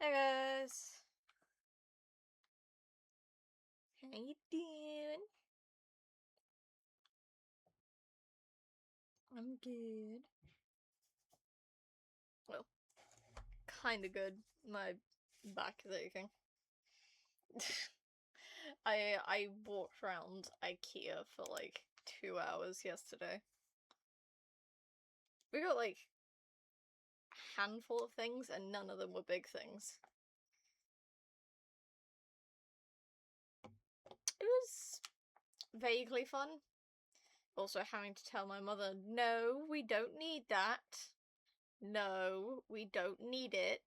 Hey guys, how you doing? I'm good. Well, kinda good. My back is aching. I walked around IKEA for like 2 hours yesterday. We got like a handful of things and none of them were big things. It was vaguely fun. Also having to tell my mother, no, we don't need that. No, we don't need it.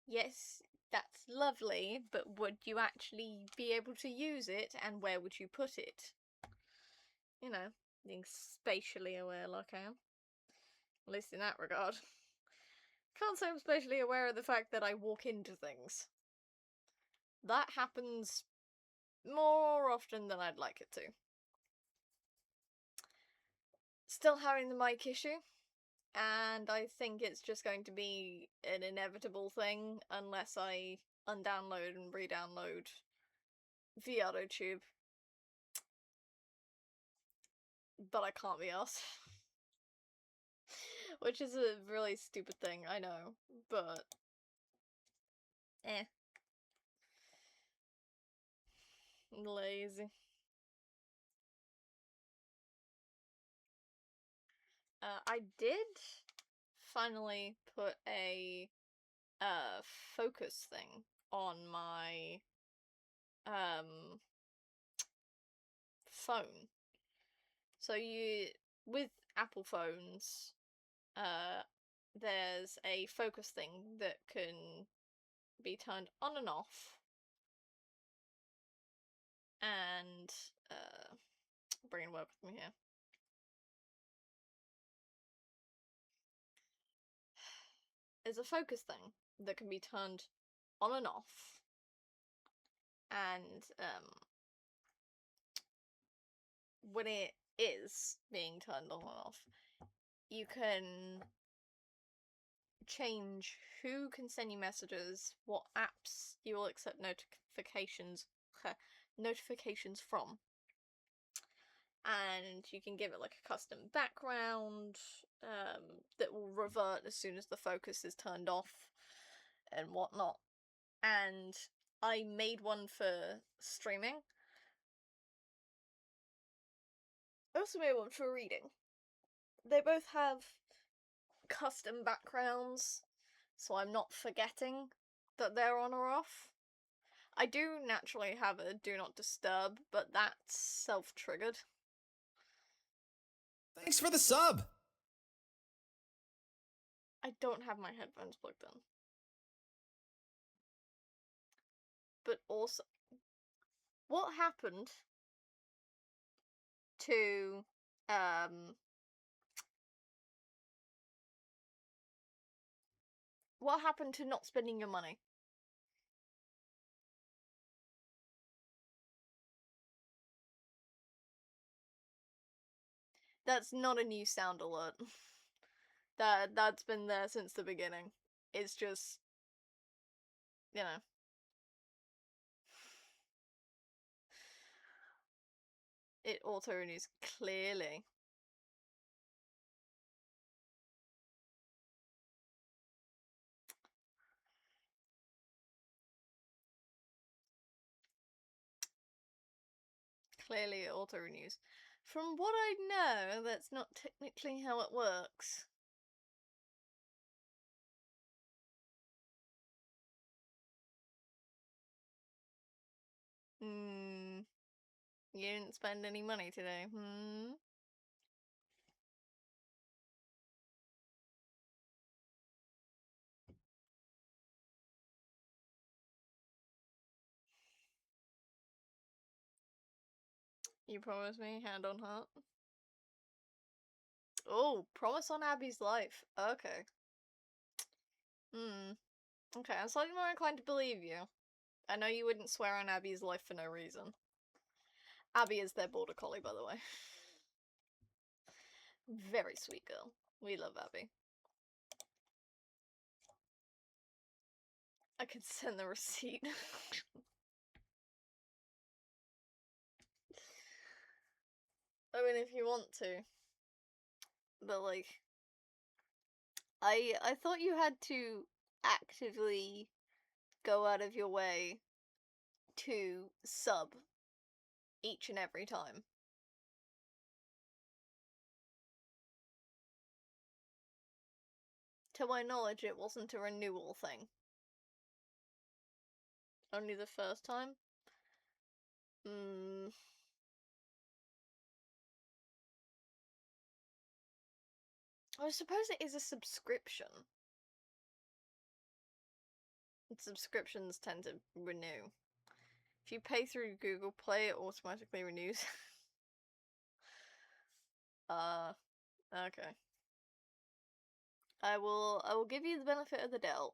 Yes, that's lovely, but would you actually be able to use it, and where would you put it? You know, being spatially aware like I am. At least in that regard. Can't say I'm spatially aware of the fact that I walk into things. That happens more often than I'd like it to. Still having the mic issue, and I think it's just going to be an inevitable thing unless I undownload and re-download VROTube. But I can't be asked. Which is a really stupid thing, I know, but lazy. I did finally put a focus thing on my phone. So with Apple phones, there's a focus thing that can be turned on and off, and bringing it up with me here. Is a focus thing that can be turned on and off, and when it is being turned on and off, you can change who can send you messages, what apps you will accept notifications from, and you can give it like a custom background that will revert as soon as the focus is turned off and whatnot. And I made one for streaming. I also made one for reading. They both have custom backgrounds, so I'm not forgetting that they're on or off. I do naturally have a do not disturb, but that's self-triggered. Thanks for the sub! I don't have my headphones plugged in. But also, what happened to, what happened to not spending your money? That's not a new sound alert. That's been there since the beginning. It's just, you know. It auto-renews clearly. Clearly it auto-renews. From what I know, that's not technically how it works. You didn't spend any money today, You promised me, hand on heart. Oh, promise on Abby's life. Okay. Okay, I'm slightly more inclined to believe you. I know you wouldn't swear on Abby's life for no reason. Abby is their border collie, by the way. Very sweet girl. We love Abby. I can send the receipt. I mean, if you want to. But, like, I thought you had to actively go out of your way to sub each and every time. To my knowledge, it wasn't a renewal thing. Only the first time? I suppose it is a subscription. Subscriptions tend to renew. If you pay through Google Play, it automatically renews. Okay. I will give you the benefit of the doubt.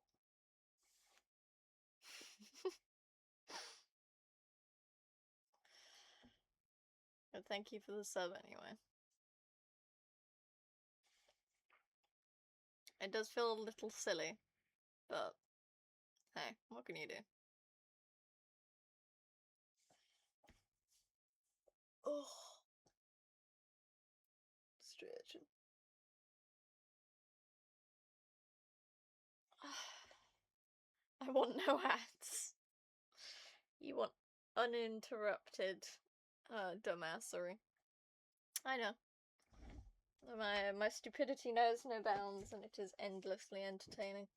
But thank you for the sub anyway. It does feel a little silly, but hey, what can you do? Oh, stretching. I want no ads. You want uninterrupted dumbassery. I know. My stupidity knows no bounds, and it is endlessly entertaining.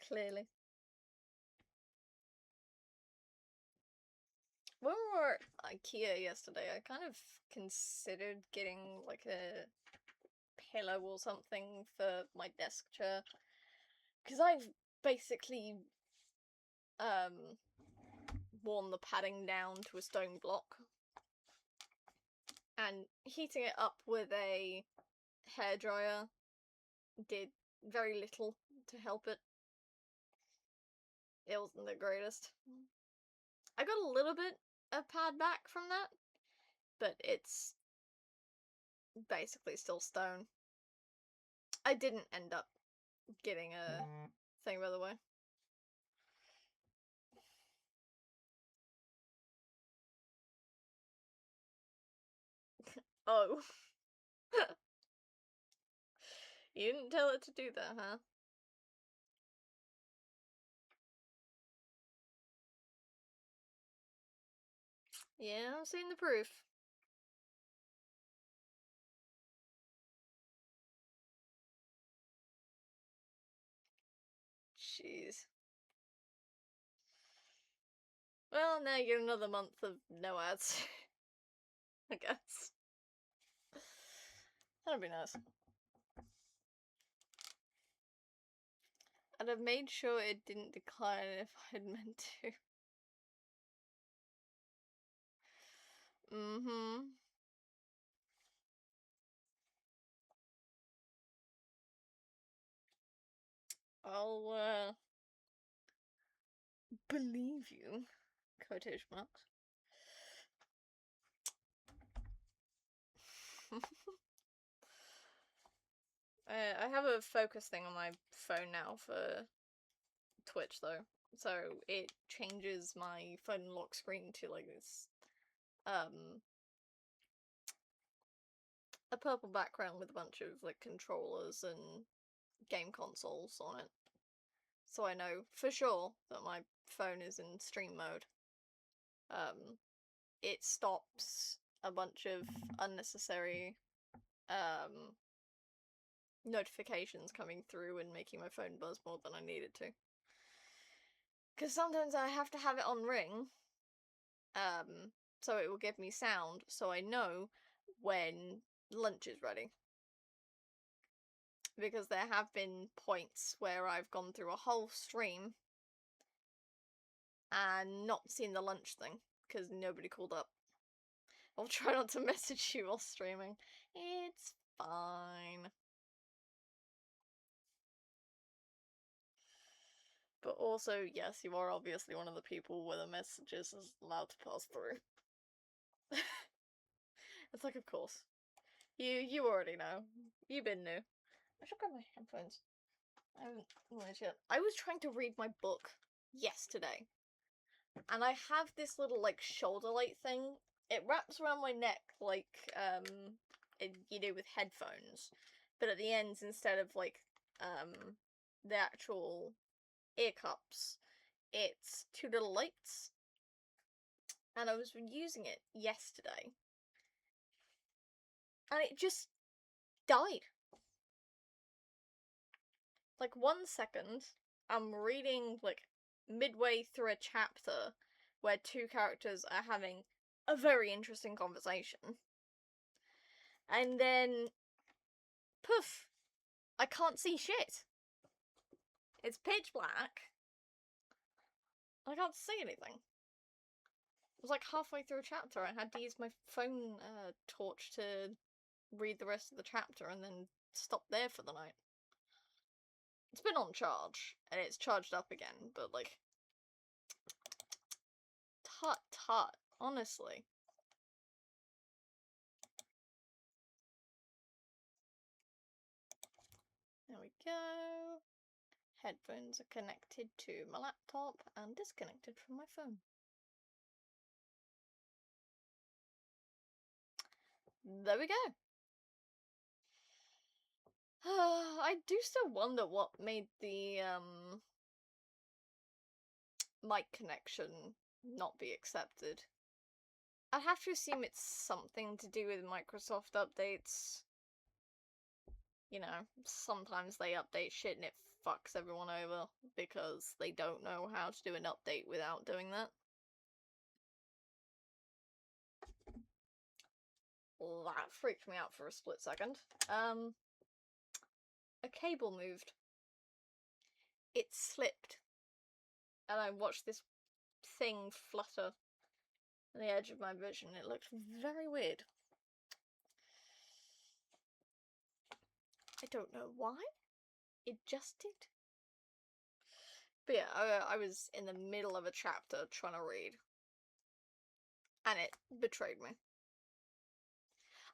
Clearly. When we were at IKEA yesterday, I kind of considered getting like a pillow or something for my desk chair. Because I've basically worn the padding down to a stone block. And heating it up with a hairdryer did very little to help it. It wasn't the greatest. I got a little bit of pad back from that, but it's basically still stone. I didn't end up getting a thing, by the way. Oh. You didn't tell it to do that, huh? Yeah, I've seen the proof. Jeez. Well, now you get another month of no ads. I guess. That'd be nice. I'd have made sure it didn't decline if I'd meant to. Mm-hmm. I'll, believe you. Quotation marks. I have a focus thing on my phone now for Twitch, though. So it changes my phone lock screen to, like, this, a purple background with a bunch of, like, controllers and game consoles on it. So I know for sure that my phone is in stream mode. It stops a bunch of unnecessary, notifications coming through and making my phone buzz more than I need it to. Because sometimes I have to have it on ring, so it will give me sound, so I know when lunch is ready. Because there have been points where I've gone through a whole stream and not seen the lunch thing, because nobody called up. I'll try not to message you while streaming. It's fine. But also, yes, you are obviously one of the people where the messages is allowed to pass through. It's like, of course. You already know. You've been new. I should grab my headphones. I haven't realized yet. I was trying to read my book yesterday. And I have this little, like, shoulder light thing. It wraps around my neck like, you do with headphones. But at the ends, instead of, like, the actual ear cups, it's two little lights. And I was using it yesterday. And it just died. Like, 1 second, I'm reading, like, midway through a chapter where two characters are having a very interesting conversation. And then, poof, I can't see shit. It's pitch black. I can't see anything. It was like halfway through a chapter. I had to use my phone torch to read the rest of the chapter and then stop there for the night. It's been on charge, and it's charged up again, but like, tut, honestly. There we go. Headphones are connected to my laptop and disconnected from my phone. There we go. I do still wonder what made the mic connection not be accepted. I'd have to assume it's something to do with Microsoft updates. You know, sometimes they update shit and it fucks everyone over because they don't know how to do an update without doing that. That freaked me out for a split second. A cable moved. It slipped. And I watched this thing flutter on the edge of my vision. It looked very weird. I don't know why. It just did. But yeah, I was in the middle of a chapter trying to read. And it betrayed me.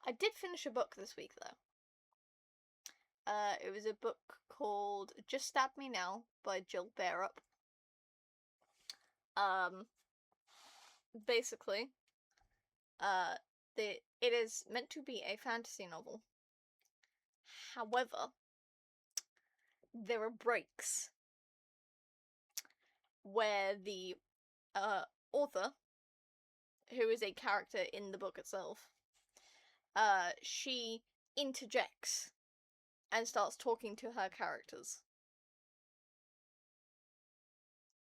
I did finish a book this week, though. It was a book called Just Stab Me Now by Jill Bearup. Basically, it is meant to be a fantasy novel. However, there are breaks where the author, who is a character in the book itself, she interjects and starts talking to her characters.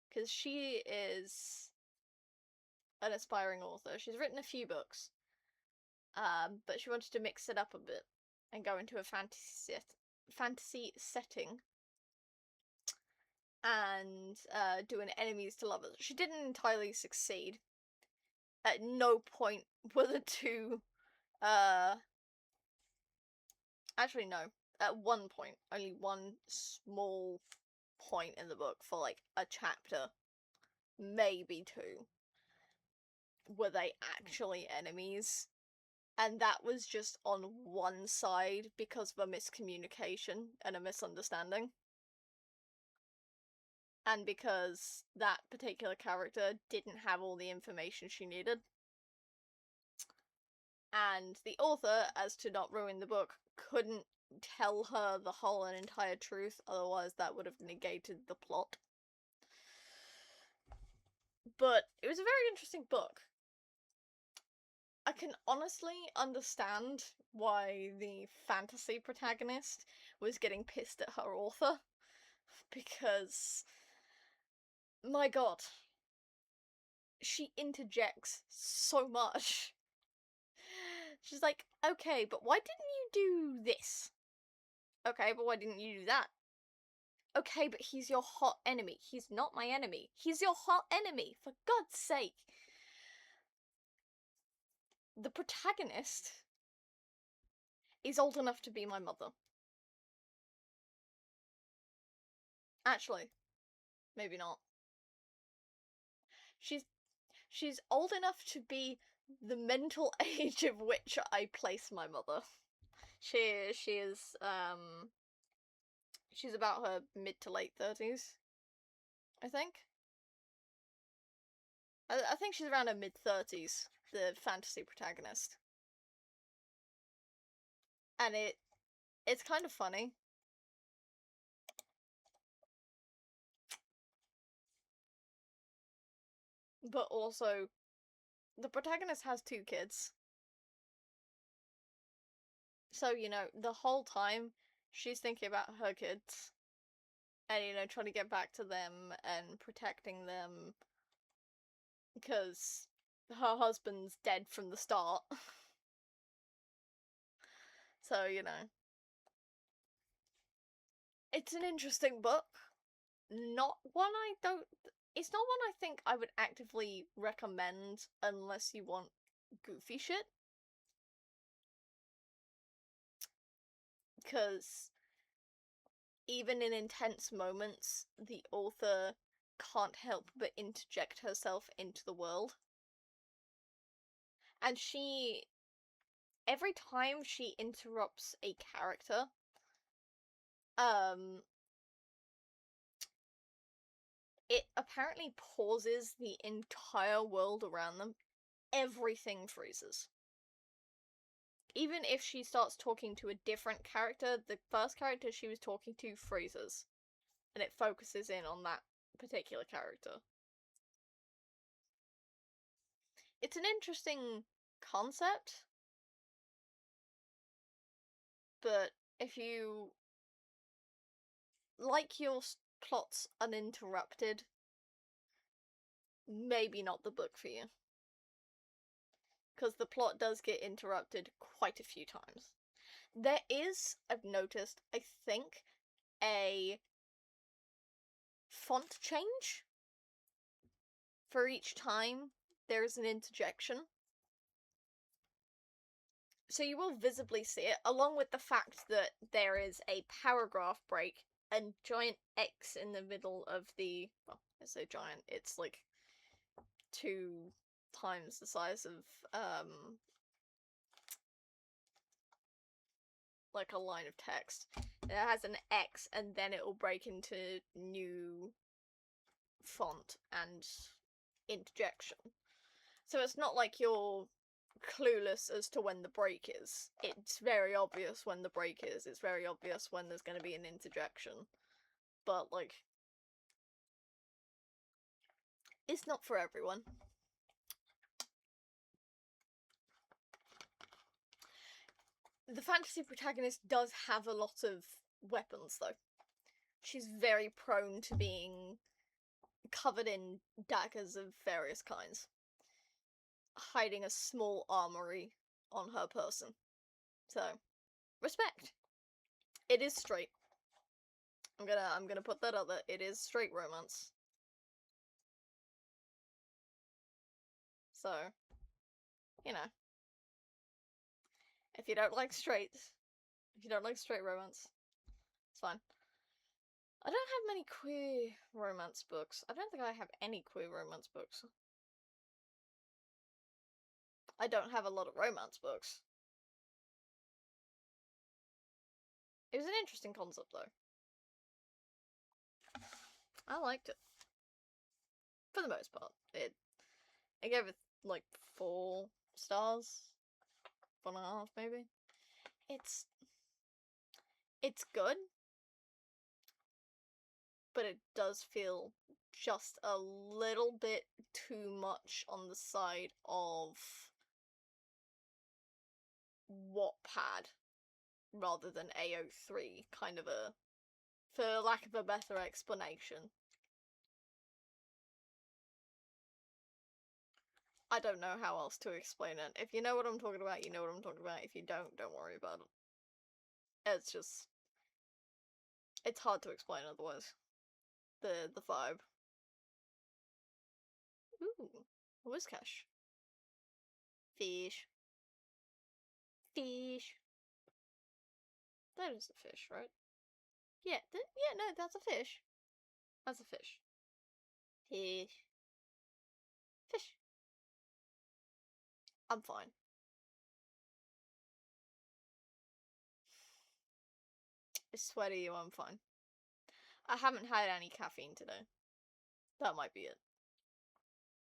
Because she is an aspiring author. She's written a few books, but she wanted to mix it up a bit and go into a fantasy setting and do an enemies to lovers. She didn't entirely succeed. At no point were the two, actually no, at one point, only one small point in the book for like a chapter, maybe two, were they actually enemies. And that was just on one side because of a miscommunication and a misunderstanding. And because that particular character didn't have all the information she needed. And the author, as to not ruin the book, couldn't tell her the whole and entire truth, otherwise that would have negated the plot. But it was a very interesting book. I can honestly understand why the fantasy protagonist was getting pissed at her author, because, my god, she interjects so much. She's like, okay, but why didn't you do this? Okay, but why didn't you do that? Okay, but he's your hot enemy. He's not my enemy. He's your hot enemy, for God's sake. The protagonist is old enough to be my mother. Actually, maybe not. She's old enough to be the mental age of which I place my mother. She is, she's about her mid to late 30s, I think. I think she's around her mid-30s, the fantasy protagonist. And it's kind of funny. But also, the protagonist has 2 kids. So, you know, the whole time, she's thinking about her kids. And, you know, trying to get back to them and protecting them. Because her husband's dead from the start. So, you know. It's an interesting book. Not one I don't... It's not one I think I would actively recommend unless you want goofy shit. Because even in intense moments, the author can't help but interject herself into the world. And every time she interrupts a character, it apparently pauses the entire world around them. Everything freezes. Even if she starts talking to a different character, the first character she was talking to freezes. And it focuses in on that particular character. It's an interesting concept, but if you like your plots uninterrupted, maybe not the book for you. Because the plot does get interrupted quite a few times. There is, I've noticed, I think, a font change for each time there's an interjection. So you will visibly see it, along with the fact that there is a paragraph break and giant X in the middle of the... Well, I say giant, it's like 2 times the size of, like a line of text. It has an X and then it will break into new font and interjection. So it's not like you're clueless as to when the break is. It's very obvious when the break is. It's very obvious when there's going to be an interjection. But, like, it's not for everyone. The fantasy protagonist does have a lot of weapons, though. She's very prone to being covered in daggers of various kinds, hiding a small armory on her person. So, respect. It is straight. I'm gonna put that out there. It is straight romance. So, you know, if you don't like straight romance, it's fine. I don't have many queer romance books. I don't think I have any queer romance books. I don't have a lot of romance books. It was an interesting concept, though. I liked it. For the most part. I gave it, like, 4 stars. 4.5, maybe. It's good. But it does feel just a little bit too much on the side of Wattpad rather than AO3, kind of a, for lack of a better explanation. I don't know how else to explain it. If you know what I'm talking about, you know what I'm talking about. If you don't worry about it. It's just... it's hard to explain otherwise. The vibe. Ooh, a Whiscash. Fish. Fish. That is a fish, right? Yeah, yeah, no, that's a fish. That's a fish. Fish. Fish. I'm fine. I swear to you, I'm fine. I haven't had any caffeine today. That might be it.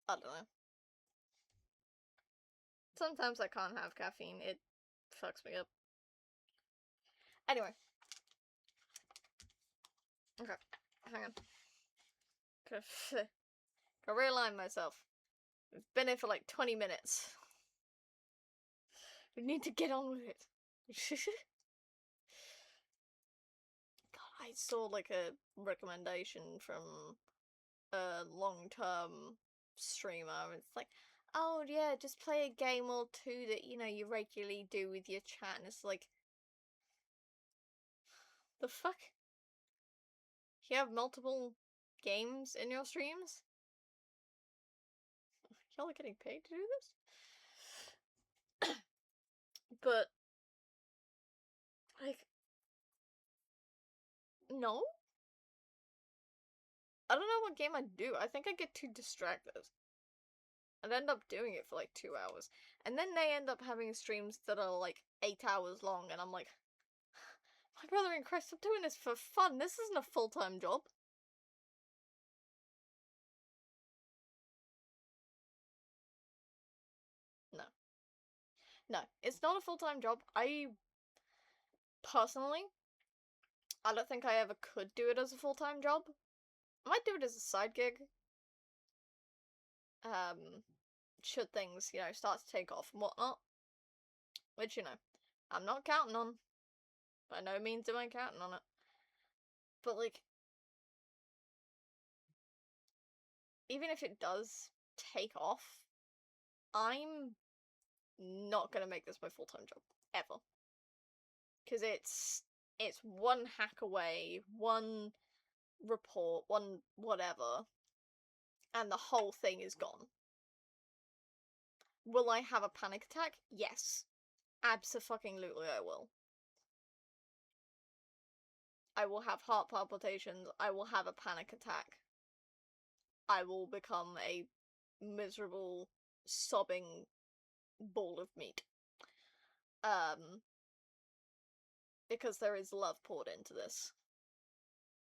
I don't know. Sometimes I can't have caffeine. It fucks me up. Anyway. Okay. Hang on. Gotta realign myself. We've been here for like 20 minutes. We need to get on with it. God, I saw like a recommendation from a long-term streamer. It's like, oh yeah, just play a game or two that, you know, you regularly do with your chat. And it's like, the fuck? You have multiple games in your streams? Y'all are getting paid to do this? But, like, no? I don't know what game I'd do. I think I get too distracted. I'd end up doing it for like 2 hours. And then they end up having streams that are like 8 hours long, and I'm like, my brother in Christ, I'm doing this for fun. This isn't a full-time job. No. No, it's not a full-time job. Personally, I don't think I ever could do it as a full-time job. I might do it as a side gig. Should things, you know, start to take off and whatnot. Which, you know, I'm not counting on. By no means am I counting on it. But, like, even if it does take off, I'm not gonna make this my full-time job. Ever. Because it's one hack away, one report, one whatever, and the whole thing is gone. Will I have a panic attack? Yes. Abso-fucking-lutely I will. I will have heart palpitations, I will have a panic attack. I will become a miserable, sobbing ball of meat. Because there is love poured into this.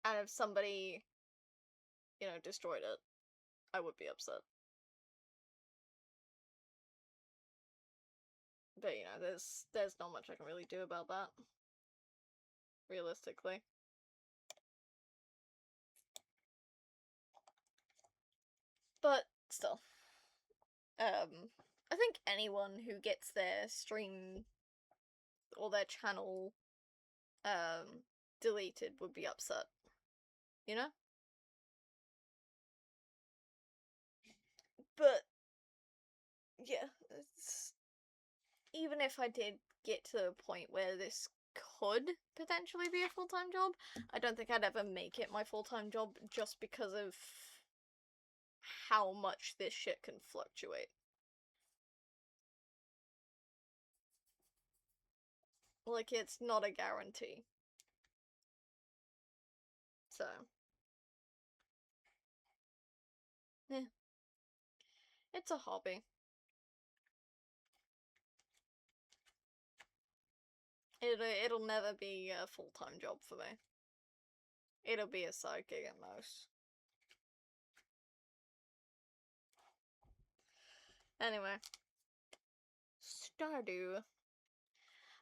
And if somebody, you know, destroyed it, I would be upset. But, you know, there's not much I can really do about that. Realistically. But, still. I think anyone who gets their stream or their channel, deleted would be upset. You know? But, yeah, it's... even if I did get to a point where this could potentially be a full-time job, I don't think I'd ever make it my full-time job just because of how much this shit can fluctuate. Like, it's not a guarantee. So. Eh. It's a hobby. It'll never be a full-time job for me. It'll be a side gig at most. Anyway. Stardew.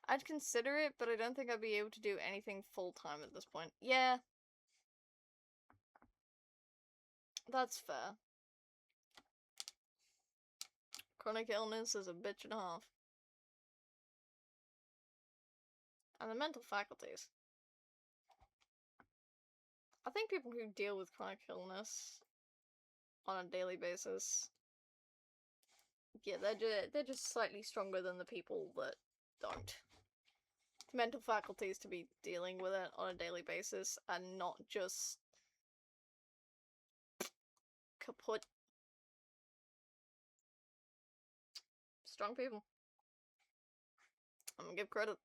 I'd consider it, but I don't think I'd be able to do anything full-time at this point. Yeah. That's fair. Chronic illness is a bitch and a half. And the mental faculties. I think people who deal with chronic illness on a daily basis, yeah, they're just slightly stronger than the people that don't. Mental faculties to be dealing with it on a daily basis and not just kaput. Strong people. I'm gonna give credit.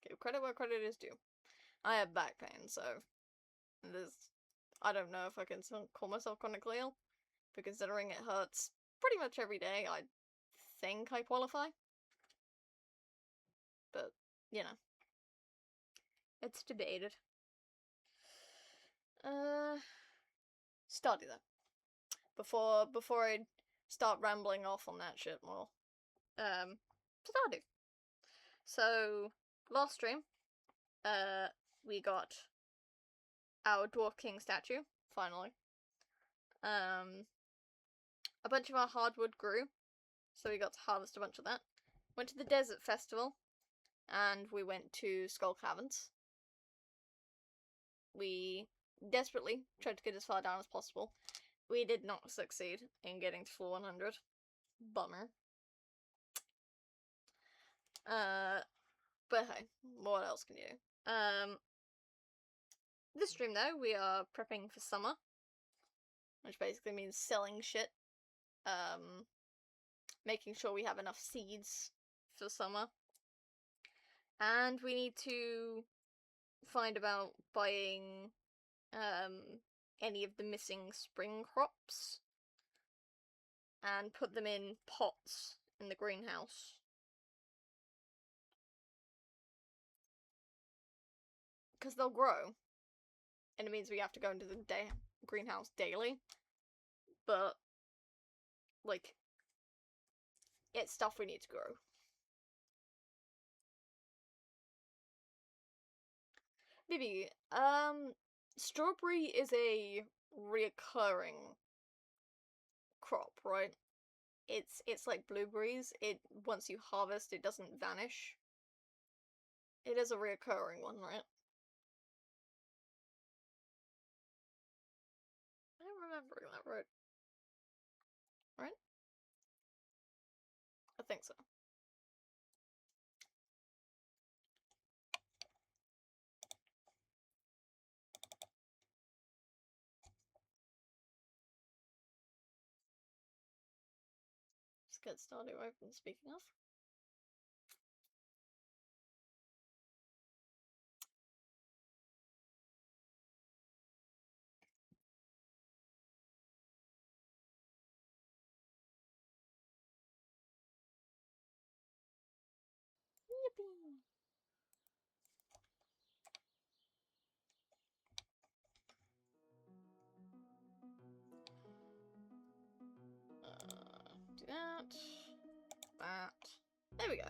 Give credit where credit is due. I have back pain, so I don't know if I can call myself chronically ill, but considering it hurts pretty much every day, I think I qualify. But, you know. It's debated. Stardew though. before I start rambling off on that shit more. Stardew. So last stream, we got our Dwarf King statue, finally. A bunch of our hardwood grew, so we got to harvest a bunch of that. Went to the Desert Festival, and we went to Skull Caverns. We desperately tried to get as far down as possible. We did not succeed in getting to floor 100. Bummer. But hey, what else can you do? This stream though, we are prepping for summer, which basically means selling shit. Making sure we have enough seeds for summer. And we need to find about buying any of the missing spring crops and put them in pots in the greenhouse. Because they'll grow. And it means we have to go into the greenhouse daily. But, like, it's stuff we need to grow. Bibi, strawberry is a reoccurring crop, right? It's like blueberries. Once you harvest, it doesn't vanish. It is a reoccurring one, right? I'm remembering that right. Right? I think so. Let's get started open, speaking of. Yippee! Do that. That. There we go.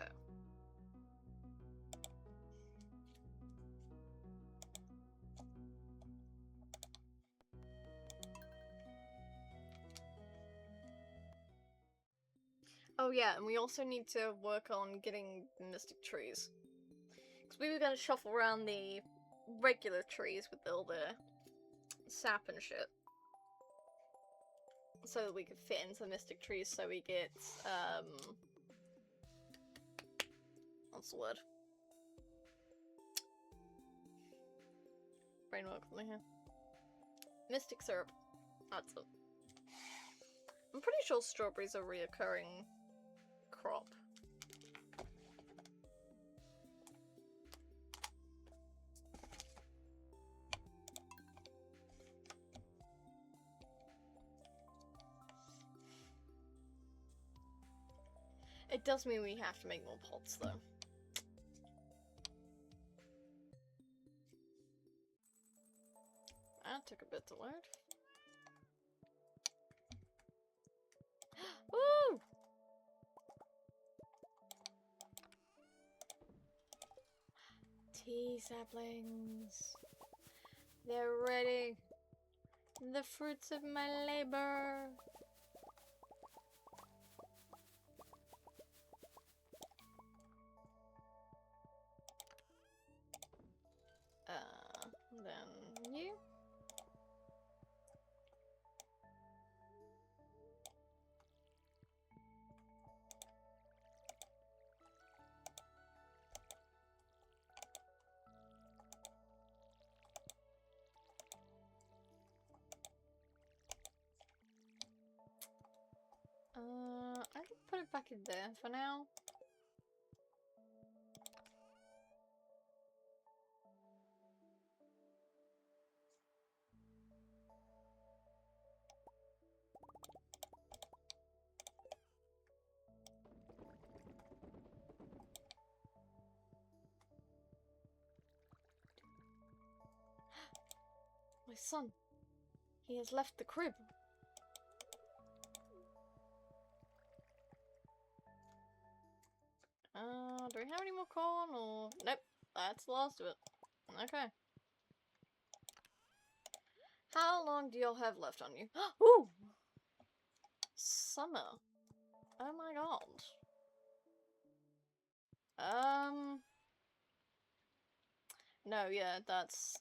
Oh yeah, and we also need to work on getting mystic trees. Because we were going to shuffle around the regular trees with all the sap and shit. So that we could fit into the mystic trees so we get, what's the word? Brain work with me here. Mystic syrup. That's it. I'm pretty sure strawberries are a reoccurring crop. It does mean we have to make more pots, though. That took a bit to load. Woo! Tea saplings. They're ready. The fruits of my labor. Then you. I can put it back in there for now. My son. He has left the crib. we have any more corn or... Nope, that's the last of it. Okay. How long do y'all have left on you? Ooh! Summer. Oh my god. No, yeah, that's...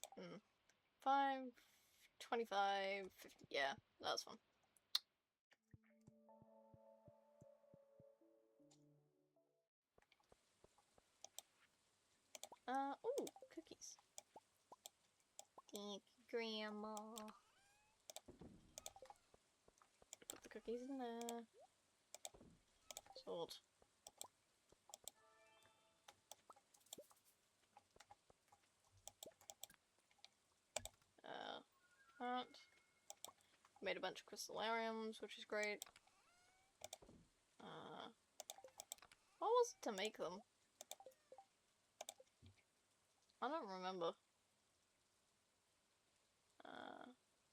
5, 25, 50, yeah, that's fine. Ooh, cookies. Thank you, Grandma. Put the cookies in there. Sort. That. Made a bunch of crystallariums, which is great. What was it to make them? I don't remember.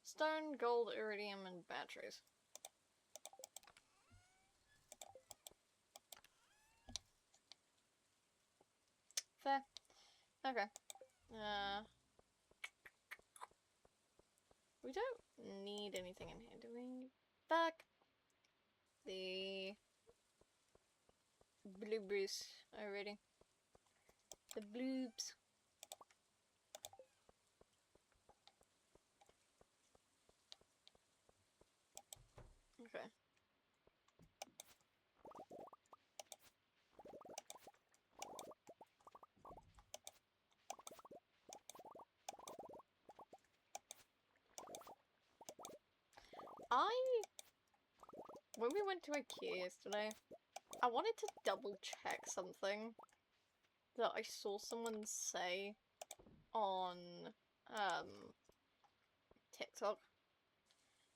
Stone, gold, iridium, and batteries. Fair. Okay. We don't need anything in here, do we? Back. The blueberries already. The bloobs. Okay. When we went to IKEA yesterday, I wanted to double check something that I saw someone say on TikTok.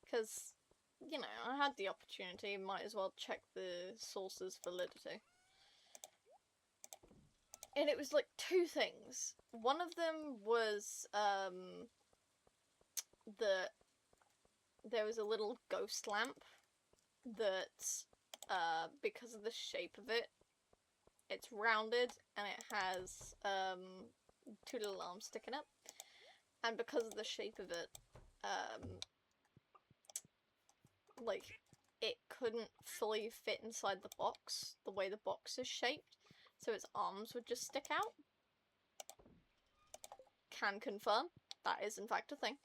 Because, you know, I had the opportunity, might as well check the source's validity. And it was like two things. One of them was that there was a little ghost lamp that, because of the shape of it, it's rounded and it has two little arms sticking up. And because of the shape of it, like, it couldn't fully fit inside the box, the way the box is shaped, so its arms would just stick out. Can confirm, that is in fact a thing.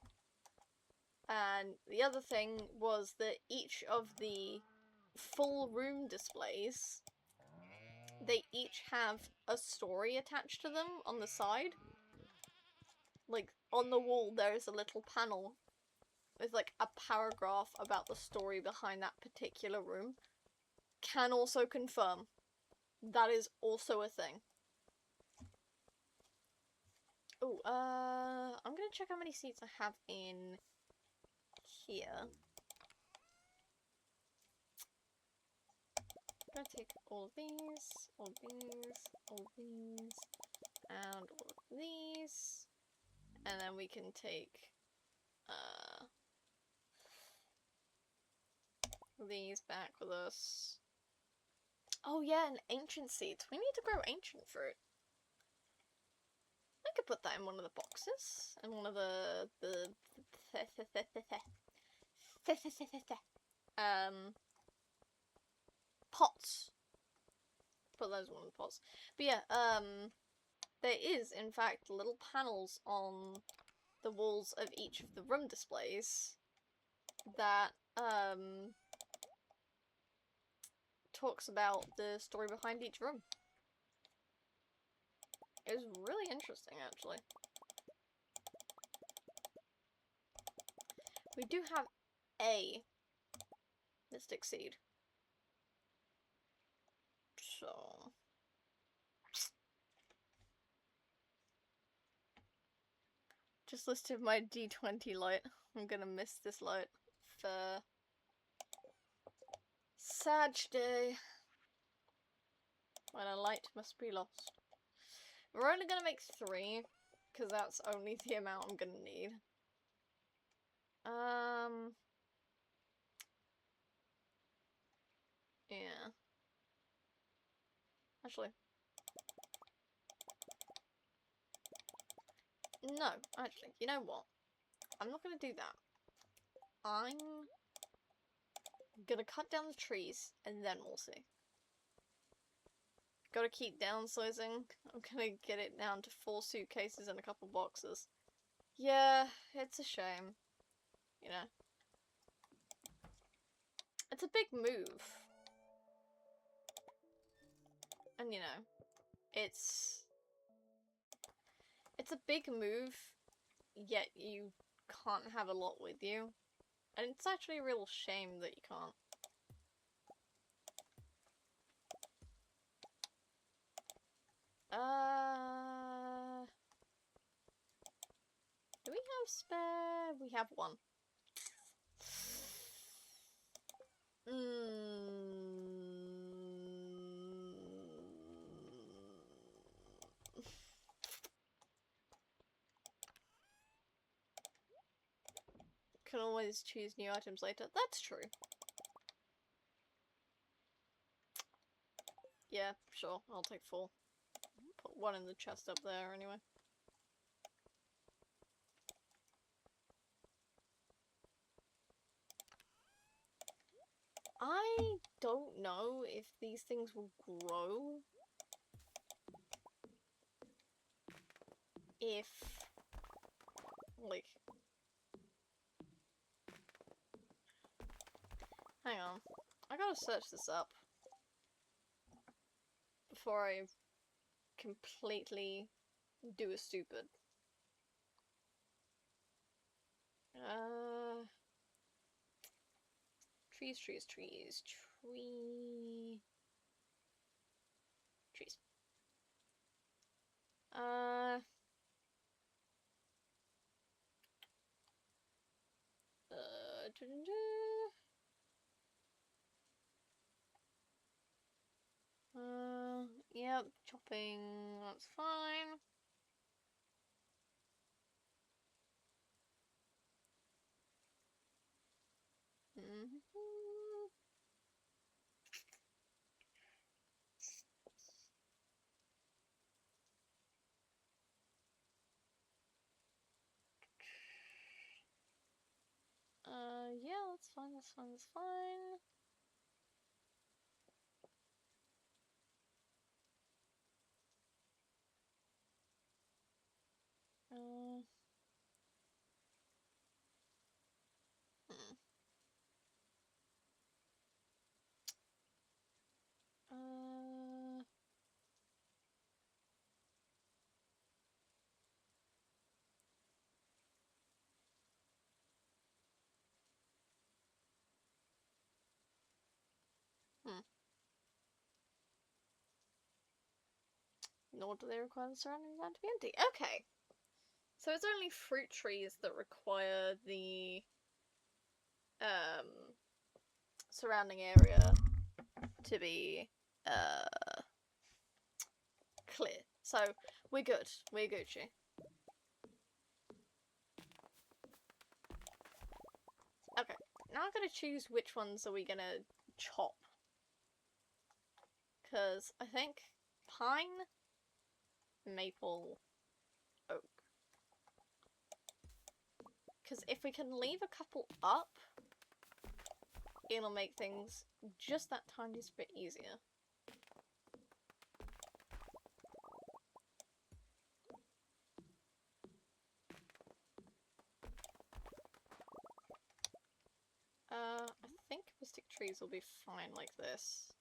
And the other thing was that each of the full room displays, they each have a story attached to them on the side. Like, on the wall there is a little panel with like a paragraph about the story behind that particular room. Can also confirm that is also a thing. Oh, I'm gonna check how many seats I have in here. I'm gonna take all of these, all of these, all of these, and all of these. And then we can take, these back with us. Oh yeah, and ancient seeds. We need to grow ancient fruit. I could put that in one of the boxes. In one of the pots. Put those in one of the pots. But yeah, there is, in fact, little panels on the walls of each of the room displays that, talks about the story behind each room. It was really interesting, actually. We do have a mystic seed. So... just listed my D20 light. I'm gonna miss this light for Sag Day, when a light must be lost. We're only gonna make 3, because that's only the amount I'm gonna need. Yeah. Actually, No, actually, you know what? I'm not gonna do that. I'm gonna cut down the trees, and then we'll see. Gotta keep downsizing. I'm gonna get it down to 4 suitcases and a couple boxes. Yeah, it's a shame. You know. It's a big move. And you know, it's a big move, yet you can't have a lot with you. And it's actually a real shame that you can't. Do we have spare? We have one. Can always choose new items later. That's true. Yeah, sure. I'll take 4. Put 1 in the chest up there anyway. I don't know if these things will grow. If, like... Hang on. I gotta search this up. Before I completely do a stupid. Trees. Trees. Yep, chopping, that's fine. Yeah, that's fine, that's fine, that's fine. Hmm. Hmm. Nor do they require the surrounding land to be empty. Okay. So it's only fruit trees that require the surrounding area to be clear. So we're good. We're Gucci. Okay. Now I'm gonna choose which ones are we gonna chop. Because I think pine, maple, oak. Because if we can leave a couple up, it'll make things just that tiniest bit easier. I think mystic trees will be fine like this.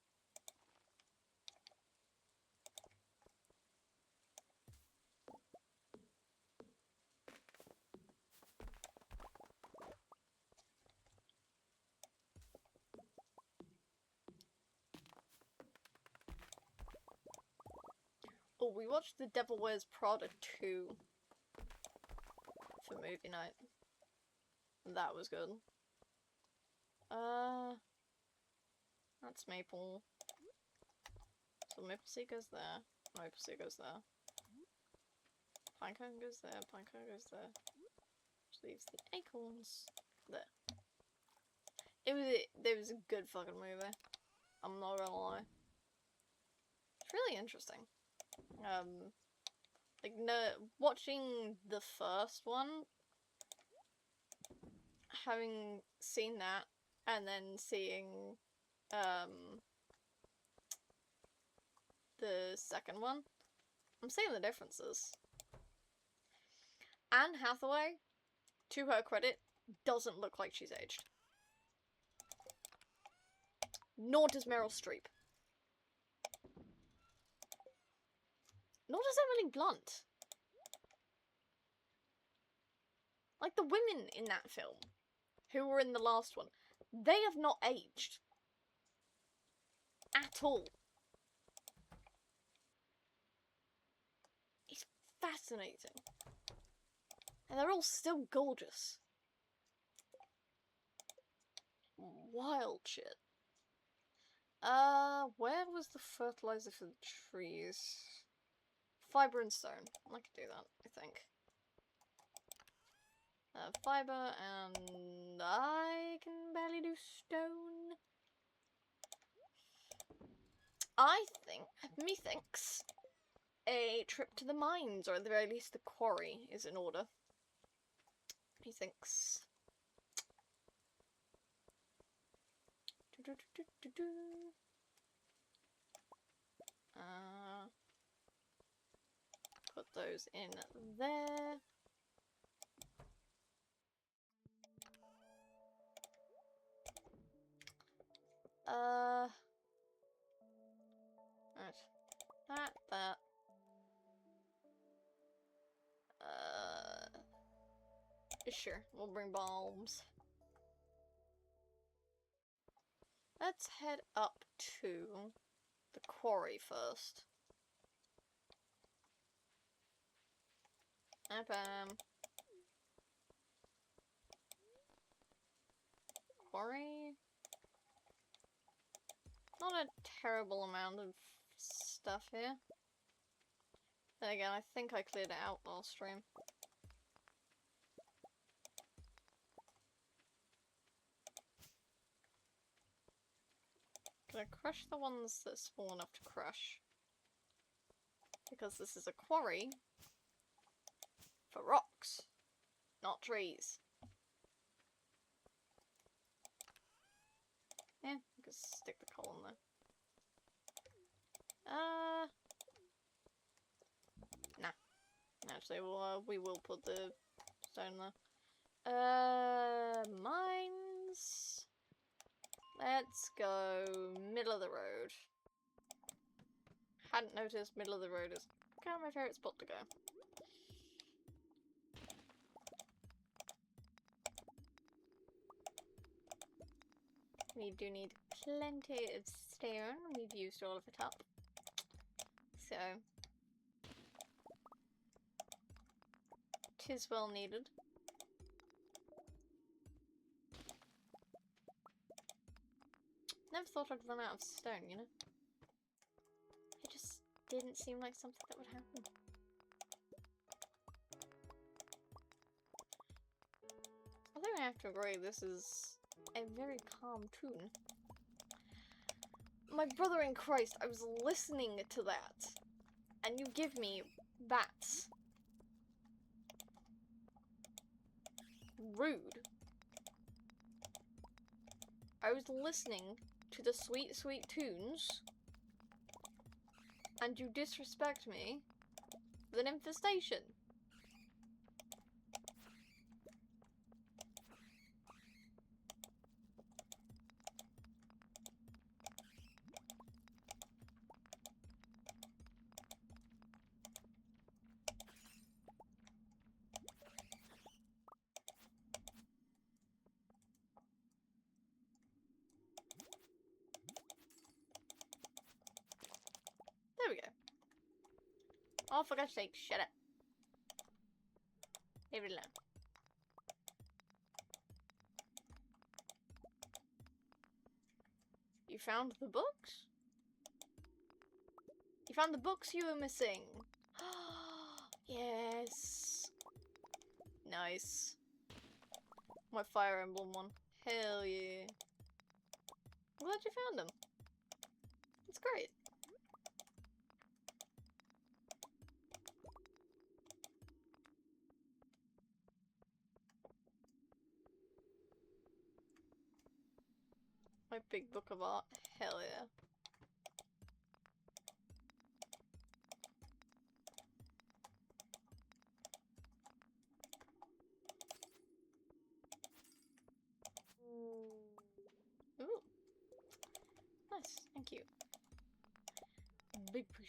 Oh, we watched The Devil Wears Prada 2 for movie night. That was good. That's maple. So maple seed goes there. Maple seed goes there. Pinecone goes there. Pinecone goes there. Which leaves the acorns there. It was a good fucking movie. I'm not gonna lie. It's really interesting. Like, no, watching the first one, having seen that, and then seeing, the second one, I'm seeing the differences. Anne Hathaway, to her credit, doesn't look like she's aged. Nor does Meryl Streep. Nor does Emily Blunt. Like, the women in that film, who were in the last one, they have not aged. At all. It's fascinating. And they're all still gorgeous. Wild shit. Where was the fertilizer for the trees? Fiber and stone. I could do that, I think. Fiber, and I can barely do stone. Methinks a trip to the mines, or at the very least the quarry, is in order. Methinks. Put those in there. Right. That. Sure, we'll bring bombs. Let's head up to the quarry first. Quarry. Not a terrible amount of stuff here. Then again, I think I cleared it out last stream. Gonna crush the ones that's small enough to crush. Because this is a quarry for rocks, not trees. Yeah, I can stick the coal in there. Nah. Actually, we will put the stone there. Mines. Let's go middle of the road. Hadn't noticed middle of the road is kind of my favourite spot to go. We do need plenty of stone. We've used all of it up. So, 'tis well needed. Never thought I'd run out of stone, you know? It just didn't seem like something that would happen. I think I have to agree, this is a very calm tune. My brother in Christ, I was listening to that, and you give me bats. Rude. I was listening to the sweet, sweet tunes, and you disrespect me with an infestation. There we go. Oh, for God's sake, shut up. Leave it alone. You found the books? You found the books you were missing. Yes. Nice. My Fire Emblem one. Hell yeah. I'm glad you found them. It's great. My big book of art. Hell yeah. Ooh. Nice, thank you. Big push.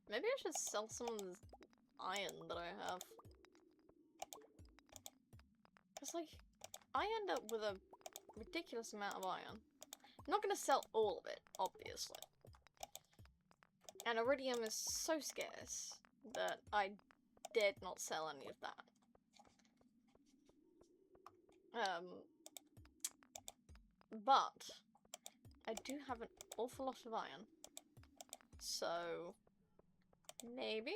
Maybe I should sell some of this iron that I have. Because, like, I end up with a ridiculous amount of iron. I'm not gonna sell all of it, obviously. And iridium is so scarce that I dared not sell any of that. But I do have an awful lot of iron. So maybe?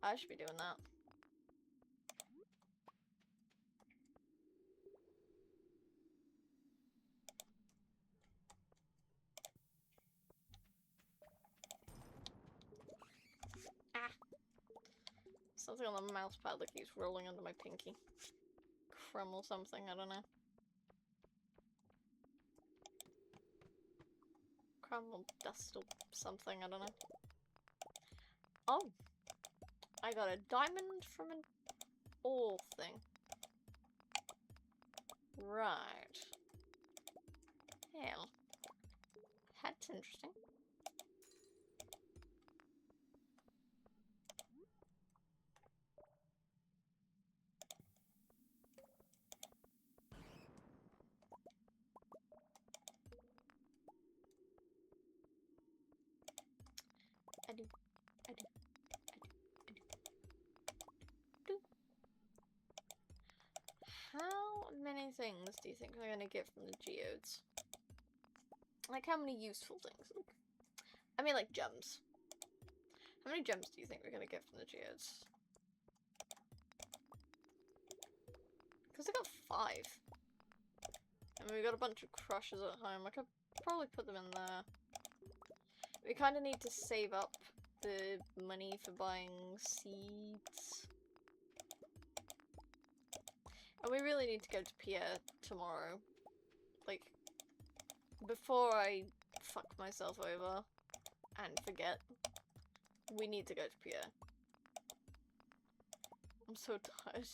I should be doing that. Ah! Something on the mouse pad that keeps rolling under my pinky. Crumb or something, I don't know. Crumb or dust or something, I don't know. Oh! I got a diamond from an ore thing. Right. Hell. That's interesting. I do. How many things do you think we're gonna get from the geodes? Like, how many useful things? I mean, like, gems. How many gems do you think we're gonna get from the geodes? Because I got 5. And we got a bunch of crushes at home. I could probably put them in there. We kind of need to save up the money for buying seeds. And we really need to go to Pierre tomorrow. Like, before I fuck myself over and forget, we need to go to Pierre. I'm so tired.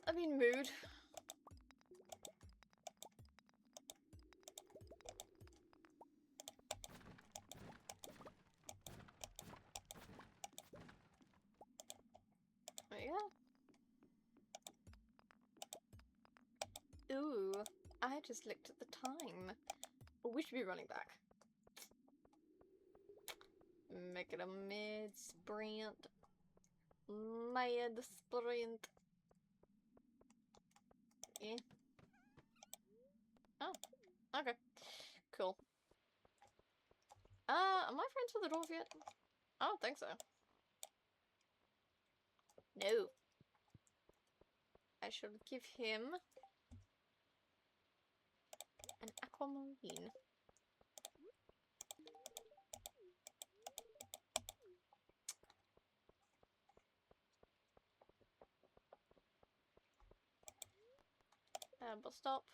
I mean, mood. There you go. Ooh, I just looked at the time. Oh, we should be running back. Make it a mid-sprint. Mid-sprint. Yeah. Oh, okay. Cool. Am I friends with the dwarf yet? I don't think so. No. I should give him an aquamarine. Bus stop.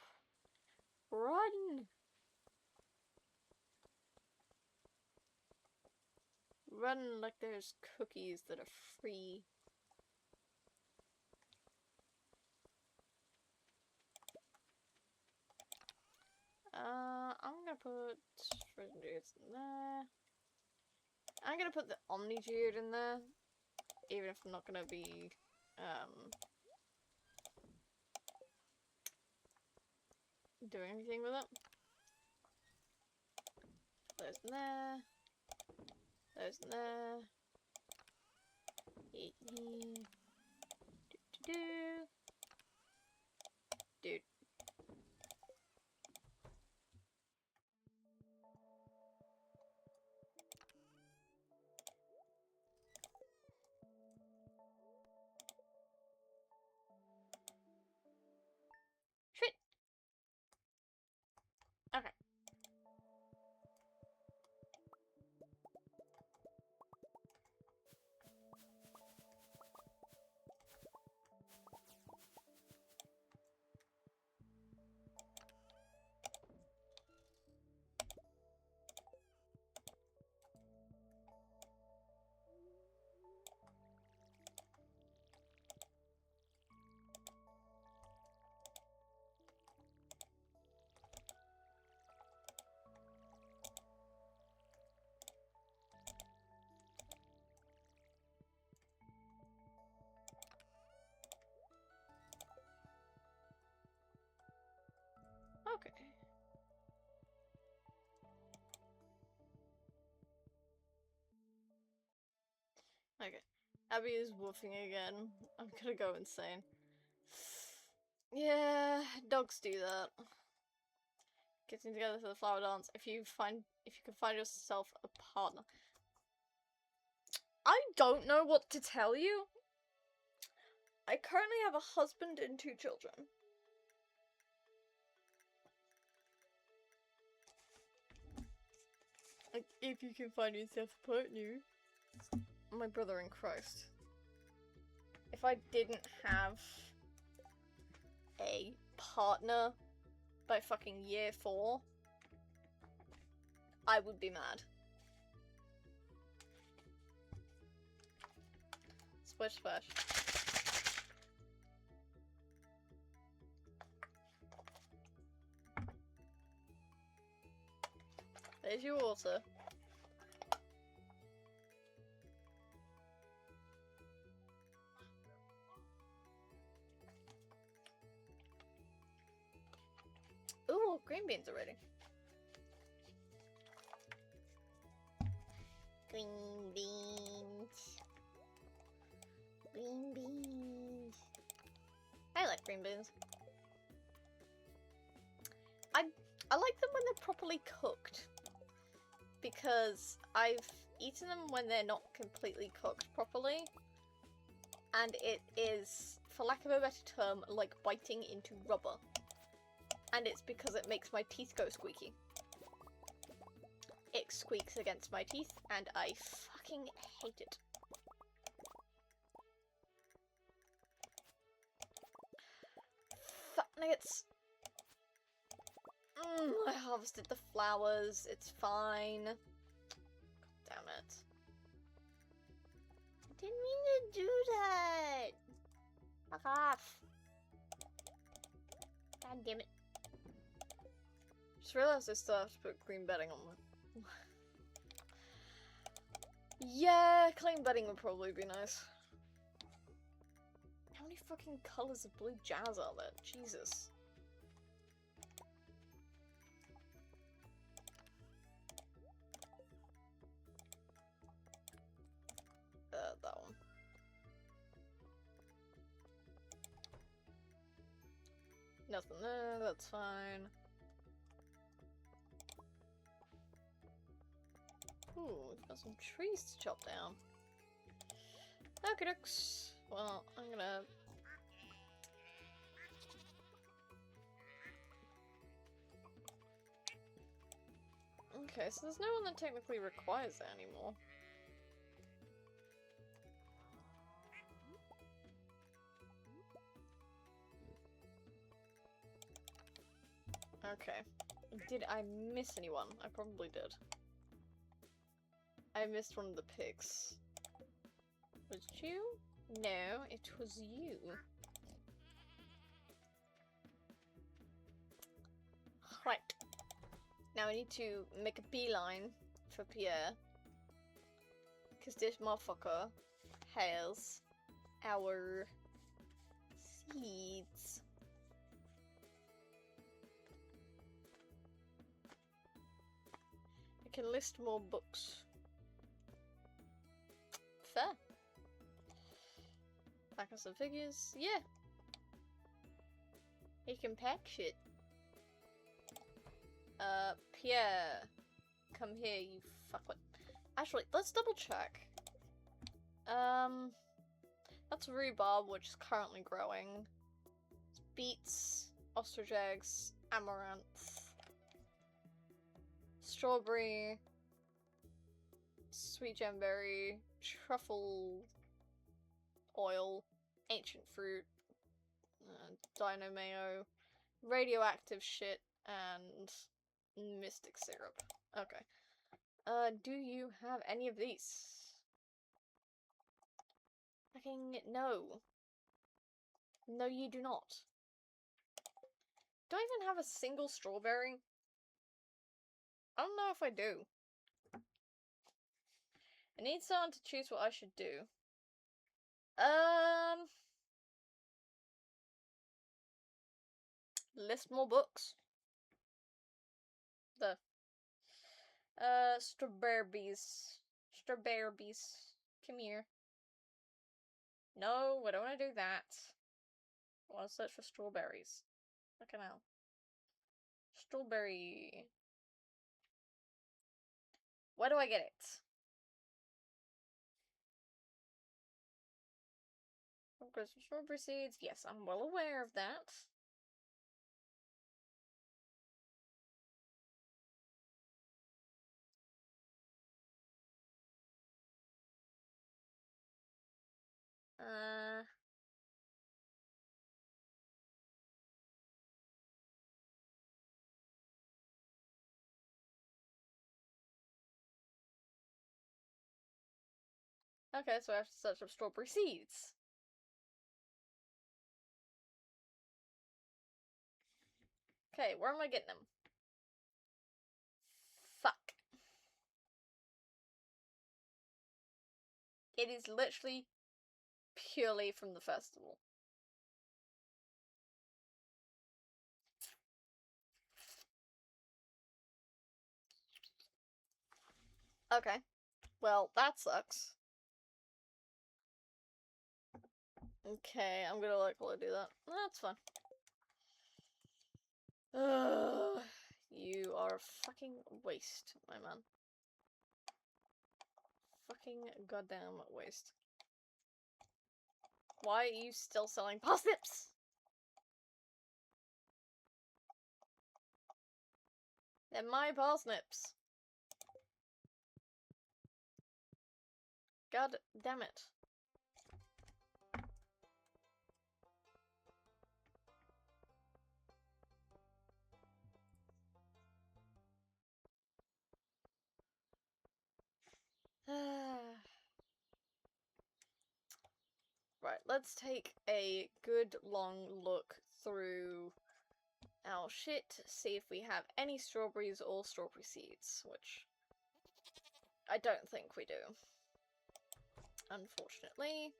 Run! Run like there's cookies that are free. I'm gonna put frozen geodes in there. I'm gonna put the Omni Geode in there, even if I'm not gonna be, doing anything with it. Those in there. Those in there. Dude. Shit. Okay. Okay. Okay. Abby is woofing again. I'm gonna go insane. Yeah, dogs do that. Getting together for the flower dance. If you can find yourself a partner. I don't know what to tell you. I currently have a husband and 2 children. Like, if you can find yourself a partner. My brother in Christ. If I didn't have a partner by fucking year 4, I would be mad. Splish splash. There's your water. Ooh, green beans are ready. Green beans. Green beans. I like green beans. I like them when they're properly cooked. Because I've eaten them when they're not completely cooked properly. And it is, for lack of a better term, like biting into rubber. And it's because it makes my teeth go squeaky. It squeaks against my teeth, and I fucking hate it. Fuck nuggets. I harvested the flowers, it's fine. God damn it. I didn't mean to do that! Fuck off. God damn it. Just realized I still have to put green bedding on my... Yeah, clean bedding would probably be nice. How many fucking colours of blue jazz are there? Jesus. That one. Nothing there, that's fine. Ooh, we've got some trees to chop down. Okay, dokes. Well, I'm gonna... Okay, so there's no one that technically requires that anymore. Okay. Did I miss anyone? I probably did. I missed one of the pigs. Was it you? No, it was you. Right. Now I need to make a beeline for Pierre. Because this motherfucker has our seeds. I can list more books. Fair. Pack us some figures. Yeah. He can pack shit. Pierre. Come here, you fuckwit. Actually, let's double check. That's rhubarb, which is currently growing. It's beets, ostrich eggs, amaranth, strawberry, sweet gemberry, truffle oil, ancient fruit, dino mayo, radioactive shit, and mystic syrup. Okay. Do you have any of these? Fucking no. No, you do not. Do I even have a single strawberry? I don't know if I do. I need someone to choose what I should do. List more books. The strawberries. Strawberries. Come here. No, I don't want to do that. I want to search for strawberries. Fucking hell. Strawberry. Where do I get it? I've got some strawberry seeds. Yes, I'm well aware of that. Okay, so I have to search up strawberry seeds. Okay, where am I getting them? Fuck. It is literally purely from the festival. Okay. Well, that sucks. Okay, I'm gonna let Chloe do that. That's fine. Ugh, you are a fucking waste, my man. Fucking goddamn waste. Why are you still selling parsnips? They're my parsnips. God damn it. Right, let's take a good long look through our shit, see if we have any strawberries or strawberry seeds, which I don't think we do. Unfortunately.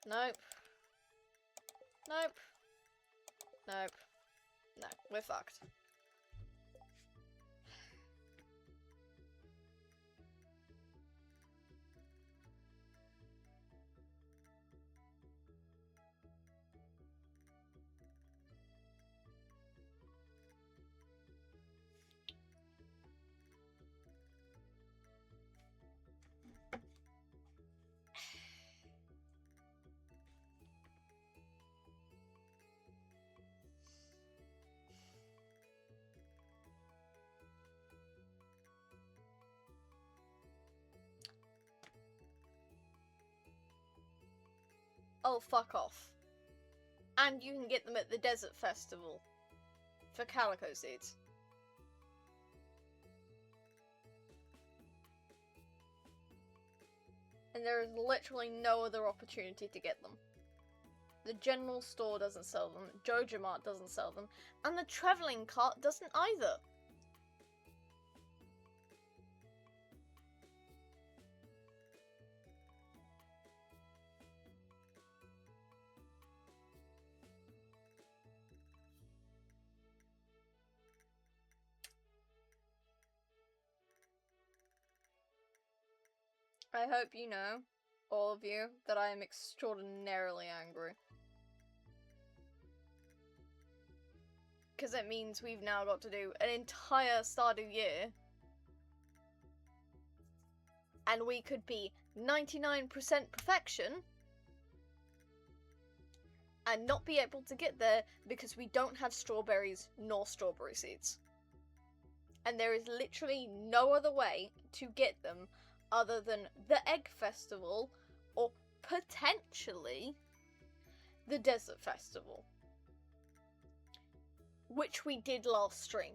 Nope. Nope. Nope. No, we're fucked. Oh, fuck off. And you can get them at the Desert Festival for calico seeds. And there is literally no other opportunity to get them. The general store doesn't sell them, Joja Mart doesn't sell them, and the travelling cart doesn't either. I hope you know, all of you, that I am extraordinarily angry. Because it means we've now got to do an entire Stardew year. And we could be 99% perfection. And not be able to get there because we don't have strawberries nor strawberry seeds. And there is literally no other way to get them other than the Egg Festival or potentially the Desert Festival. Which we did last stream.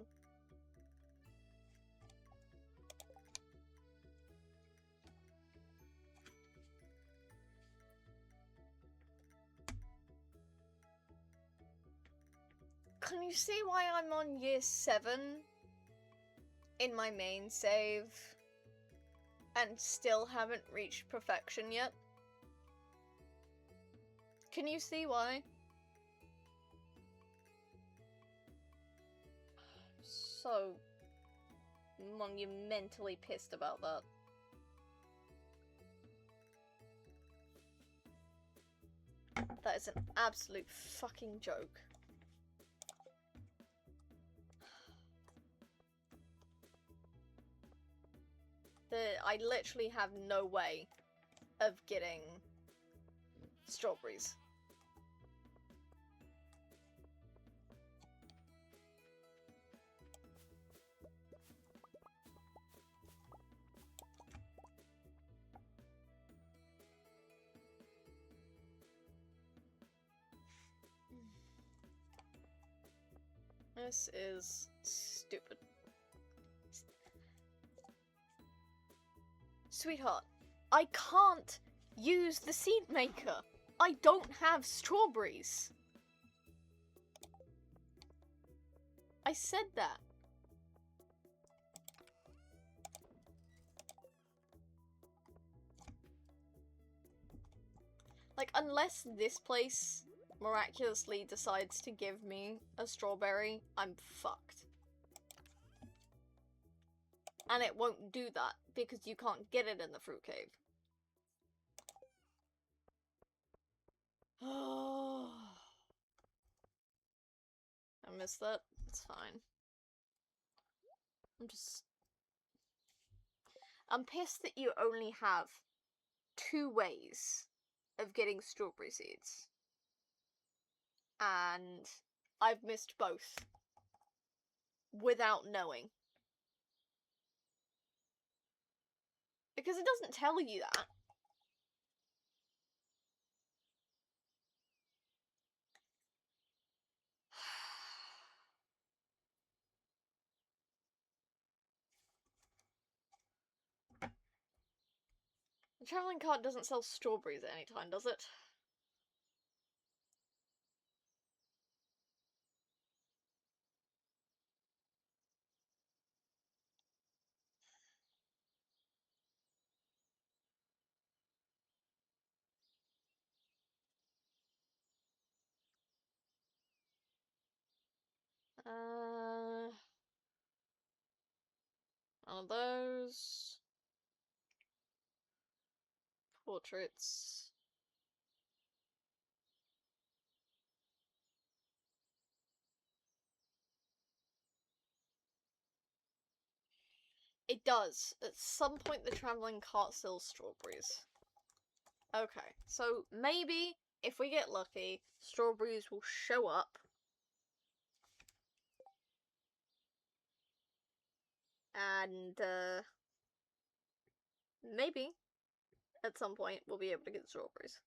Can you see why I'm on year 7 in my main save and still haven't reached perfection yet? Can you see why? so monumentally pissed about that. That is an absolute fucking joke. I literally have no way of getting strawberries. This is stupid. Sweetheart, I can't use the seed maker. I don't have strawberries. I said that. Like, unless this place miraculously decides to give me a strawberry, I'm fucked. And it won't do that, because you can't get it in the fruit cave. Oh. I missed that. It's fine. I'm pissed that you only have 2 ways of getting strawberry seeds. And I've missed both. Without knowing. Because it doesn't tell you that. The traveling cart doesn't sell strawberries at any time, does it? One of those. Portraits. It does. At some point the traveling cart sells strawberries. Okay, so maybe if we get lucky, strawberries will show up. And, maybe at some point we'll be able to get strawberries.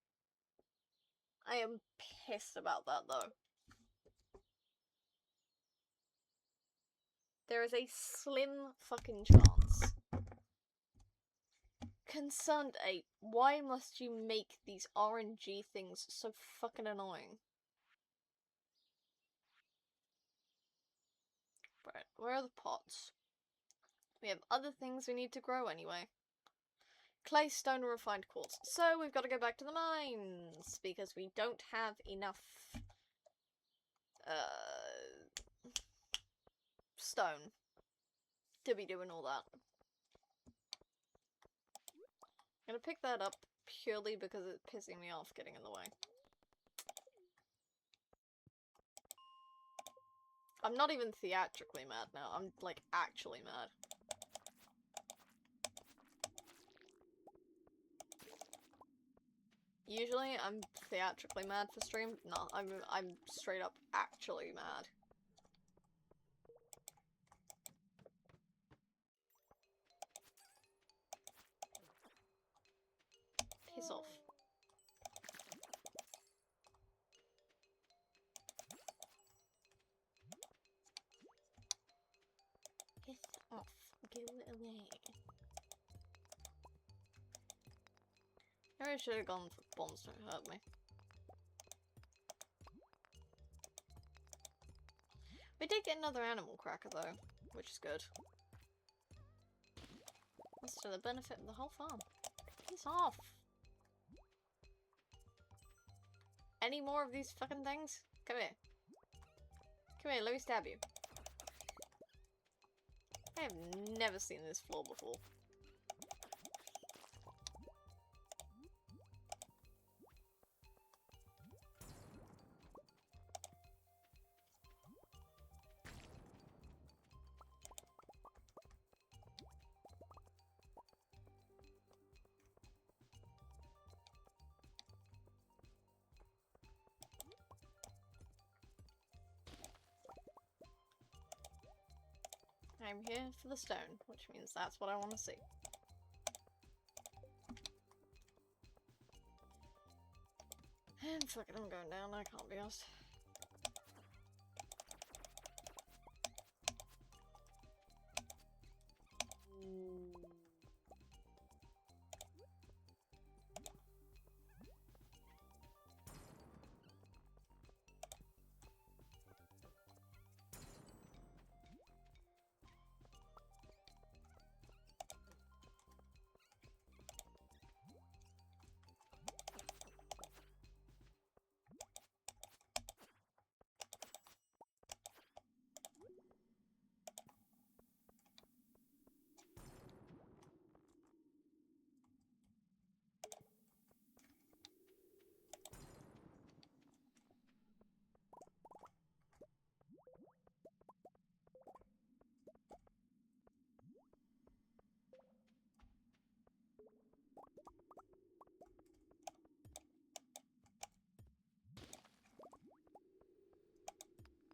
I am pissed about that, though. There is a slim fucking chance. Concerned ape, why must you make these RNG things so fucking annoying? Right, where are the pots? We have other things we need to grow anyway. Clay, stone, and refined quartz. So we've got to go back to the mines, because we don't have enough stone to be doing all that. I'm gonna pick that up purely because it's pissing me off getting in the way. I'm not even theatrically mad now, I'm like actually mad. Usually I'm theatrically mad for stream. No, I'm straight up actually mad. Piss off. Piss off. Go away. Maybe I should have gone for bombs don't hurt me. We did get another animal cracker though, which is good. That's to the benefit of the whole farm. Piss off! Any more of these fucking things? Come here. Come here, let me stab you. I have never seen this floor before. I'm here for the stone, which means that's what I want to see. And fuck it, I'm going down, I can't be asked.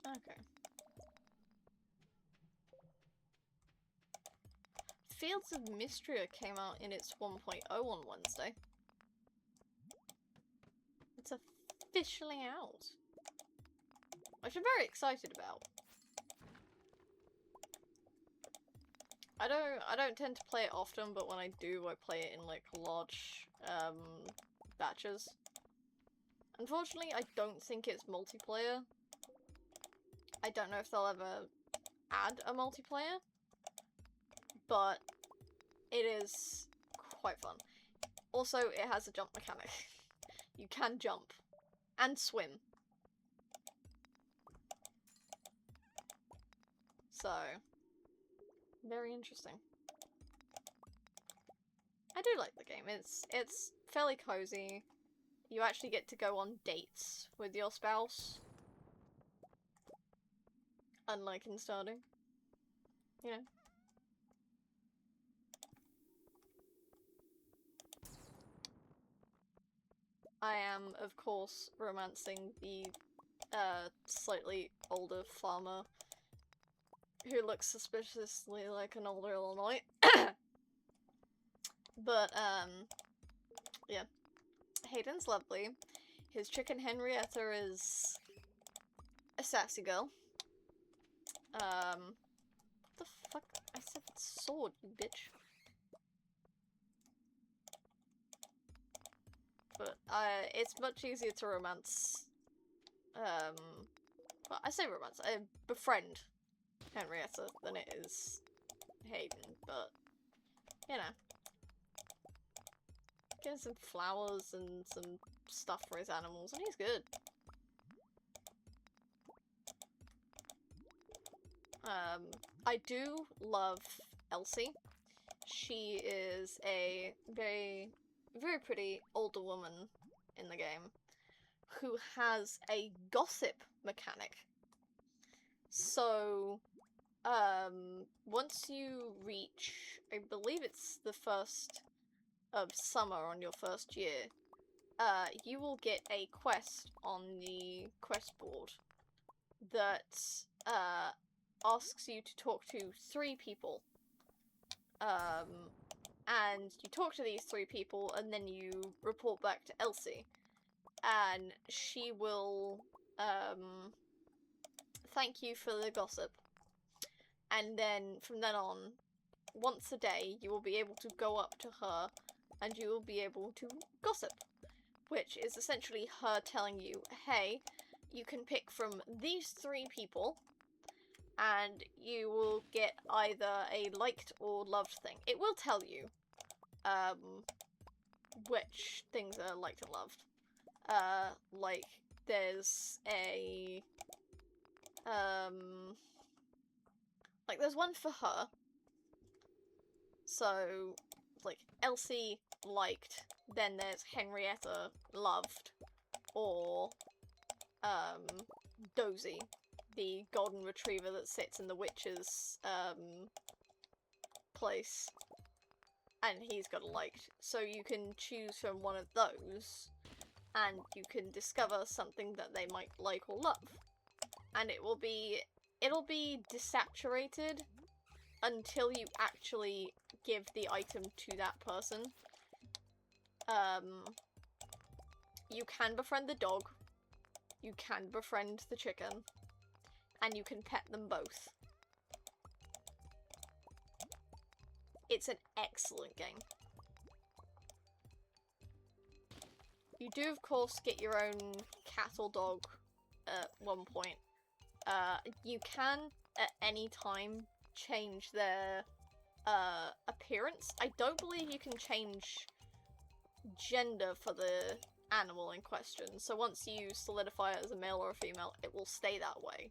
Okay. Fields of Mystria came out in its 1.0 on Wednesday. It's officially out. Which I'm very excited about. I don't tend to play it often, but when I do, I play it in like large batches. Unfortunately, I don't think it's multiplayer. I don't know if they'll ever add a multiplayer, but it is quite fun. Also, it has a jump mechanic. You can jump and swim. So, very interesting. I do like the game. It's fairly cozy. You actually get to go on dates with your spouse. Unlike in starting. You know. I am, of course, romancing the slightly older farmer who looks suspiciously like an older Illinois. But, yeah. Hayden's lovely. His chicken Henrietta is a sassy girl. What the fuck? I said sword, you bitch. But, it's much easier to romance, well, I say romance, I befriend Henrietta than it is Hayden, but, you know. Get some flowers and some stuff for his animals, and he's good. I do love Elsie. She is a very, very pretty older woman in the game who has a gossip mechanic. So, once you reach, I believe it's the 1st of summer on your first year, you will get a quest on the quest board that, asks you to talk to 3 people. And you talk to these 3 people, and then you report back to Elsie. And she will, thank you for the gossip. And then, from then on, once a day, you will be able to go up to her, and you will be able to gossip. Which is essentially her telling you, hey, you can pick from these 3 people, and you will get either a liked or loved thing. It will tell you, which things are liked and loved. Like, there's a, like, there's one for her, So, like, Elsie liked, then there's Henrietta loved, or, Dozy, the golden retriever that sits in the witch's, place, and he's got a liked. So you can choose from one of those, and you can discover something that they might like or love. And it'll be desaturated until you actually give the item to that person. You can befriend the dog, you can befriend the chicken, and you can pet them both. It's an excellent game. You do, of course, get your own cat or dog at one point. You can, at any time, change their appearance. I don't believe you can change gender for the animal in question. So once you solidify it as a male or a female, it will stay that way.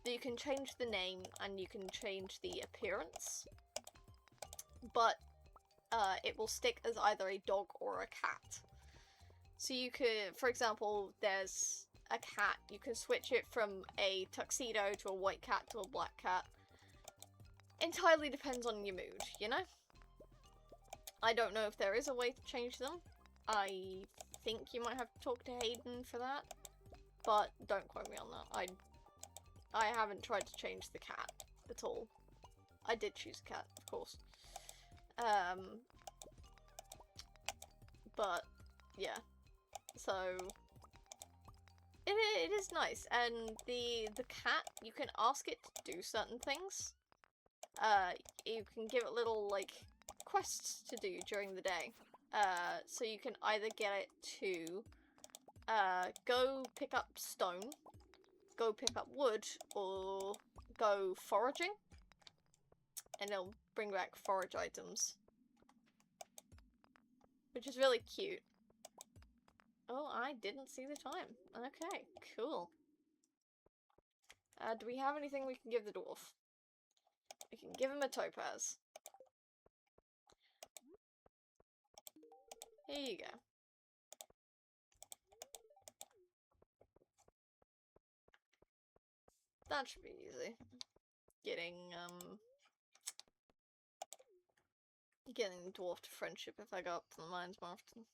But you can change the name and you can change the appearance. But it will stick as either a dog or a cat. So you could, for example, there's a cat, you can switch it from a tuxedo to a white cat to a black cat. Entirely depends on your mood, you know? I don't know if there is a way to change them. I think you might have to talk to Hayden for that, but don't quote me on that. I haven't tried to change the cat at all. I did choose a cat, of course. But yeah, so it is nice, and the cat, you can ask it to do certain things. You can give it little like quests to do during the day. So you can either get it to go pick up stone, go pick up wood, or go foraging, and it'll bring back forage items, which is really cute. Oh, I didn't see the time. Okay, cool. Do we have anything we can give the dwarf? We can give him a topaz. Here you go. That should be easy. Getting the dwarf to friendship if I go up to the mines more often.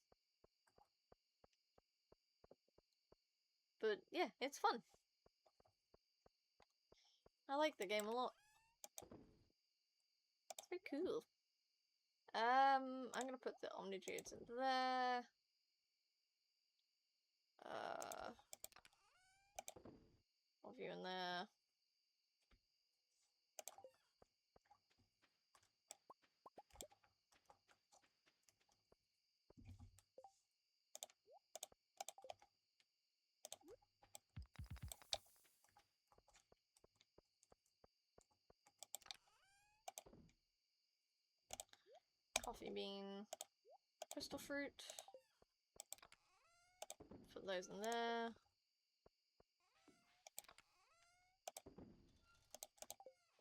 But yeah, it's fun. I like the game a lot. It's very cool. I'm gonna put the Omnigeodes in there. Of you in there. Coffee bean, crystal fruit. Put those in there.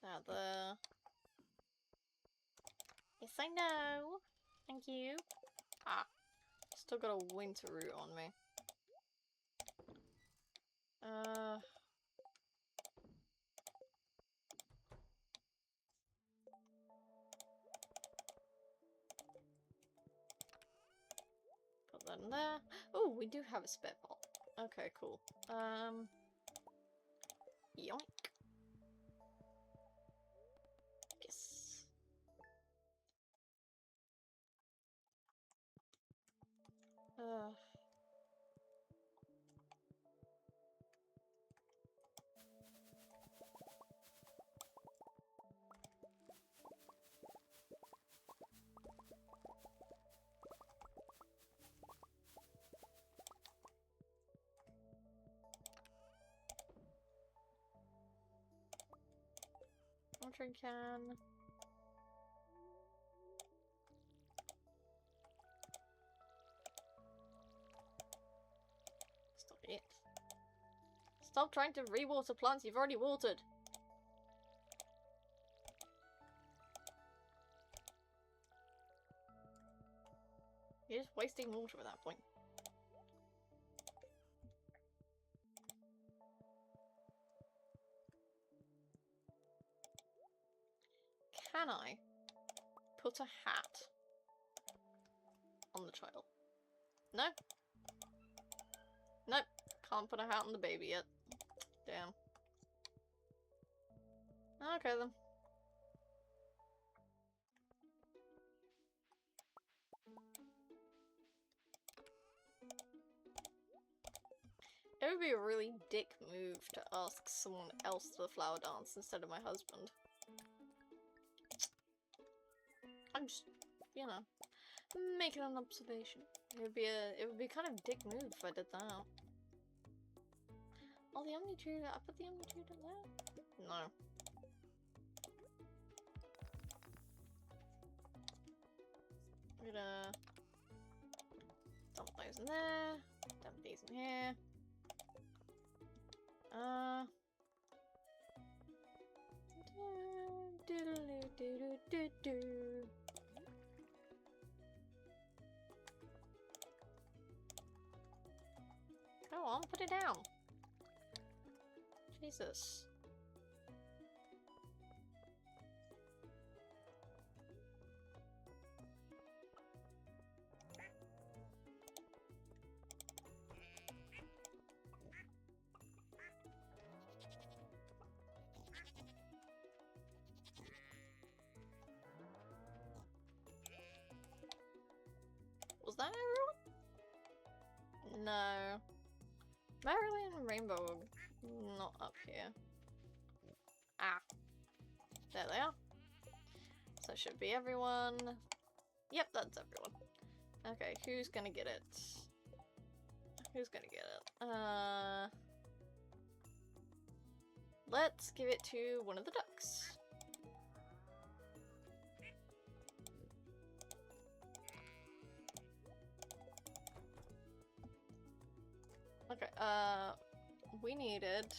That there. Yes, I know. Thank you. Ah, still got a winter root on me. Put that in there. Oh, we do have a spare pot. Okay, cool. Yoink. Yes. Watering can. Stop it. Stop trying to re-water plants you've already watered. wasting water at that point. Can I put a hat on the child? No? Nope. Can't put a hat on the baby yet. Damn. Okay then. It would be a really dick move to ask someone else to the flower dance instead of my husband. I'm just, you know, making an observation. It would be kind of dick move if I did that. Oh, the Omnitude, I put the Omnitude in there? No. I'm gonna dump those in there, dump these in here. Go on, put it down. Jesus. Was that everyone? No. Marilyn and Rainbow are not up here. Ah. There they are. So it should be everyone. Yep, that's everyone. Okay, who's gonna get it? Who's gonna get it? Let's give it to one of the ducks. Okay, we needed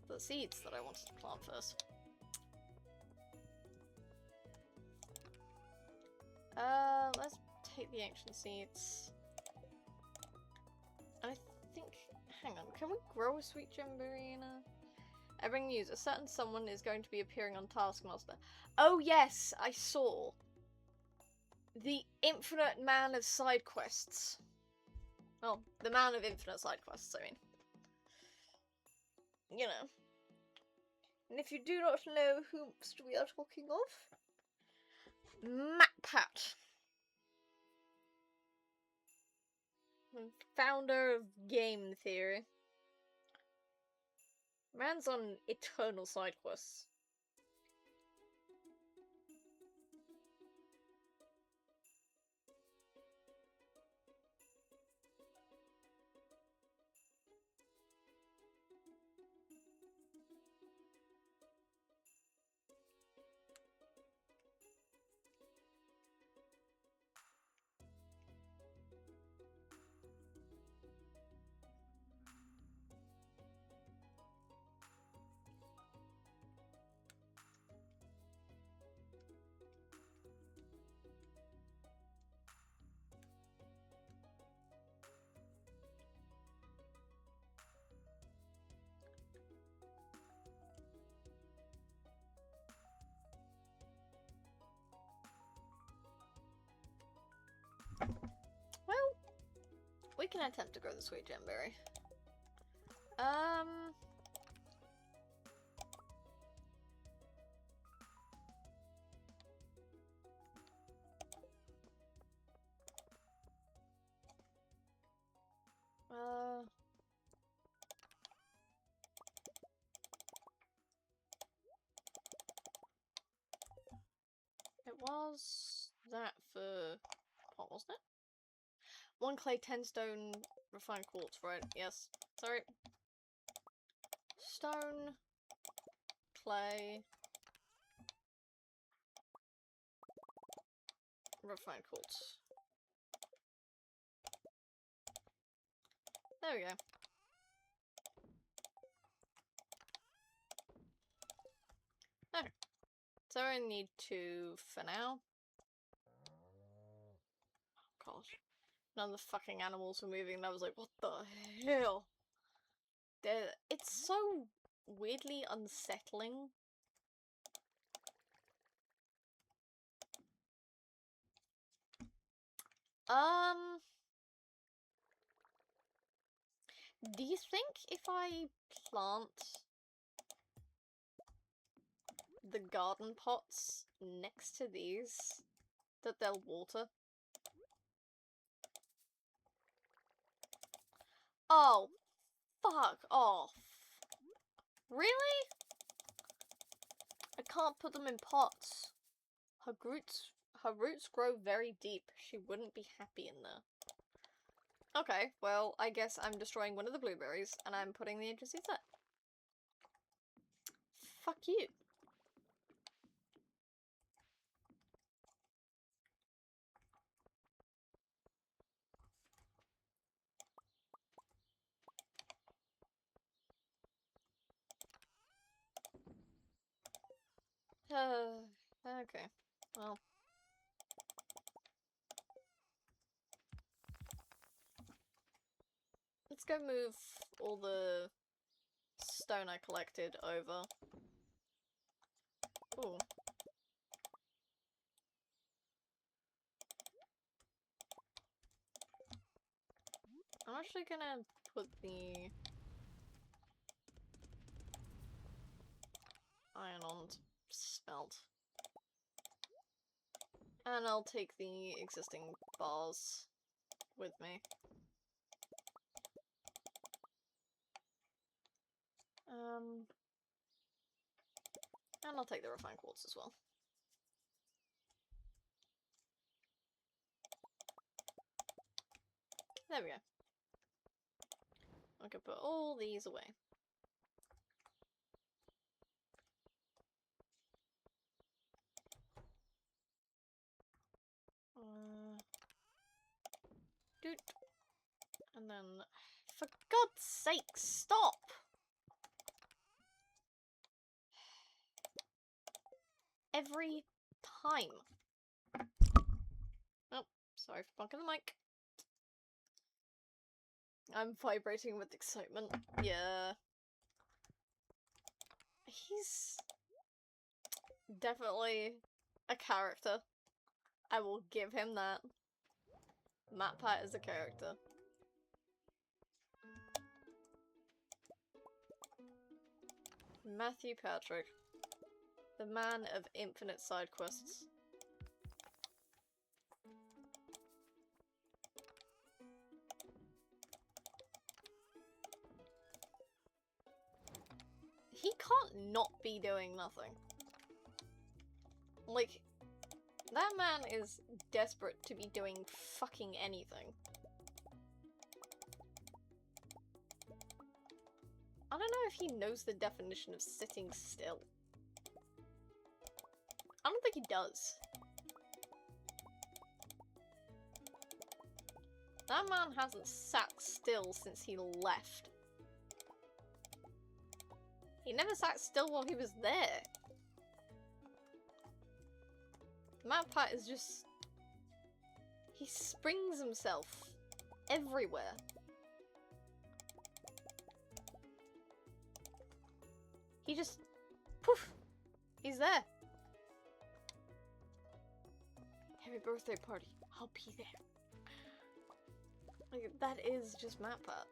the seeds that I wanted to plant first. Let's take the ancient seeds. And I think, hang on, can we grow a sweet gemberry in a... I bring news, a certain someone is going to be appearing on Taskmaster. Oh yes, I saw. The infinite man of side quests. Well, the man of infinite side quests, I mean. You know. And if you do not know whom we are talking of, MatPat. Founder of game theory. Man's on eternal side quests. Well, we can attempt to grow the sweet gemberry. It was that for what wasn't it? 1 clay, 10 stone, refined quartz, right? Yes. Sorry. Stone, clay, refined quartz. There we go. Okay. So I need 2 for now. god. None of the fucking animals were moving, and I was like, what the hell? It's so weirdly unsettling. Do you think if I plant the garden pots next to these that they'll water? Oh, fuck off. Really? I can't put them in pots. Her roots grow very deep. She wouldn't be happy in there. Okay, well, I guess I'm destroying one of the blueberries, and I'm putting the agency set. Fuck you. Okay. Well. Let's go move all the stone I collected over. Ooh. I'm actually gonna put the iron on smelt. And I'll take the existing bars with me. And I'll take the refined quartz as well. There we go. I can put all these away. Doot. And then, for God's sake, stop! Every time. Oh, sorry for bunking the mic. I'm vibrating with excitement. Yeah. He's definitely a character. I will give him that. MatPat is a character. Matthew Patrick. The man of infinite side quests. He can't not be doing nothing. Like, that man is desperate to be doing fucking anything. I don't know if he knows the definition of sitting still. I don't think he does. That man hasn't sat still since he left. He never sat still while he was there. MatPat is just... he springs himself everywhere. He just... poof! He's there. Happy birthday party. I'll be there. Like, that is just MatPat.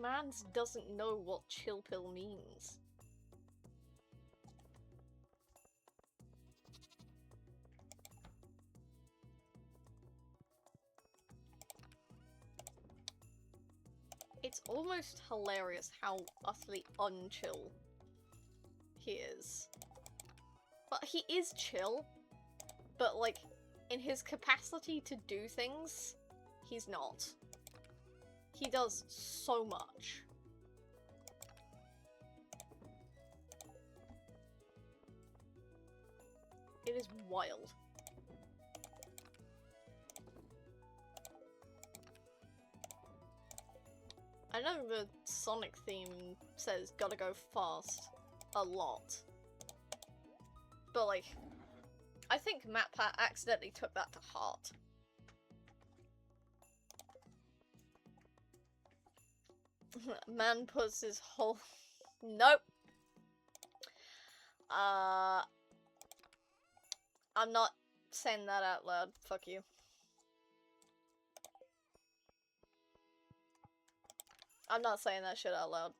Mans doesn't know what chill pill means. It's almost hilarious how utterly unchill he is. But he is chill, but like, in his capacity to do things, he's not. He does so much. It is wild. I know the Sonic theme says gotta go fast a lot. But like, I think MatPat accidentally took that to heart. Man puts his whole... Nope. I'm not saying that out loud. Fuck you. I'm not saying that shit out loud.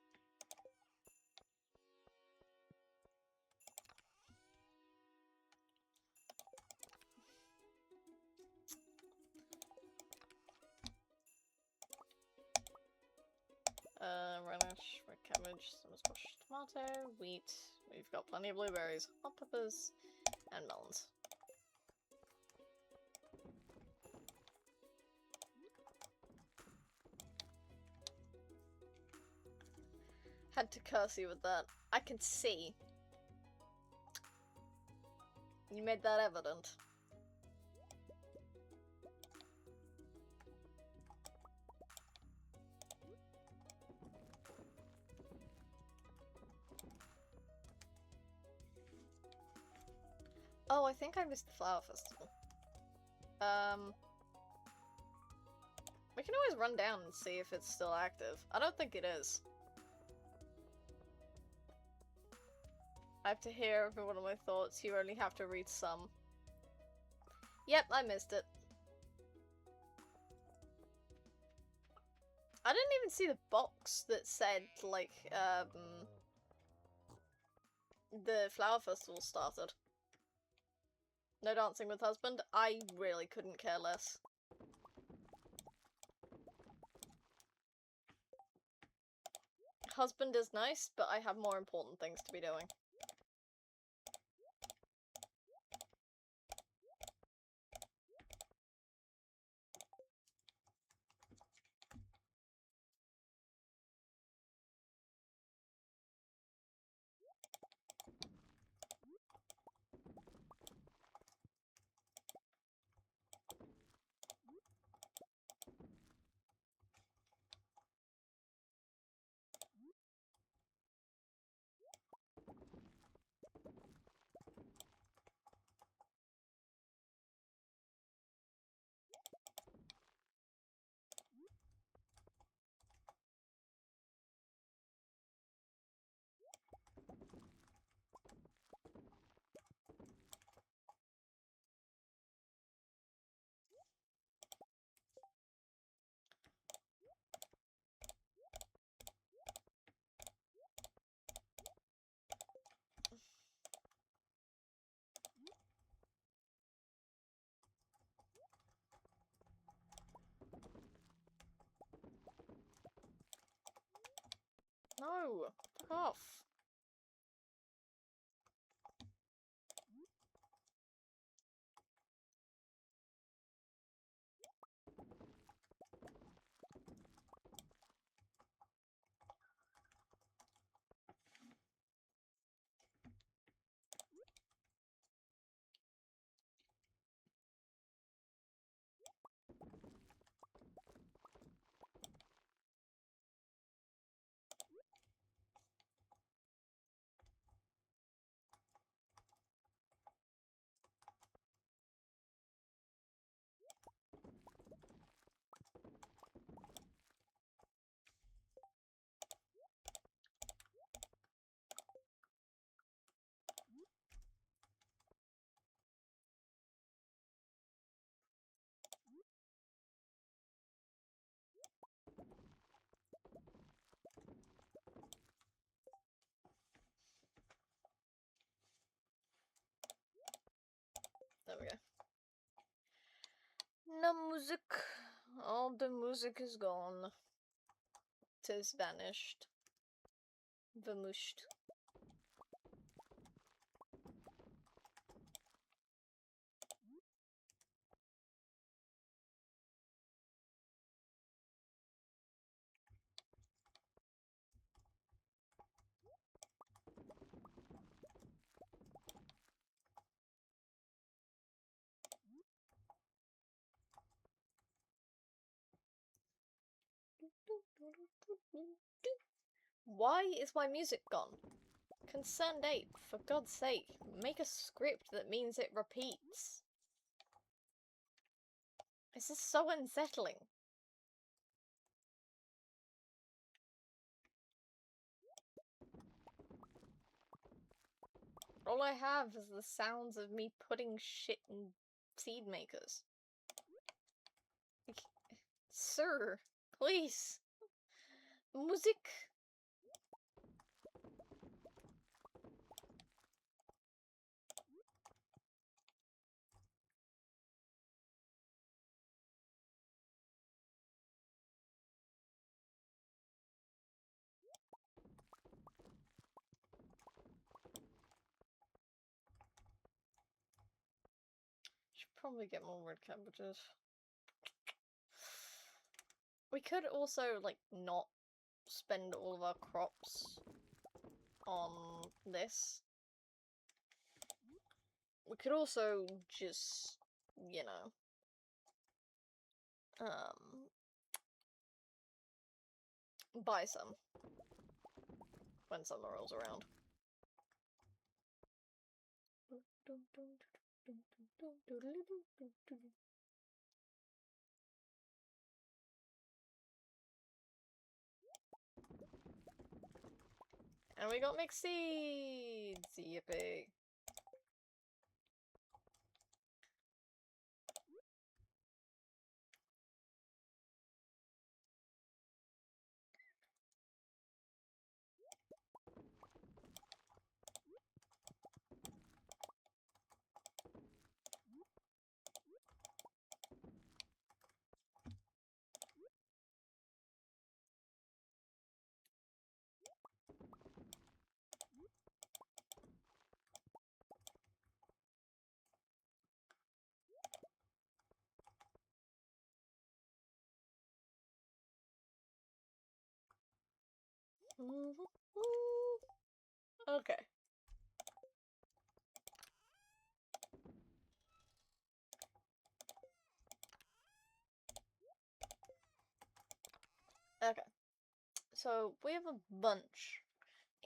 Radish, red cabbage, some squash, tomato, wheat. We've got plenty of blueberries, hot peppers, and melons. Had to curse you with that. I can see. You made that evident. Oh, I think I missed the flower festival. We can always run down and see if it's still active. I don't think it is. I have to hear every one of my thoughts. You only have to read some. Yep, I missed it. I didn't even see the box that said, like, the flower festival started. No dancing with husband? I really couldn't care less. Husband is nice, but I have more important things to be doing. No! Fuck off! There we go. No music. All the music is gone. Tis vanished. Vermushed. Why is my music gone? Concerned ape, for God's sake, make a script that means it repeats. This is so unsettling. All I have is the sounds of me putting shit in seed makers. Sir, please. Music. Should probably get more red cabbages. We could also, like, not spend all of our crops on this. We could also just, you know, buy some when summer rolls around. And we got mixed seeds! Yippee. Okay. Okay. So, we have a bunch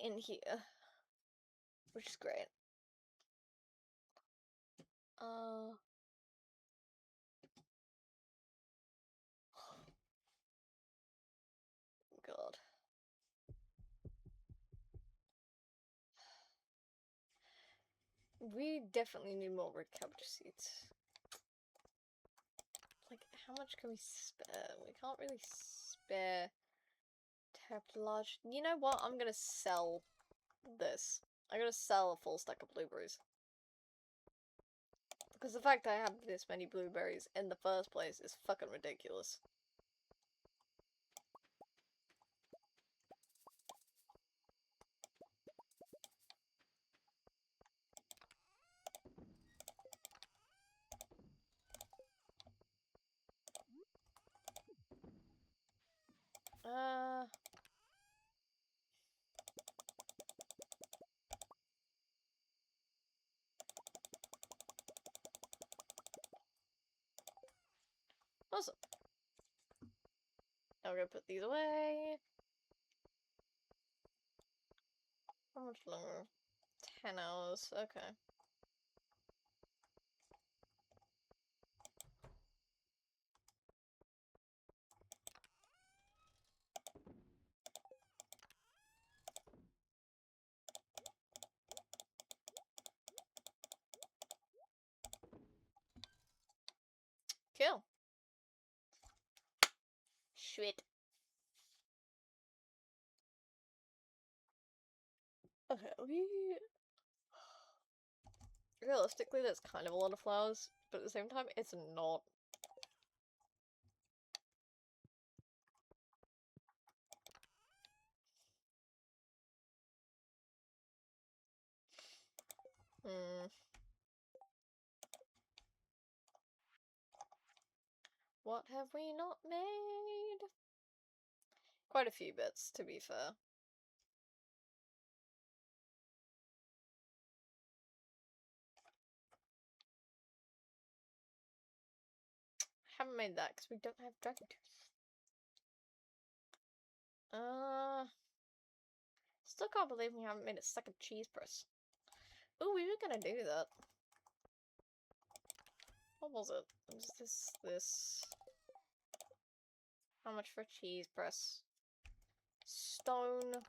in here, which is great. God. We definitely need more red cabbage seeds. Like, how much can we spare? We can't really spare terribly large. You know what? I'm gonna sell this. I'm gonna sell a full stack of blueberries. Because the fact I have this many blueberries in the first place is fucking ridiculous. Awesome. Now we're gonna put these away. How much longer? 10 hours, okay. Cool. Sweet. Okay, realistically, that's kind of a lot of flowers, but at the same time, it's not. What have we not made? Quite a few bits, to be fair. Haven't made that because we don't have dragon tooth. Still can't believe we haven't made a second cheese press. Oh, we were gonna do that. What was it? Was this? How much for a cheese press? Stone.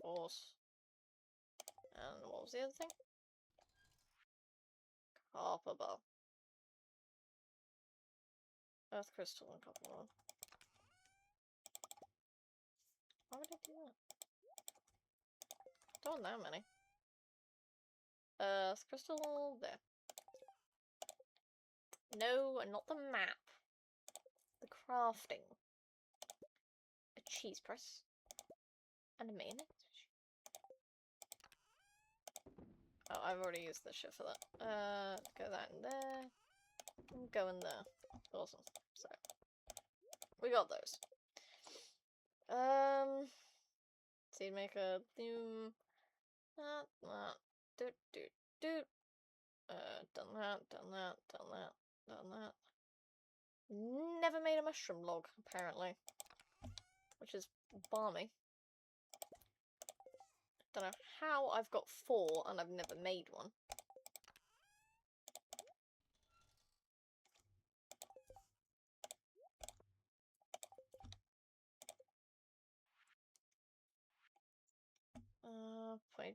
Horse. And what was the other thing? Copper bar. Earth crystal and copper bar. Why would I do that? Don't want that many. Earth crystal there. No, and not the map. The crafting. A cheese press. And a mayonnaise. Oh, I've already used this shit for that. Go that in there. And go in there. Awesome. So, we got those. Seed maker. Done that. Never made a mushroom log, apparently. Which is balmy. Don't know how I've got 4 and I've never made one.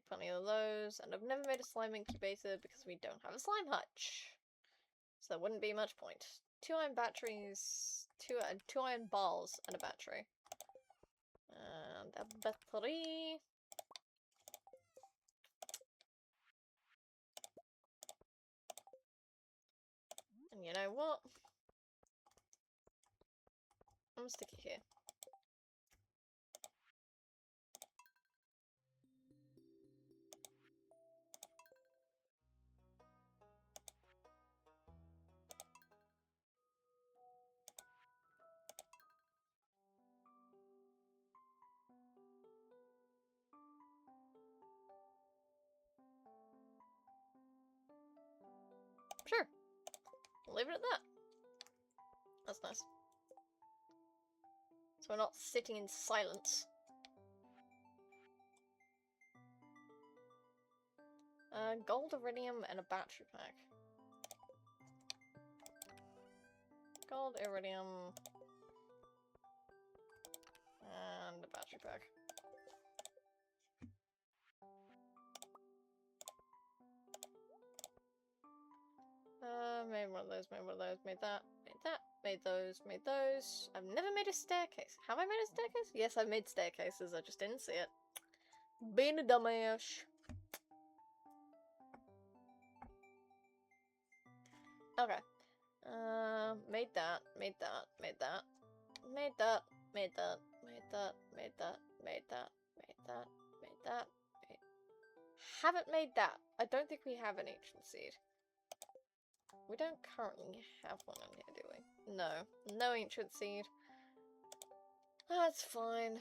Plenty of those, and I've never made a slime incubator because we don't have a slime hutch. So there wouldn't be much point. 2 iron batteries, 2 iron bars and a battery. And a battery. And you know what? I'm gonna stick it here. Sure. We'll leave it at that. That's nice. So we're not sitting in silence. Gold, iridium, and a battery pack. Gold, iridium, and a battery pack. Made one of those, made one of those, made that, made those, made those. I've never made a staircase. Have I made a staircase? Yes, I've made staircases, I just didn't see it. Being a dumbass. Okay. Made that, made that, made that, made that, made that, made that, made that, made that, made that, made that. Haven't made that. I don't think we have an ancient seed. We don't currently have one in here, do we? No. No ancient seed. That's fine.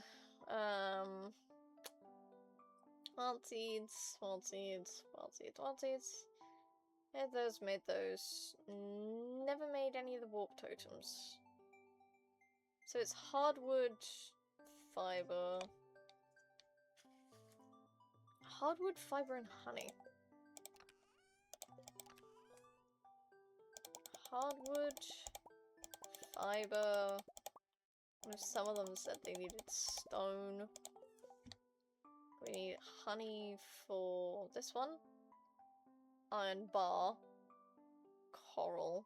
Wild seeds, wild seeds, wild seeds, wild seeds. Made those. Never made any of the warp totems. So it's hardwood, fiber. Hardwood, fiber, and honey. Hardwood, fiber. Some of them said they needed stone. We need honey for this one. Iron bar. Coral.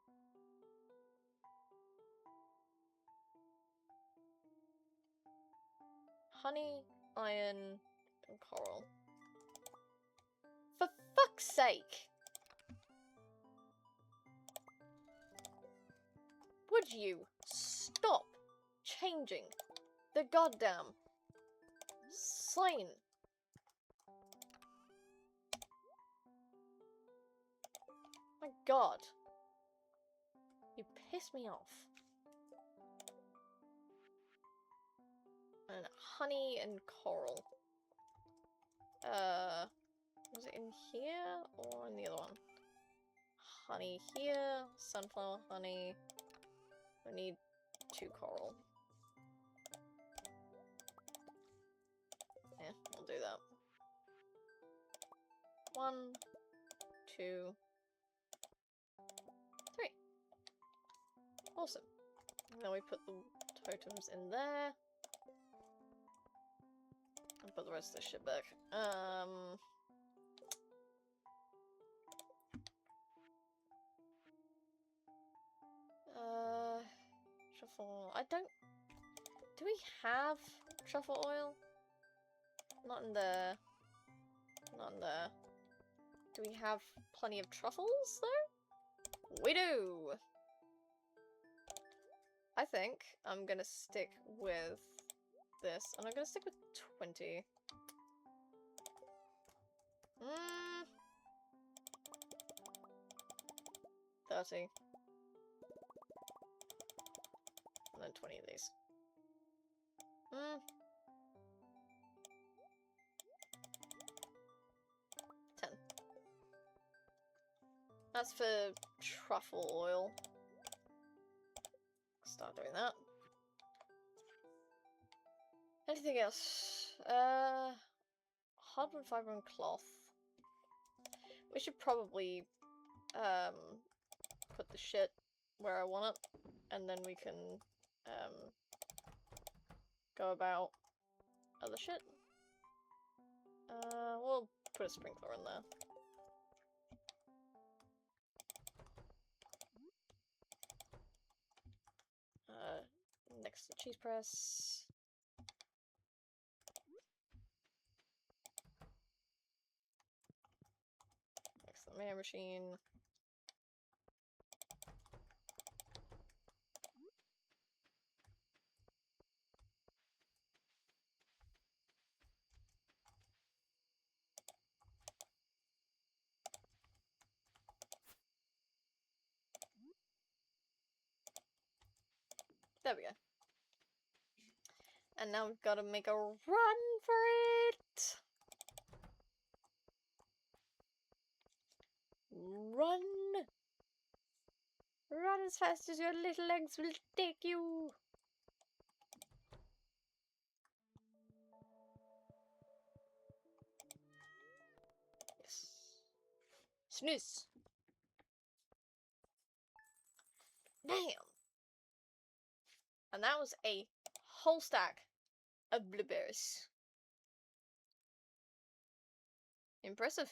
Honey, iron, and coral. For fuck's sake! Would you stop changing the goddamn sign? My god. You piss me off. And honey and coral. Was it in here or in the other one? Honey here, sunflower honey. We need 2 coral. Yeah, we'll do that. 1, 2, 3. Awesome. And then we put the totems in there. And put the rest of this shit back. Truffle. I don't. Do we have truffle oil? Not in there. Not in there. Do we have plenty of truffles, though? We do! I think I'm gonna stick with this, and I'm gonna stick with 20. 30. And then 20 of these. 10. That's for truffle oil. Start doing that. Anything else? Hardwood fiber and cloth. We should probably put the shit where I want it, and then we can go about other shit. We'll put a sprinkler in there. Next to the cheese press. Next to the mayor machine. There we go. And now we've got to make a run for it! Run! Run as fast as your little legs will take you! Yes. Snooze! Damn! And that was a whole stack of blueberries. Impressive.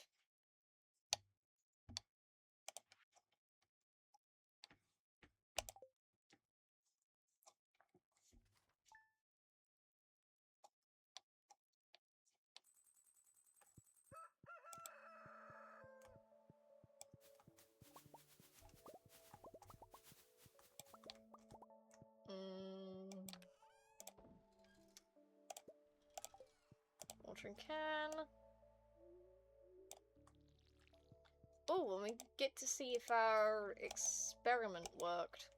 Watering can. Oh, and we get to see if our experiment worked.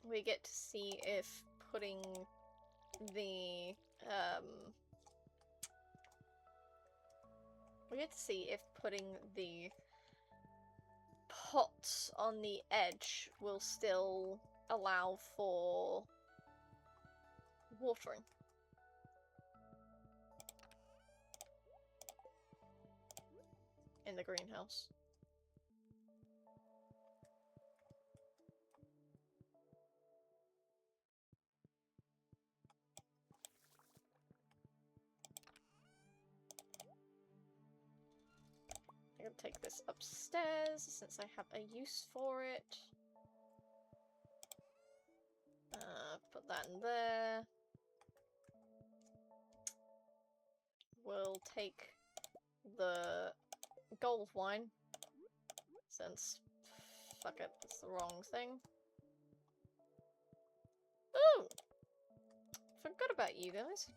We get to see if putting the pots on the edge will still allow for watering. In the greenhouse. I'm gonna take this upstairs since I have a use for it. Put that in there. We'll take the gold wine, since fuck it, it's the wrong thing. Ooh! Forgot about you guys.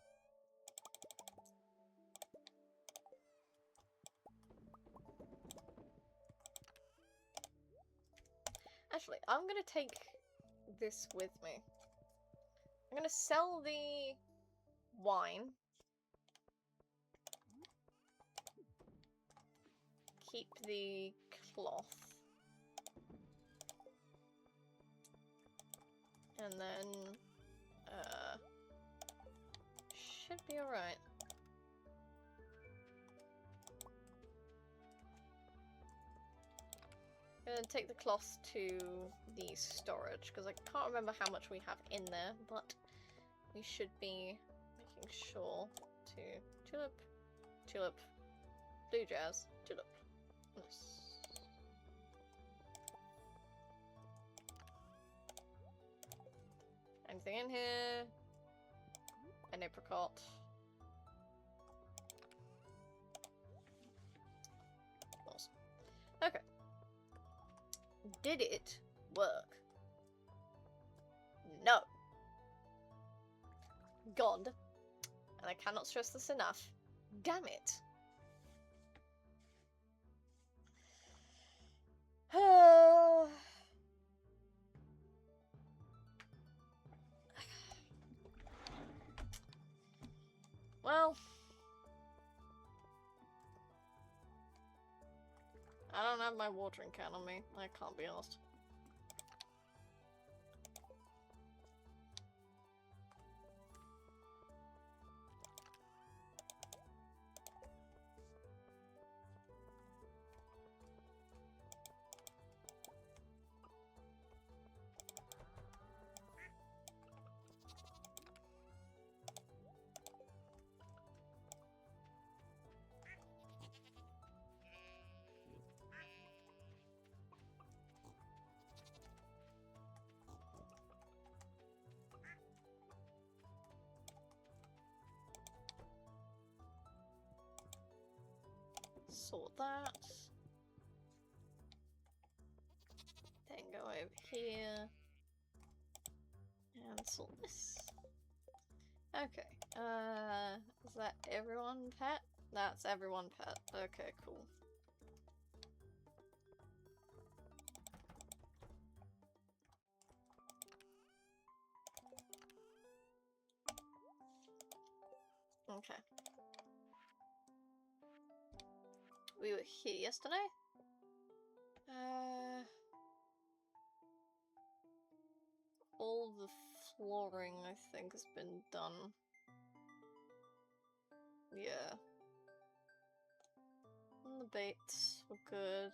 Actually, I'm gonna take this with me. I'm gonna sell the wine. Keep the cloth. And then, should be alright. I'm gonna take the cloth to the storage, because I can't remember how much we have in there, but we should be making sure to... Tulip, tulip, blue jazz, tulip. Nice. Anything in here? An apricot. Awesome. Okay. Did it work? No. God. And I cannot stress this enough. Damn it. Well, I don't have my watering can on me. I can't be honest. Sort that. Then go over here. And sort this. Okay. Is that everyone pet? That's everyone pet. Okay, cool. Okay. We were here yesterday? All the flooring, I think, has been done. Yeah. And the baits were good.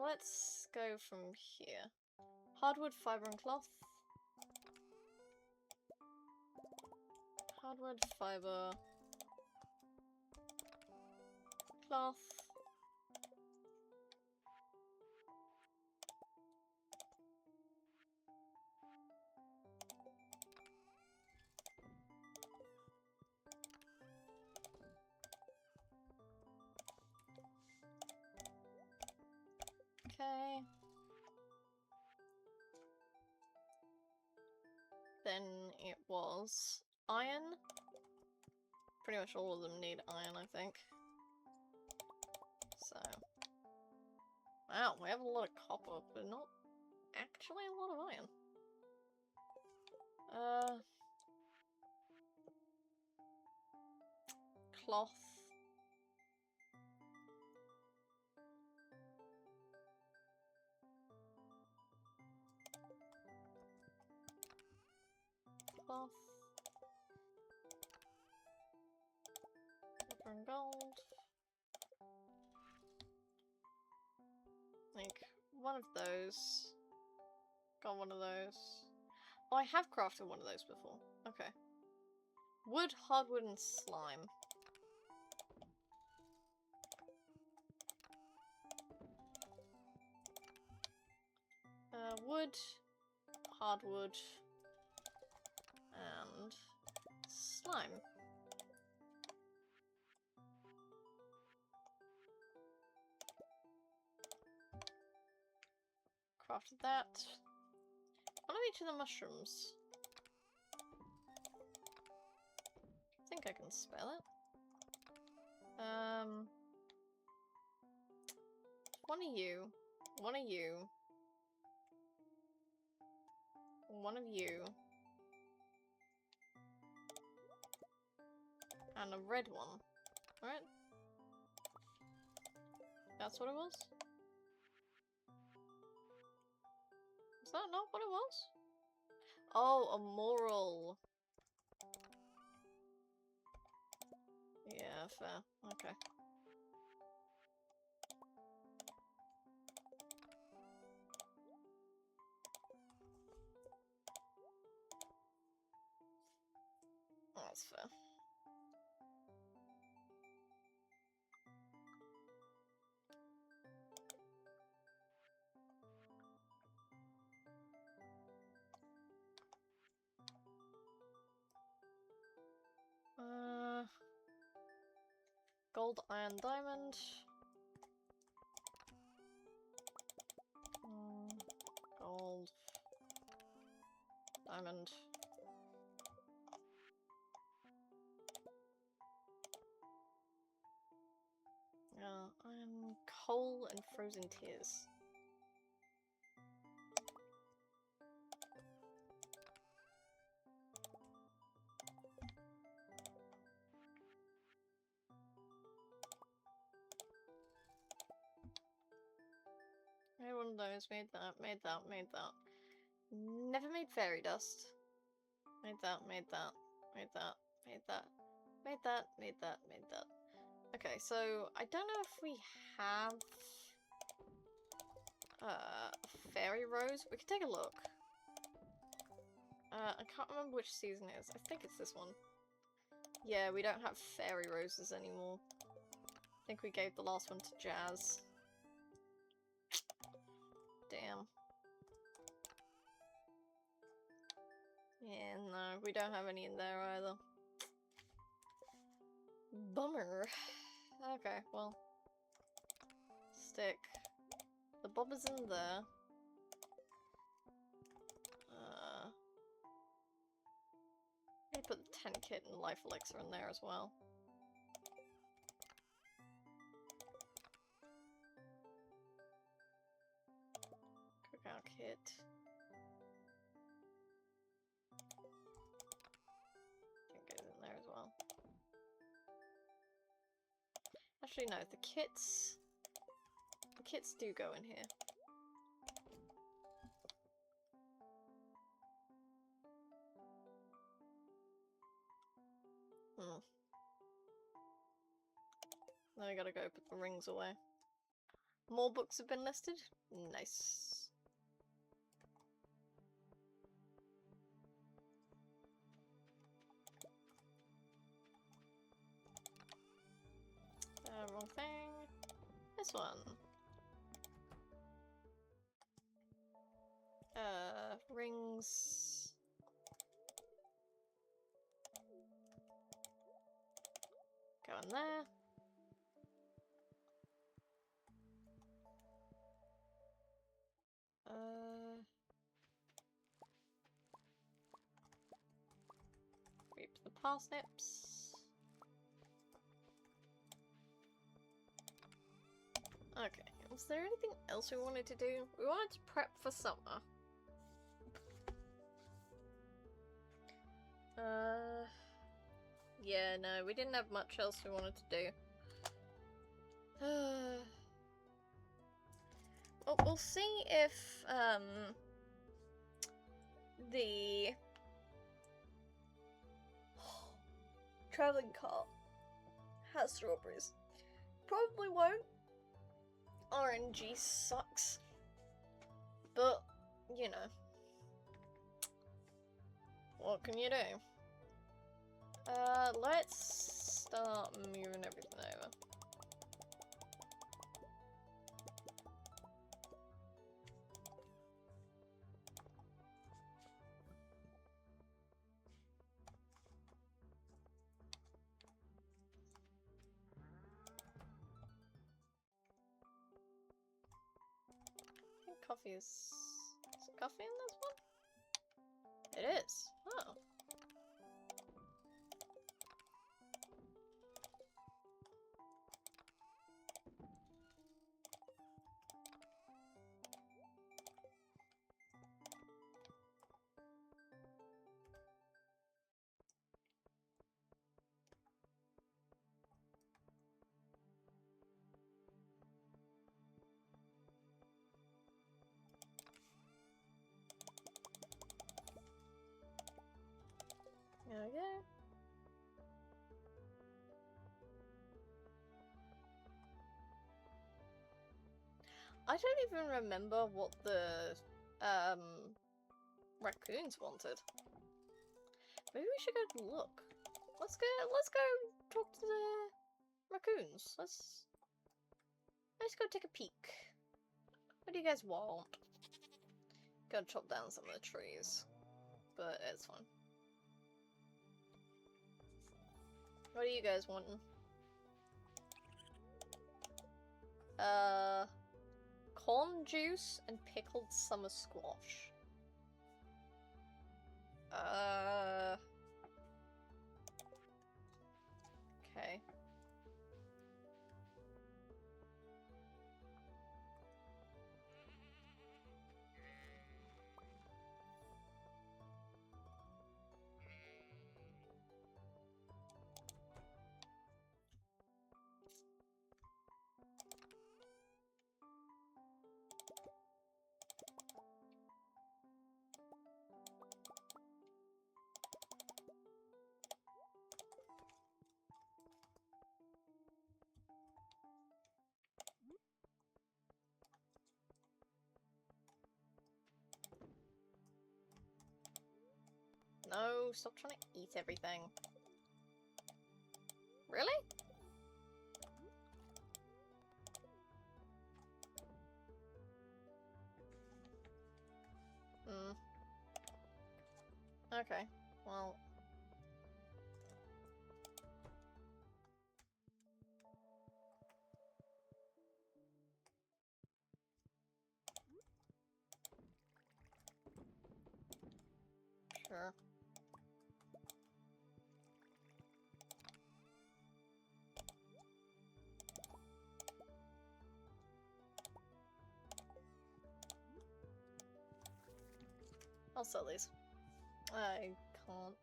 Let's go from here. Hardwood, fiber, and cloth. Hardwood, fiber, cloth. Okay. Then it was iron. Pretty much all of them need iron, I think. So. Wow, we have a lot of copper, but not actually a lot of iron. Cloth. Cloth. Copper and gold. Like, one of those. Got one of those. Oh, I have crafted one of those before. Okay. Wood, hardwood, and slime. Wood, hardwood, and slime. Crafted that. One of each of the mushrooms. I think I can spell it. One of you. One of you. One of you. And a red one. Right? That's what it was? Is that not what it was? Oh, a moral. Yeah, fair. Okay. That's fair. Gold, iron, diamond. Gold. Diamond. Iron, coal, and frozen tears. Made one of those, made that, made that, made that. Never made fairy dust. Made that, made that, made that, made that, made that, made that, made that. Okay, so I don't know if we have a fairy rose. We could take a look. I can't remember which season it is. I think it's this one. Yeah, we don't have fairy roses anymore. I think we gave the last one to Jazz. Damn. Yeah, no, we don't have any in there either. Bummer. Okay, well. Stick the bobbers in there. Maybe put the 10 kit and life elixir in there as well. Cookout kit. I think goes in there as well. Actually, no, the kits do go in here. Now I gotta go put the rings away. More books have been listed? Nice. Wrong thing. This one. Rings. Go in there. Reap the parsnips. Okay, was there anything else we wanted to do? We wanted to prep for summer. Yeah, no, we didn't have much else we wanted to do. Well, we'll see if, the traveling cart has strawberries. Probably won't. RNG sucks. But, you know. What can you do? Let's start moving everything over. I think coffee is coffee in this one? It is. Oh. Okay. I don't even remember what the raccoons wanted. Maybe we should go look. Let's go talk to the raccoons. Let's go take a peek. What do you guys want? Gotta chop down some of the trees. But it's fine. What are you guys wanting? Corn juice and pickled summer squash. Okay. No, stop trying to eat everything. Really? Hmm. Okay, well... Sure. I'll sell these. I can't.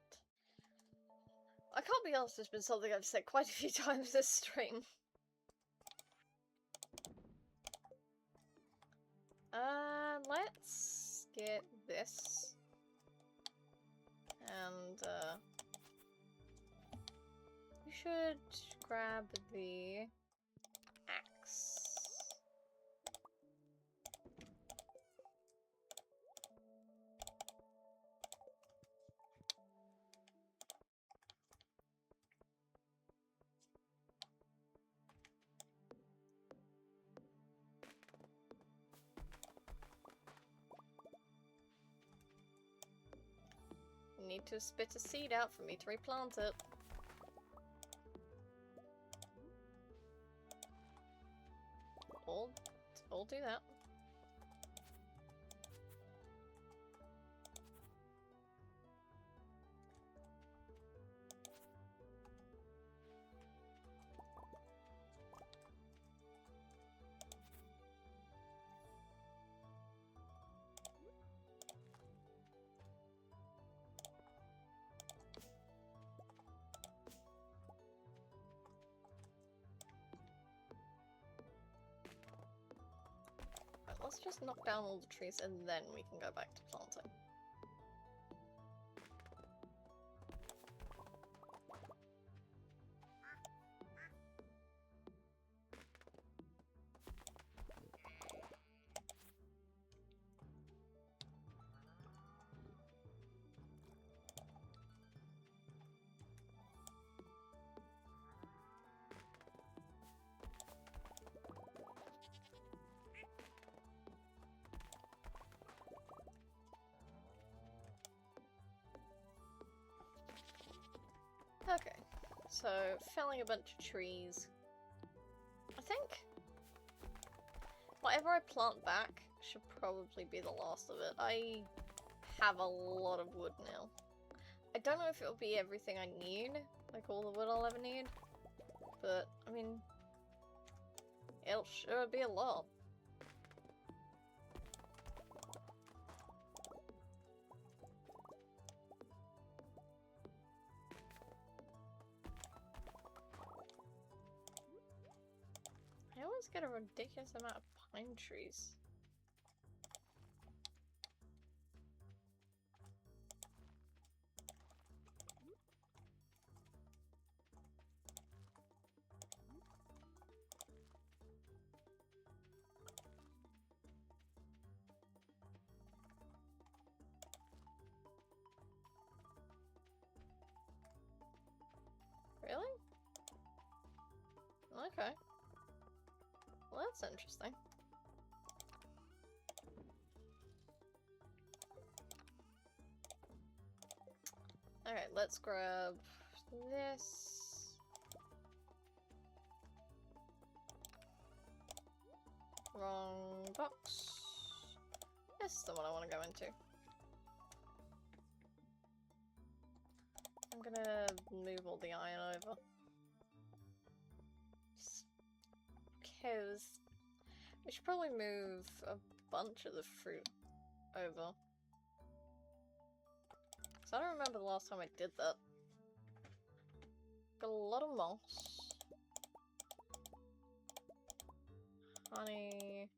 I can't be honest, it's been something I've said quite a few times this stream. Let's get this. And, we should grab the axe. Need to spit a seed out for me to replant it. I'll do that. Let's just knock down all the trees and then we can go back to planting. Okay, so felling a bunch of trees. I think whatever I plant back should probably be the last of it. I have a lot of wood now. I don't know if it'll be everything I need, like all the wood I'll ever need, but I mean, it'll sure be a lot. I always get a ridiculous amount of pine trees. That's interesting. Alright, let's grab this. Wrong box. This is the one I want to go into. I'm gonna move all the iron over. Just 'cause we should probably move a bunch of the fruit over. So I don't remember the last time I did that. Got a lot of moss. Honey.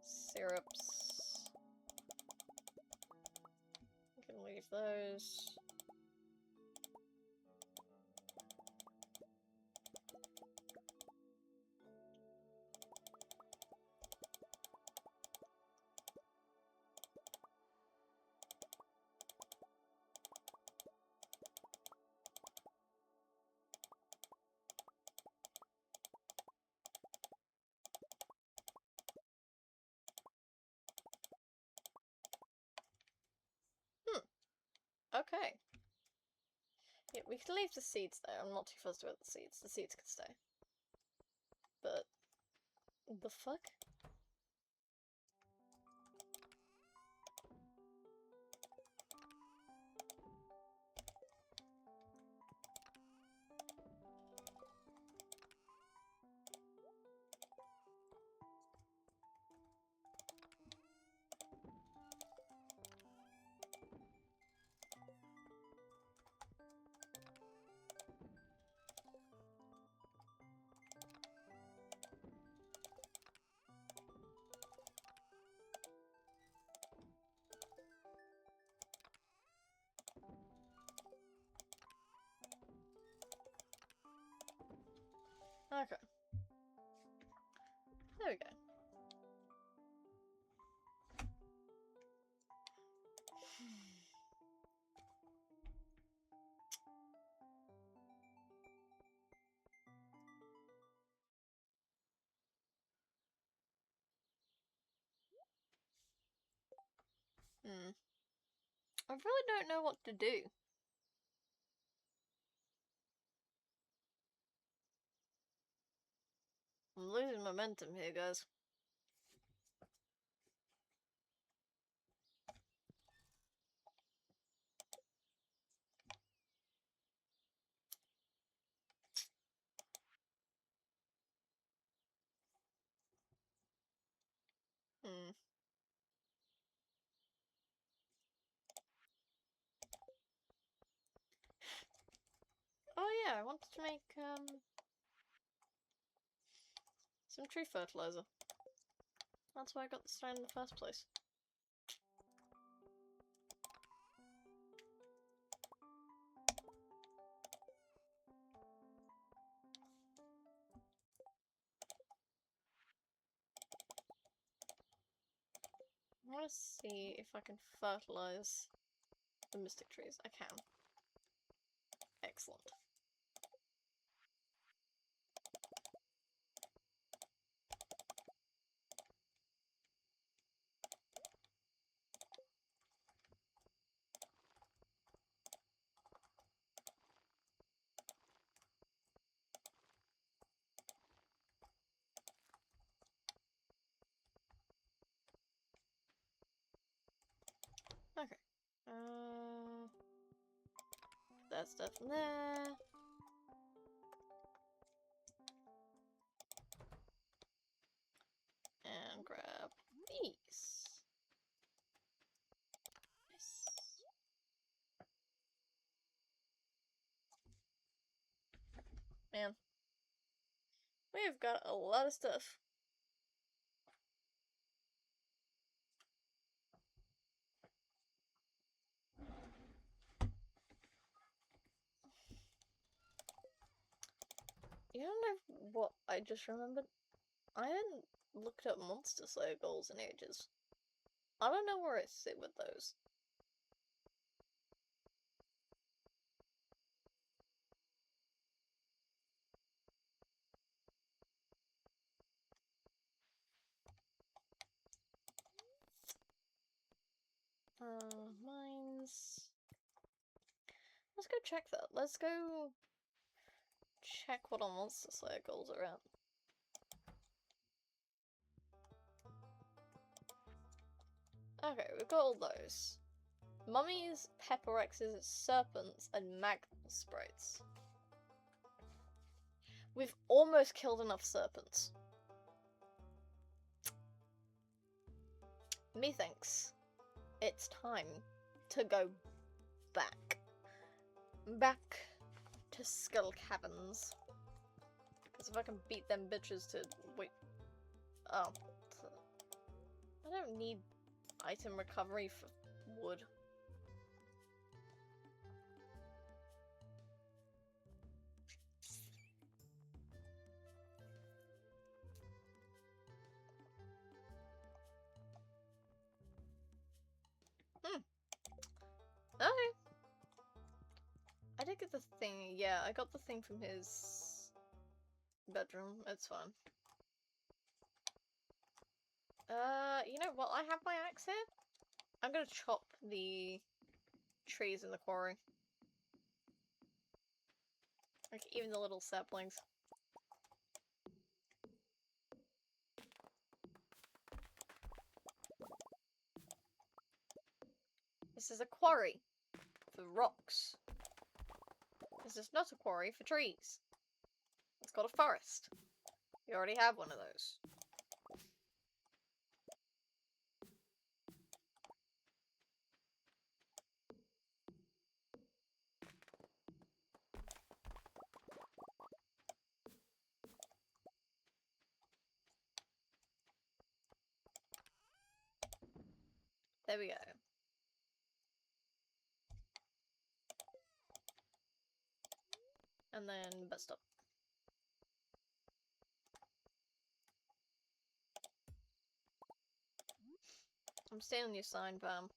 Syrups. I can leave those. Okay. Yeah, we could leave the seeds there. I'm not too fussed about the seeds. The seeds could stay. But the fuck? Okay. There we go. I really don't know what to do. I'm losing momentum here, guys. Oh yeah, I wanted to make, some tree fertilizer. That's why I got the stone in the first place. I want to see if I can fertilize the mystic trees. I can. Excellent. Okay. Put that stuff in there. And grab these. Nice. Man. We've got a lot of stuff. You don't know what I just remembered? I hadn't looked up Monster Slayer goals in ages. I don't know where I sit with those. Let's go check that. Let's go check what our monster slayer goals are at. Okay, we've got all those. Mummies, pepperexes, serpents, and magma sprites. We've almost killed enough serpents. Methinks it's time to go back. Back to Skull Caverns. Because if I can beat them bitches to... Wait. Oh. I don't need item recovery for wood. Okay. I did get the thing. Yeah, I got the thing from his bedroom. It's fine. You know what? I have my axe here. I'm gonna chop the trees in the quarry. Like, even the little saplings. This is a quarry for rocks. This is not a quarry for trees. It's called a forest. You already have one of those. There we go. And then bus stop. I'm staying on your sign, Pam.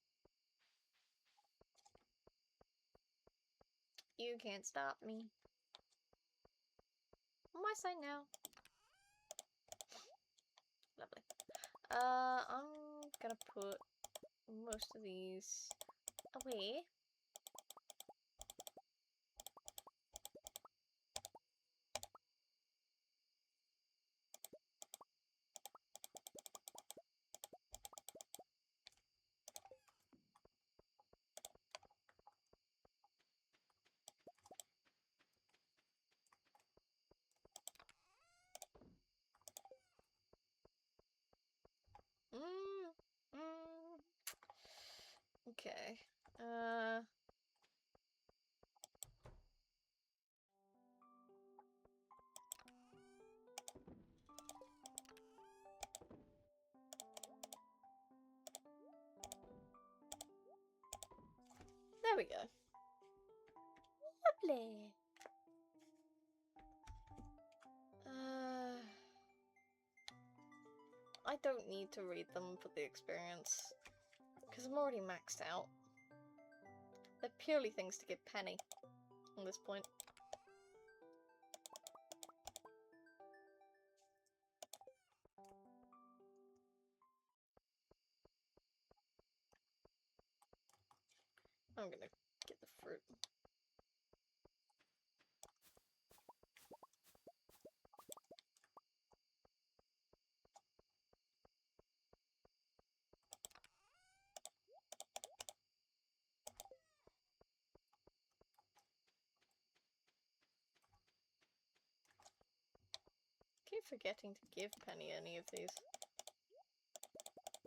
You can't stop me. On my side now. Lovely. I'm gonna put most of these away. Okay. There we go. Lovely. I don't need to read them for the experience, because I'm already maxed out. They're purely things to give Penny at this point. I'm gonna get the fruit. Keep forgetting to give Penny any of these.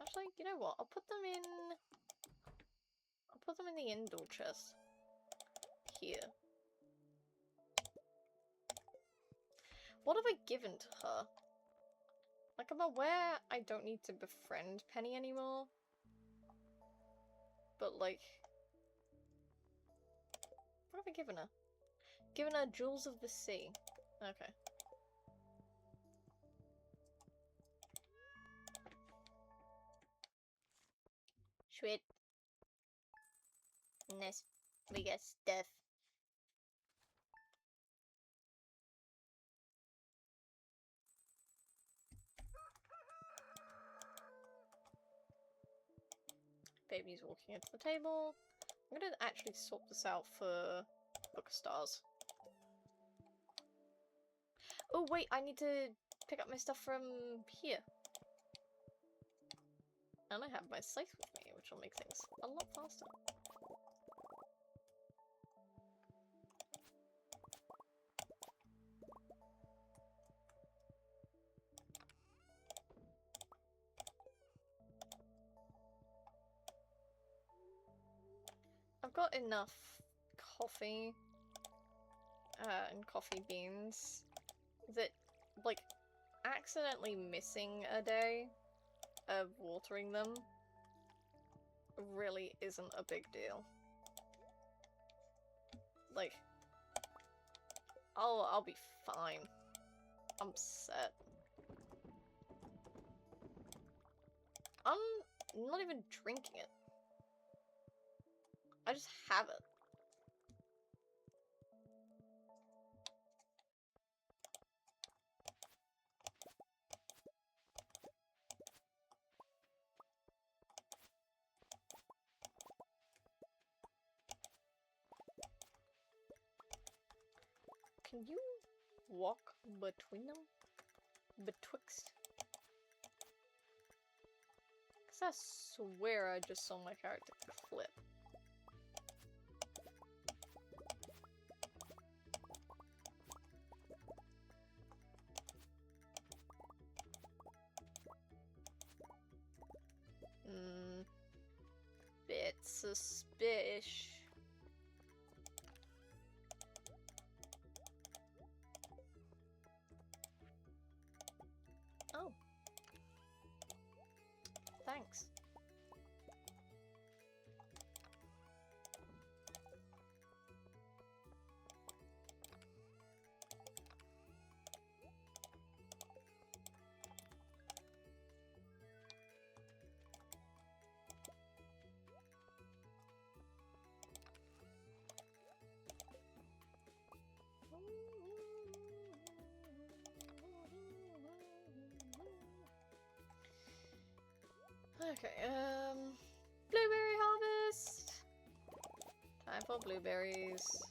Actually, you know what? I'll put them in the indoor chest. Here. What have I given to her? Like, I'm aware I don't need to befriend Penny anymore. But, like... What have I given her? Given her Jewels of the Sea. Okay. Sweet. Nice. We got stuff. Baby's walking into the table. I'm gonna actually swap this out for Book of Stars. Oh wait, I need to pick up my stuff from here. And I have my scythe with me, which will make things a lot faster. I've got enough coffee and coffee beans that, like, accidentally missing a day of watering them really isn't a big deal. Like, I'll be fine. I'm set. I'm not even drinking it. I just have it. Can you walk between them? Betwixt? Because I swear I just saw my character flip. Bit suspicious. Oh. Thanks. Okay, blueberry harvest! Time for blueberries.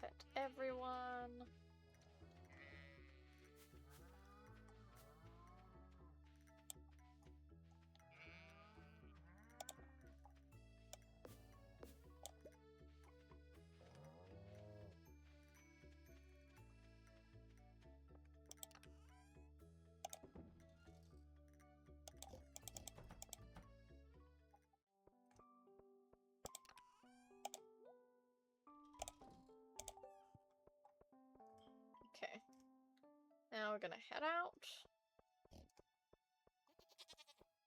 Pet everyone. Okay. Now we're gonna head out.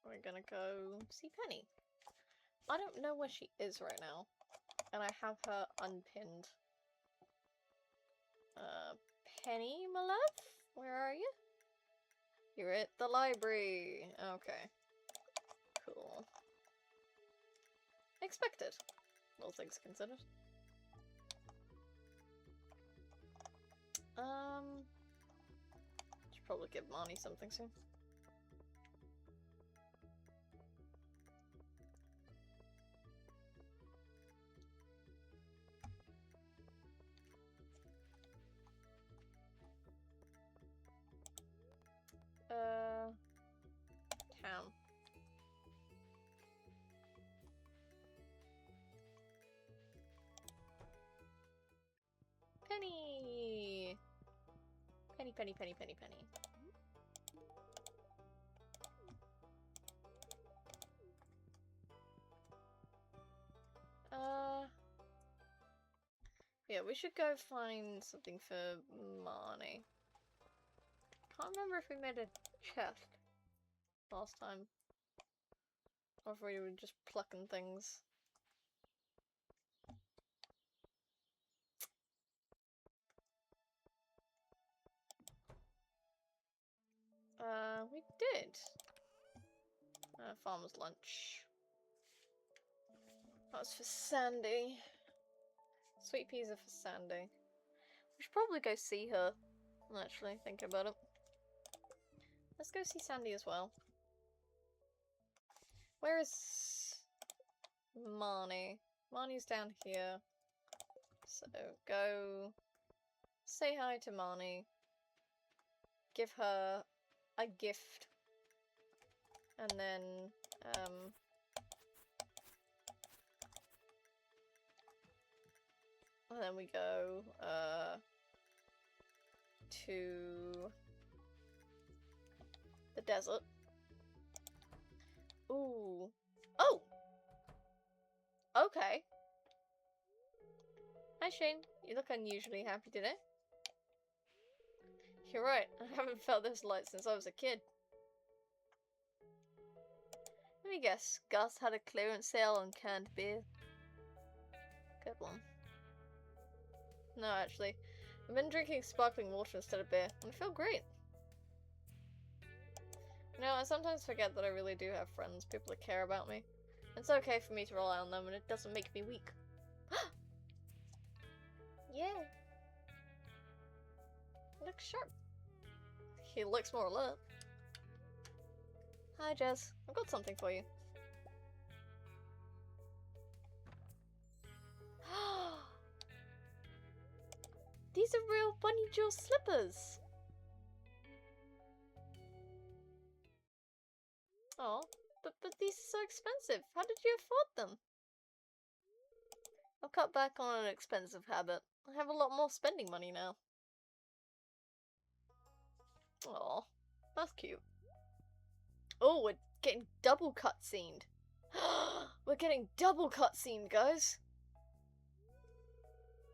We're gonna go see Penny. I don't know where she is right now. And I have her unpinned. Penny, my love? Where are you? You're at the library. Okay. Cool. Expected. All things considered. Should probably give Marnie something soon. Town. Penny! Penny, penny, penny, penny, penny. Yeah, we should go find something for Marnie. Can't remember if we made a chest last time. Or if we were just plucking things. We did. Farmer's lunch. That was for Sandy. Sweet peas are for Sandy. We should probably go see her. Actually, thinking about it. Let's go see Sandy as well. Where is Marnie? Marnie's down here. So go say hi to Marnie. Give her a gift. And then we go to the desert. Ooh. Oh! Okay. Hi Shane, you look unusually happy today. You're right, I haven't felt this light since I was a kid. Let me guess, Gus had a clearance sale on canned beer. Good one. No, actually, I've been drinking sparkling water instead of beer, and I feel great. You know, I sometimes forget that I really do have friends, people that care about me. It's okay for me to rely on them, and it doesn't make me weak. Yeah. He looks sharp. He looks more alert. Hi, Jess. I've got something for you. These are real bunny jewel slippers. Oh, but these are so expensive. How did you afford them? I've cut back on an expensive habit. I have a lot more spending money now. Aw, that's cute. Oh, we're getting double cutscened. We're getting double cutscened, guys.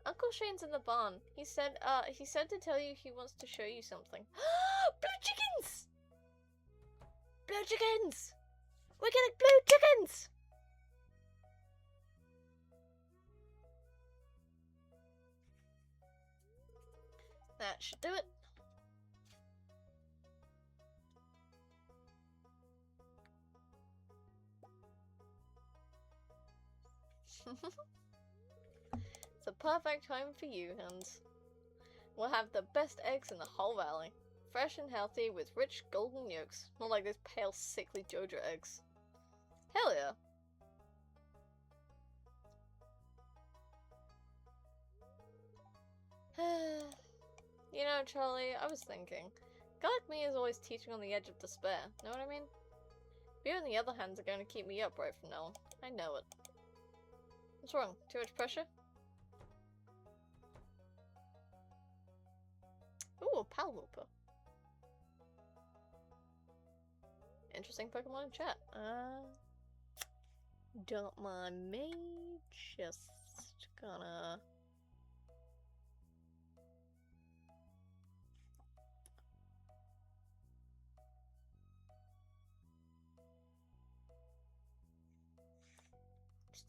Uncle Shane's in the barn. He said to tell you he wants to show you something. Blue chickens! Blue chickens! We're getting blue chickens! That should do it. It's a perfect home for you, Hans. We'll have the best eggs in the whole valley. Fresh and healthy with rich golden yolks. Not like those pale, sickly Jojo eggs. Hell yeah. You know, Charlie, I was thinking. A guy like me is always teaching on the edge of despair. Know what I mean? You, on the other hand, are going to keep me up right from now on. I know it. What's wrong? Too much pressure? Ooh, a pal whooper. Interesting Pokemon in chat. Don't mind me. Just gonna...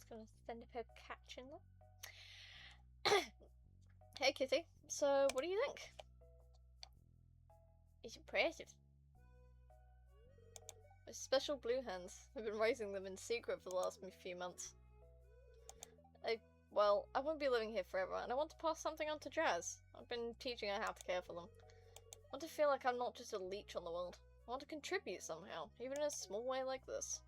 Gonna send a catch in there. Hey Kitty, so what do you think? It's impressive. With special blue hens. I've been raising them in secret for the last few months. Well, I won't be living here forever, and I want to pass something on to Jazz. I've been teaching her how to care for them. I want to feel like I'm not just a leech on the world. I want to contribute somehow, even in a small way like this.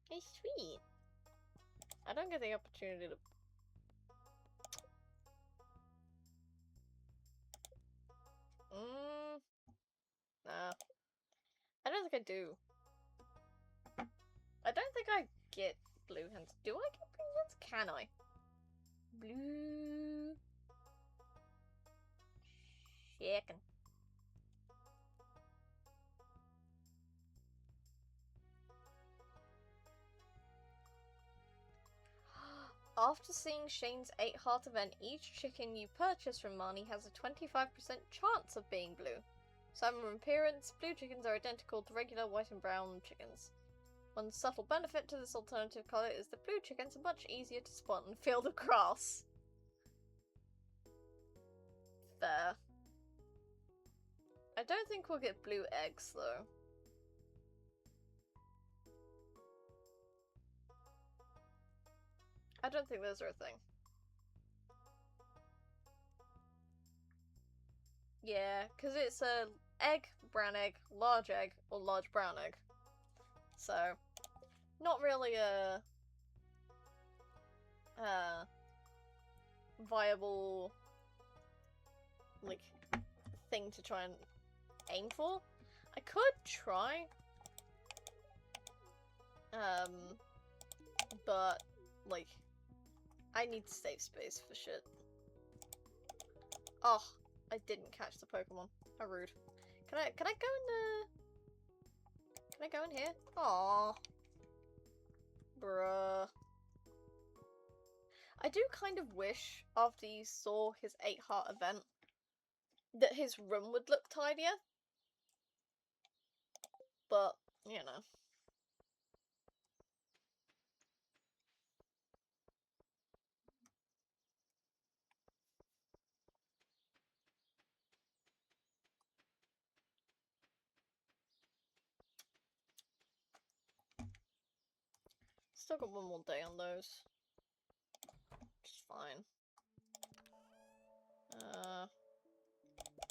Hey, sweet. I don't get the opportunity to... Nah. I don't think I do. I don't think I get blue hens. Do I get blue hens? Can I? Blue... chicken. After seeing Shane's 8-heart event, each chicken you purchase from Marnie has a 25% chance of being blue. So from appearance, blue chickens are identical to regular white and brown chickens. One subtle benefit to this alternative colour is that blue chickens are much easier to spot in a field of grass. Fair. I don't think we'll get blue eggs, though. I don't think those are a thing. Yeah, because it's a egg, brown egg, or large brown egg. So, not really a viable, like, thing to try and aim for. I could try, but, like, I need to save space for shit. Oh, I didn't catch the Pokemon. How rude. Can I go in the... Can I go in here? Aww. Bruh. I do kind of wish, after you saw his 8-heart event, that his room would look tidier. But, you know. Still got one more day on those. Which is fine.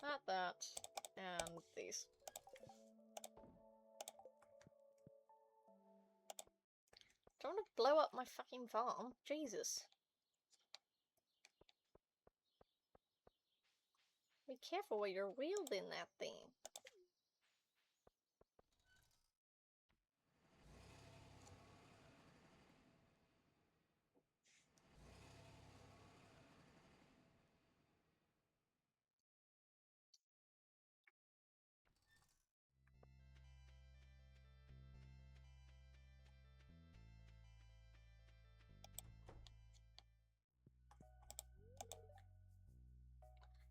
Not that. And these. Don't want to blow up my fucking farm. Jesus. Be careful while you're wielding that thing.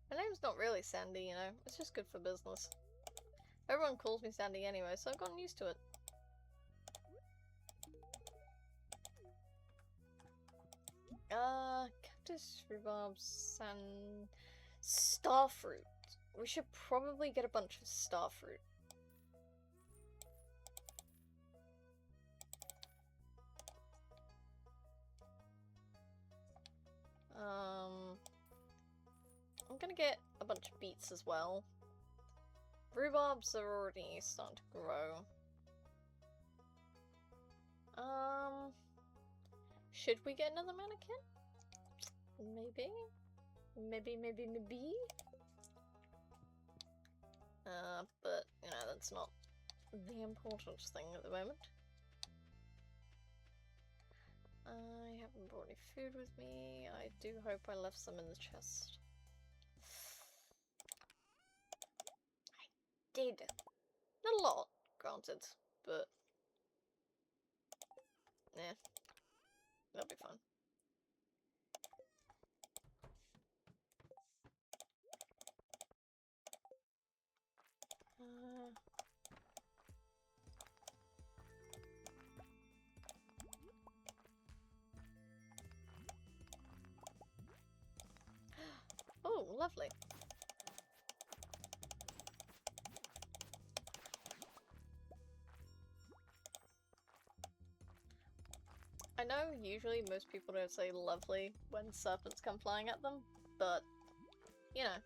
My name's not really Sandy, you know. It's just good for business. Everyone calls me Sandy anyway, so I've gotten used to it. Cactus, rhubarb, starfruit. We should probably get a bunch of starfruit. I'm gonna get a bunch of beets as well. Rhubarbs are already starting to grow. Should we get another mannequin? Maybe? Maybe? But, you know, that's not the important thing at the moment. I haven't brought any food with me. I do hope I left some in the chest. I did. Not a lot, granted, but... yeah. That'll be fun. Oh, lovely. I know usually most people don't say lovely when serpents come flying at them, but, you know.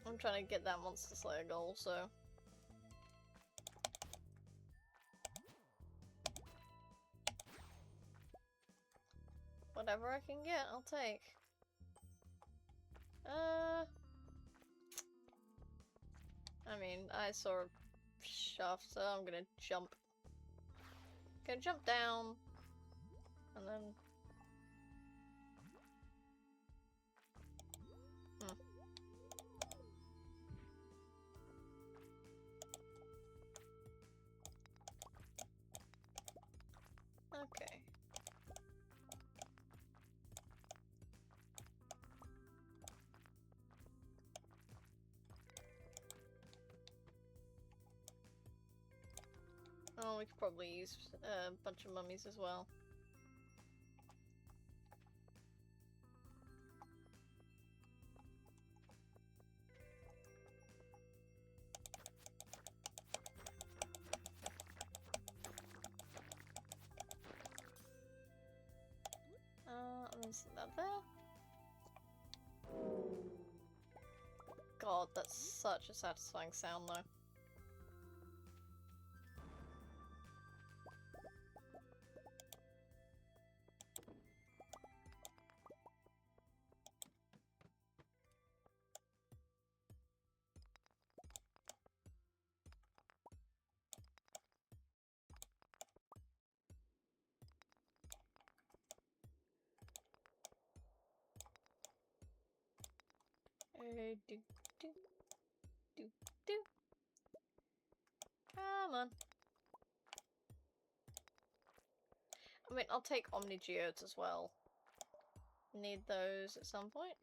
I'm trying to get that Monster Slayer goal, so... whatever I can get, I'll take. I mean, I saw a shaft, so I'm gonna jump. Gonna jump down, and then... okay. Oh, we could probably use a bunch of mummies as well. Is that there? God, that's such a satisfying sound, though. Do, do, do, do. Come on. I mean, I'll take Omni Geodes as well. Need those at some point.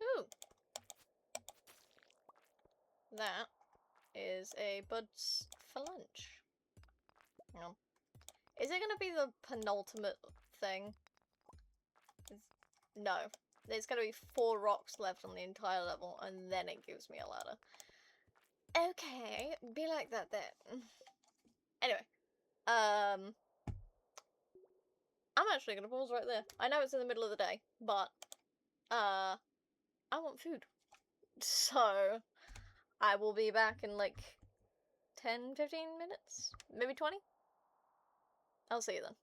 Ooh! That is a buds for lunch. Hang on. Is it gonna be the penultimate thing? No. There's gonna be 4 rocks left on the entire level, and then it gives me a ladder. Okay, be like that then. Anyway, I'm actually gonna pause right there. I know it's in the middle of the day, but, I want food. So, I will be back in like 10, 15 minutes? Maybe 20? I'll see you then.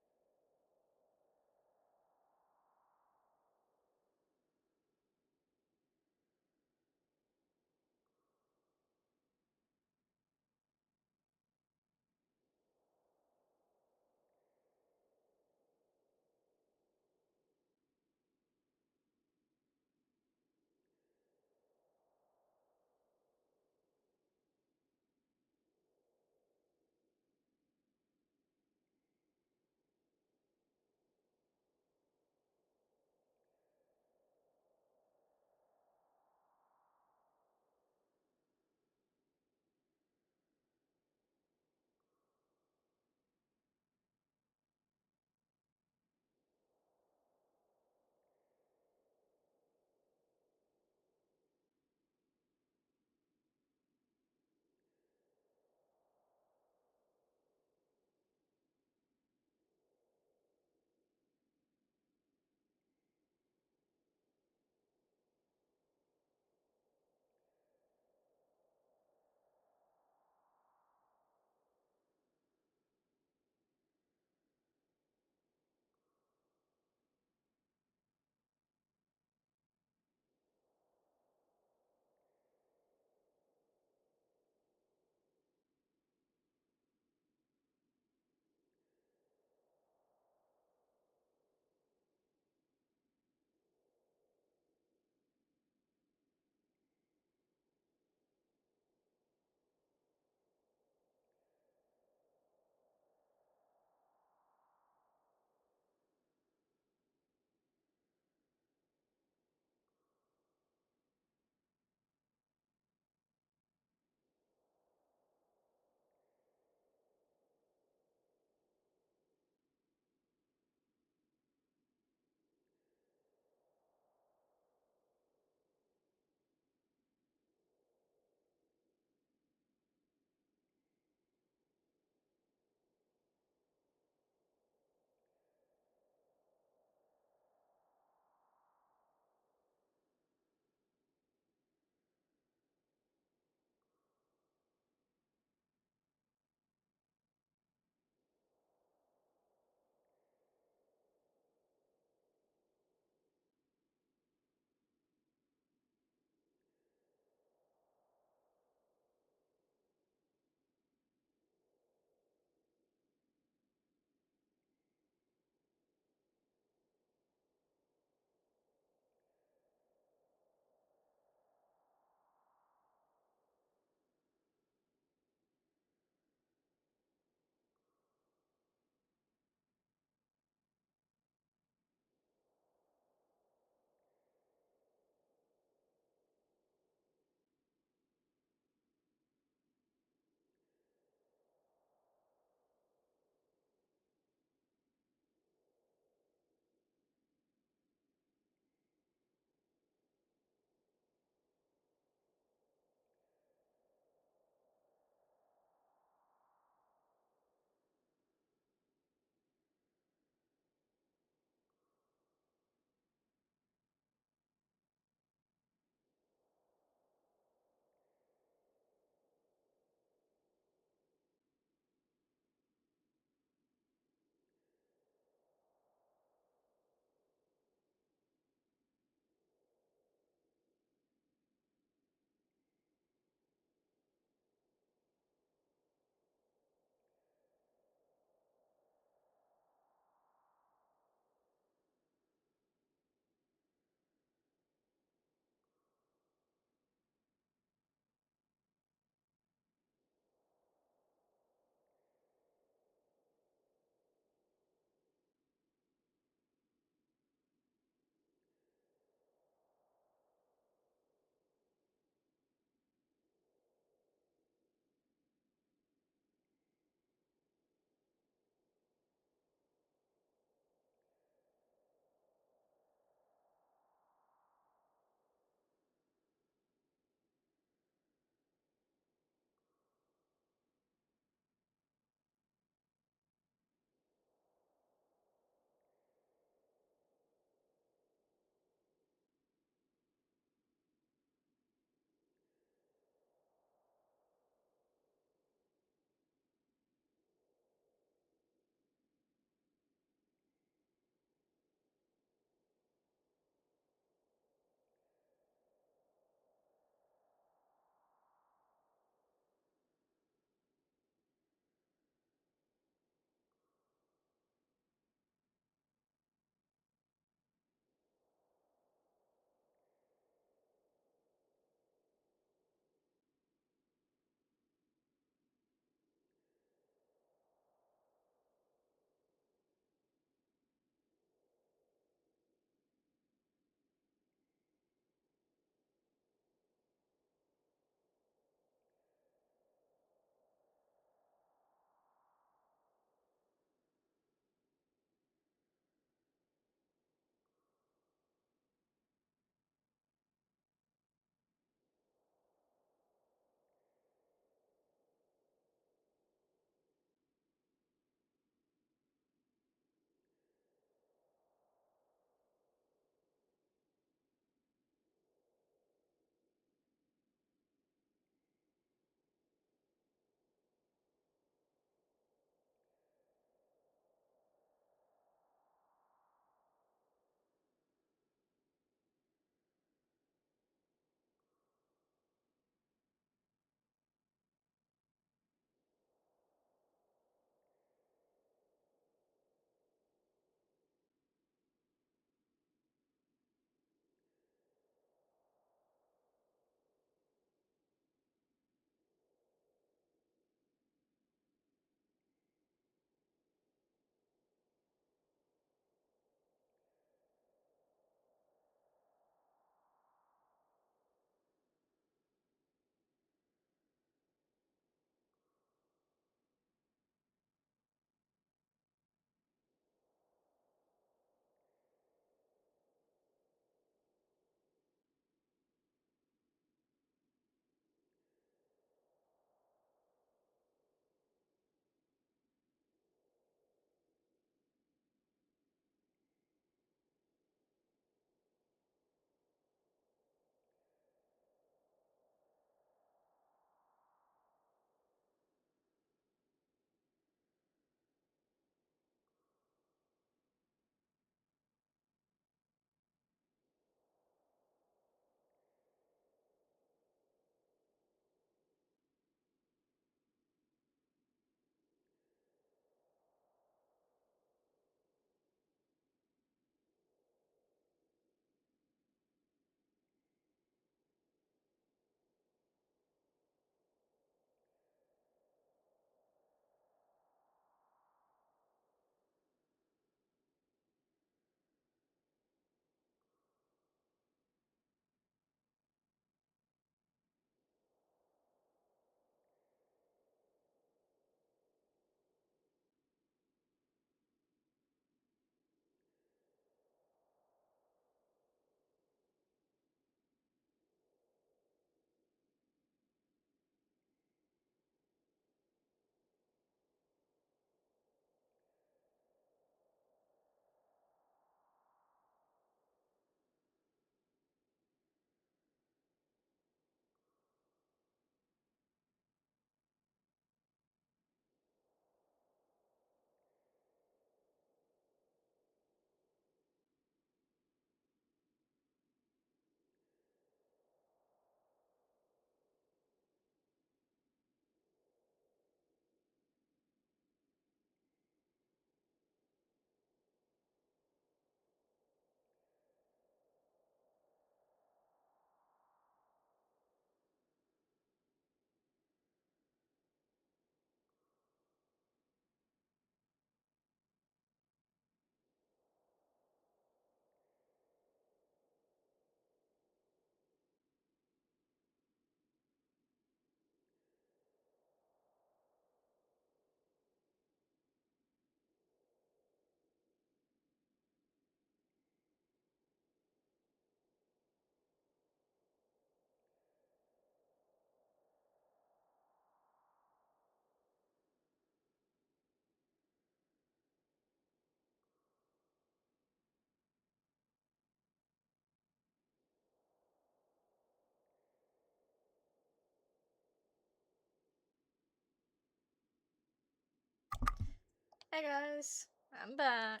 Hey guys, I'm back.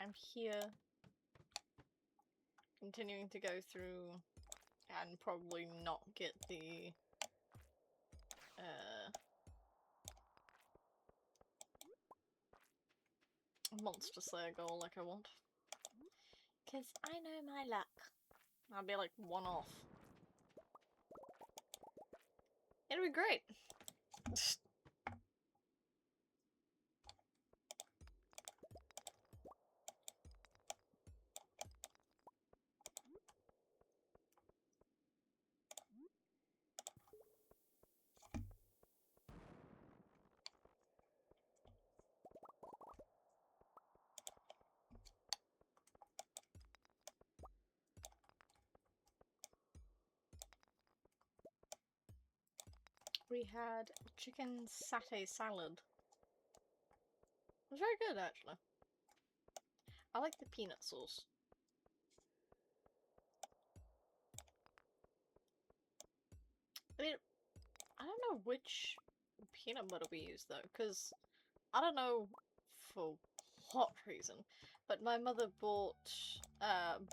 I'm here, continuing to go through and probably not get the Monster Slayer goal like I want. Because I know my luck. I'll be like one off. It'll be great. We had chicken satay salad. It was very good, actually. I like the peanut sauce. I mean, I don't know which peanut butter we use though, because I don't know for what reason, but my mother bought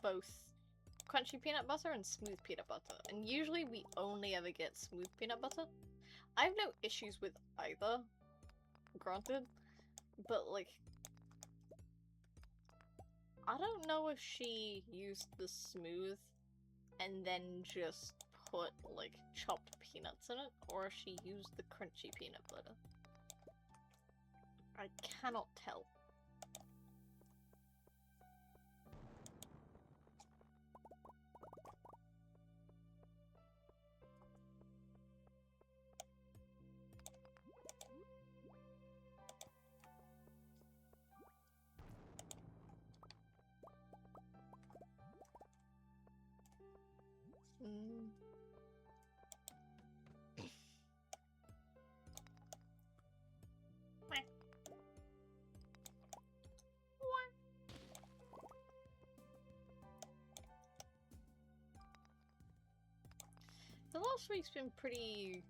both crunchy peanut butter and smooth peanut butter, and usually we only ever get smooth peanut butter. I have no issues with either, granted, but like, I don't know if she used the smooth and then just put like chopped peanuts in it, or if she used the crunchy peanut butter. I cannot tell. Mm. The last week's been pretty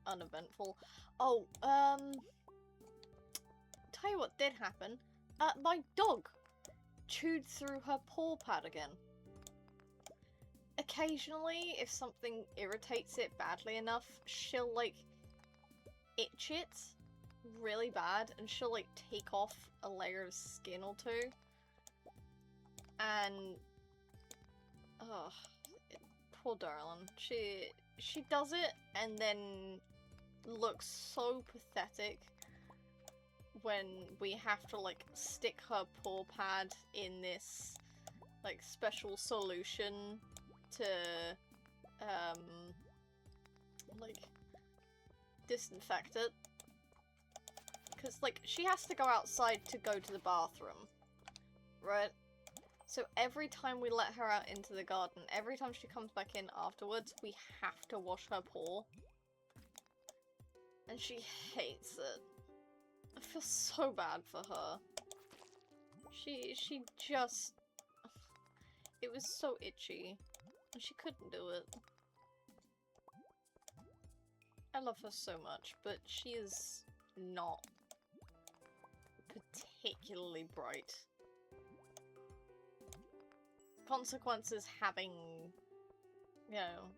uneventful. Oh, tell you what did happen. My dog chewed through her paw pad again. Occasionally, if something irritates it badly enough, she'll, like, itch it really bad, and she'll, like, take off a layer of skin or two. And... oh, poor darling. She does it, and then looks so pathetic when we have to, like, stick her paw pad in this, like, special solution to, like, disinfect it. Because, like, she has to go outside to go to the bathroom, right? So every time we let her out into the garden, every time she comes back in afterwards, we have to wash her paw. And she hates it. I feel so bad for her. She just... it was so itchy. And she couldn't do it. I love her so much, but she is not particularly bright. Consequences having, you know,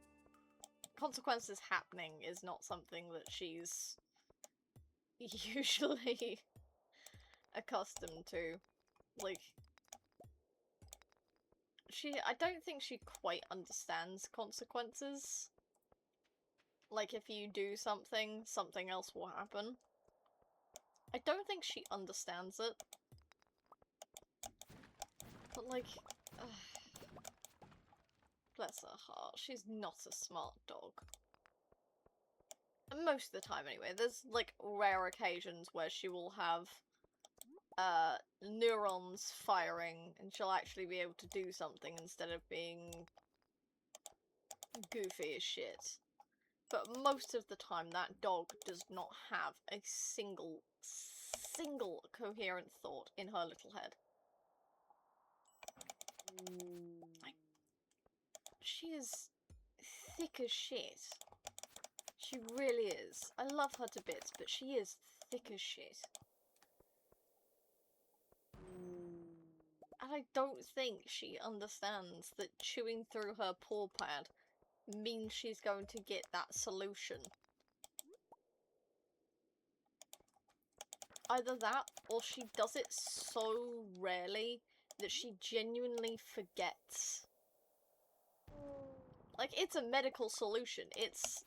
consequences happening is not something that she's usually accustomed to. Like, I don't think she quite understands consequences. Like, if you do something, something else will happen. I don't think she understands it. But, like, bless her heart, she's not a smart dog. And most of the time, anyway. There's, like, rare occasions where she will have, neurons firing, and she'll actually be able to do something instead of being goofy as shit. But most of the time, that dog does not have a single coherent thought in her little head. Like, she is thick as shit. She She really is. I love her to bits, but she is thick as shit. And I don't think she understands that chewing through her paw pad means she's going to get that solution. Either that, or she does it so rarely that she genuinely forgets. Like, it's a medical solution. It's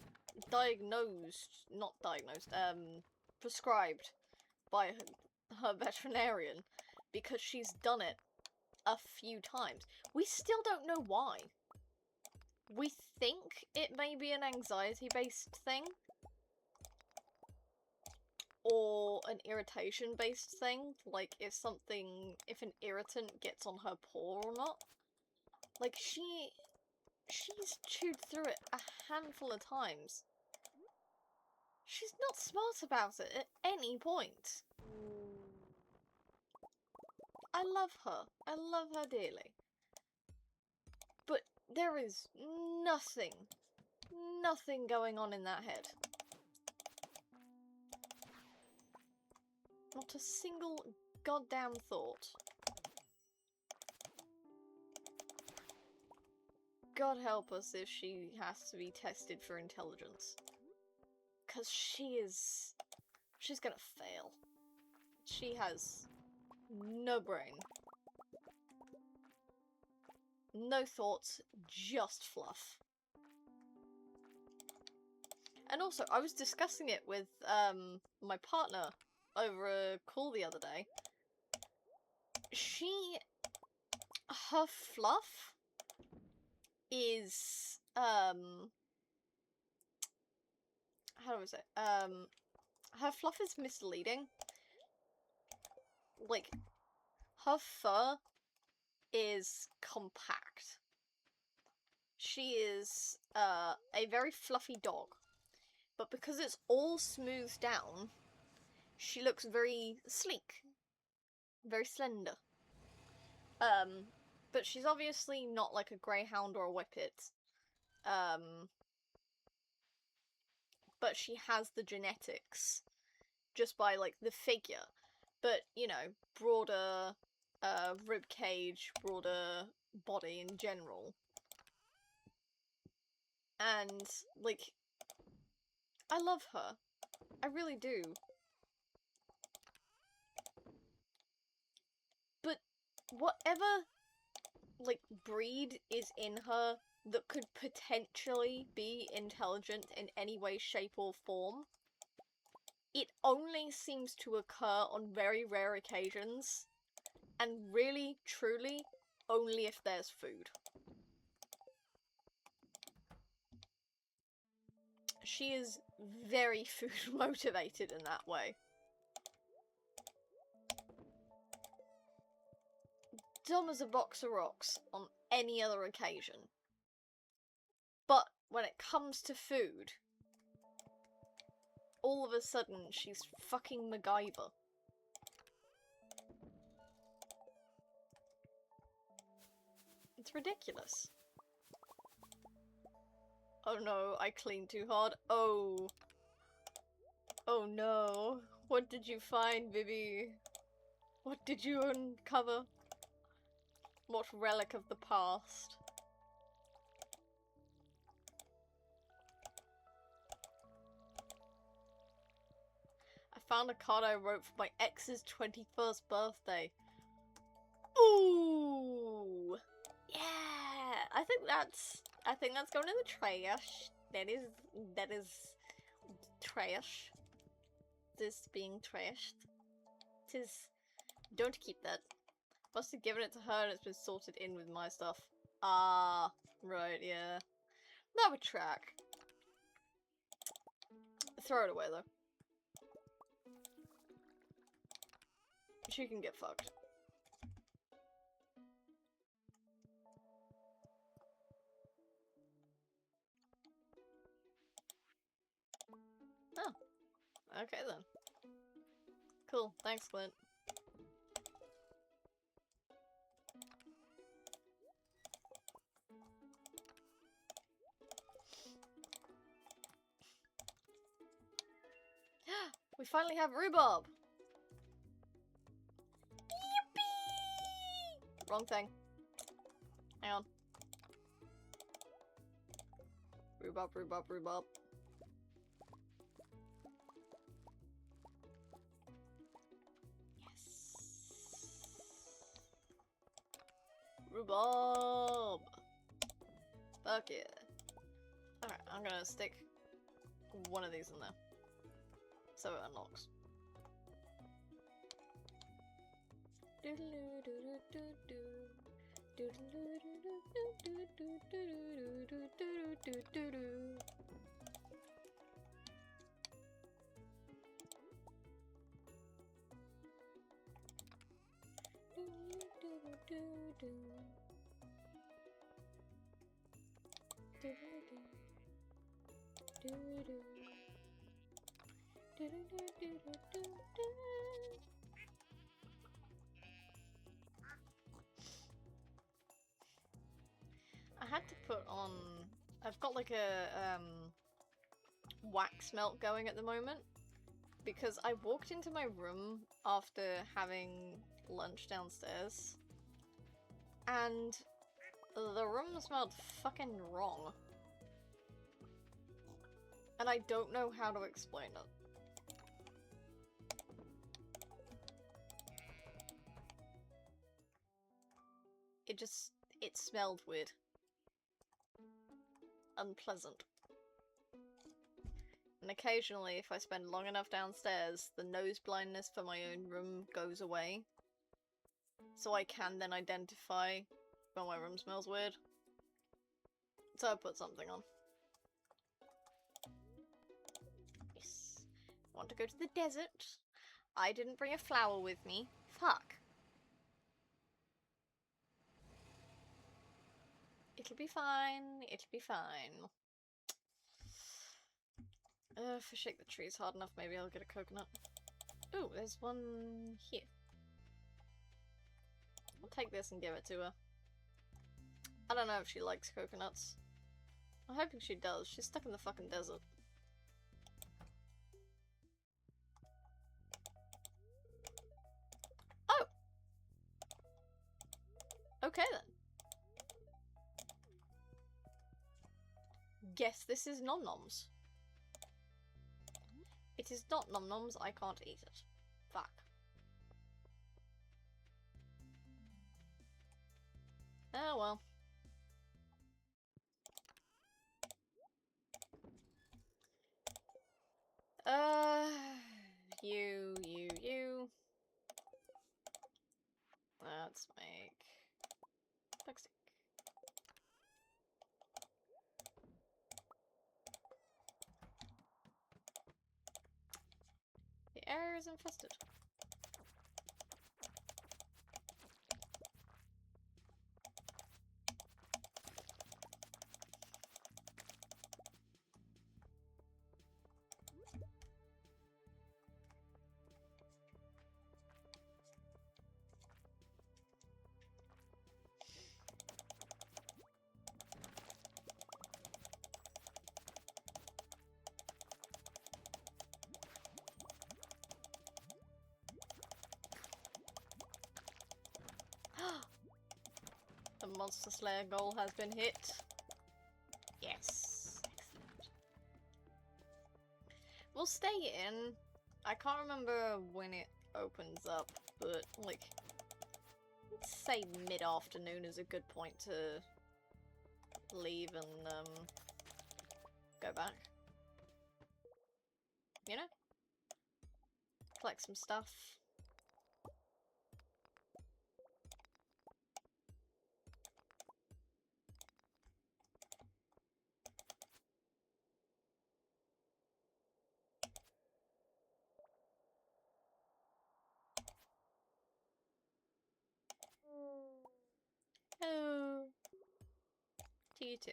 prescribed by her veterinarian because she's done it a few times. We still don't know why. We think it may be an anxiety-based thing, or an irritation-based thing, like if an irritant gets on her paw or not. Like, she's chewed through it a handful of times. She's not smart about it at any point. I love her. I love her dearly. But there is nothing going on in that head. Not a single goddamn thought. God help us if she has to be tested for intelligence. 'Cause she's gonna fail. She has no brain. No thoughts, just fluff. And also, I was discussing it with my partner over a call the other day. Her fluff is, how do I say? Her fluff is misleading. Like, her fur is compact. She is, a very fluffy dog. But because it's all smoothed down, she looks very sleek. Very slender. But she's obviously not like a greyhound or a whippet. But she has the genetics just by, like, the figure. But, you know, broader rib cage, broader body in general. And, like, I love her. I really do. But whatever, like, breed is in her that could potentially be intelligent in any way, shape, or form, it only seems to occur on very rare occasions, and really, truly, only if there's food. She is very food motivated in that way. Dumb as a box of rocks on any other occasion. But when it comes to food, all of a sudden she's fucking MacGyver. It's ridiculous. Oh no, I cleaned too hard. Oh. Oh no. What did you find, Bibi? What did you uncover? What relic of the past? I found a card I wrote for my ex's 21st birthday. Ooh! Yeah! I think that's going in the trash. That is trash. This being trashed. Don't keep that. Must have given it to her and it's been sorted in with my stuff. Ah, right, yeah. That would track. Throw it away, though. She can get fucked. Oh. Okay, then. Cool. Thanks, Clint. finally have rhubarb! Yippee! Wrong thing. Hang on. Rhubarb, rhubarb, rhubarb. Yes. Rhubarb! Fuck yeah. Alright, I'm gonna stick one of these in there. So it unlocks. I had to put on... I've got like a wax melt going at the moment because I walked into my room after having lunch downstairs and the room smelled fucking wrong. And I don't know how to explain it. It smelled weird. Unpleasant. And occasionally, if I spend long enough downstairs, the nose blindness for my own room goes away. So I can then identify when my room smells weird. So I put something on. Yes. I want to go to the desert. I didn't bring a flower with me. Fuck. It'll be fine. It'll be fine. If I shake the trees hard enough, maybe I'll get a coconut. Ooh, there's one here. I'll take this and give it to her. I don't know if she likes coconuts. I'm hoping she does. She's stuck in the fucking desert. Oh! Okay then. Guess this is nom-noms. It is not nom-noms, I can't eat it. Fuck. Oh well. You. Let's make plastic. The area is infested. The Monster Slayer goal has been hit. Yes. Excellent. We'll stay in. I can't remember when it opens up, but like, let's say mid-afternoon is a good point to leave and go back. You know? Collect some stuff. Oh. To you too.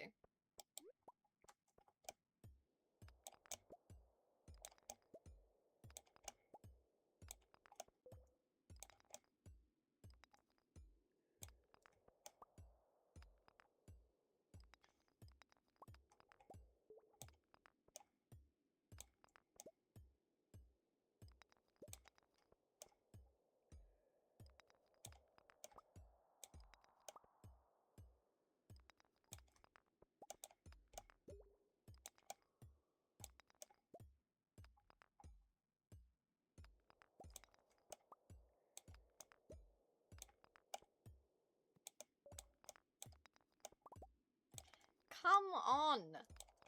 Come on!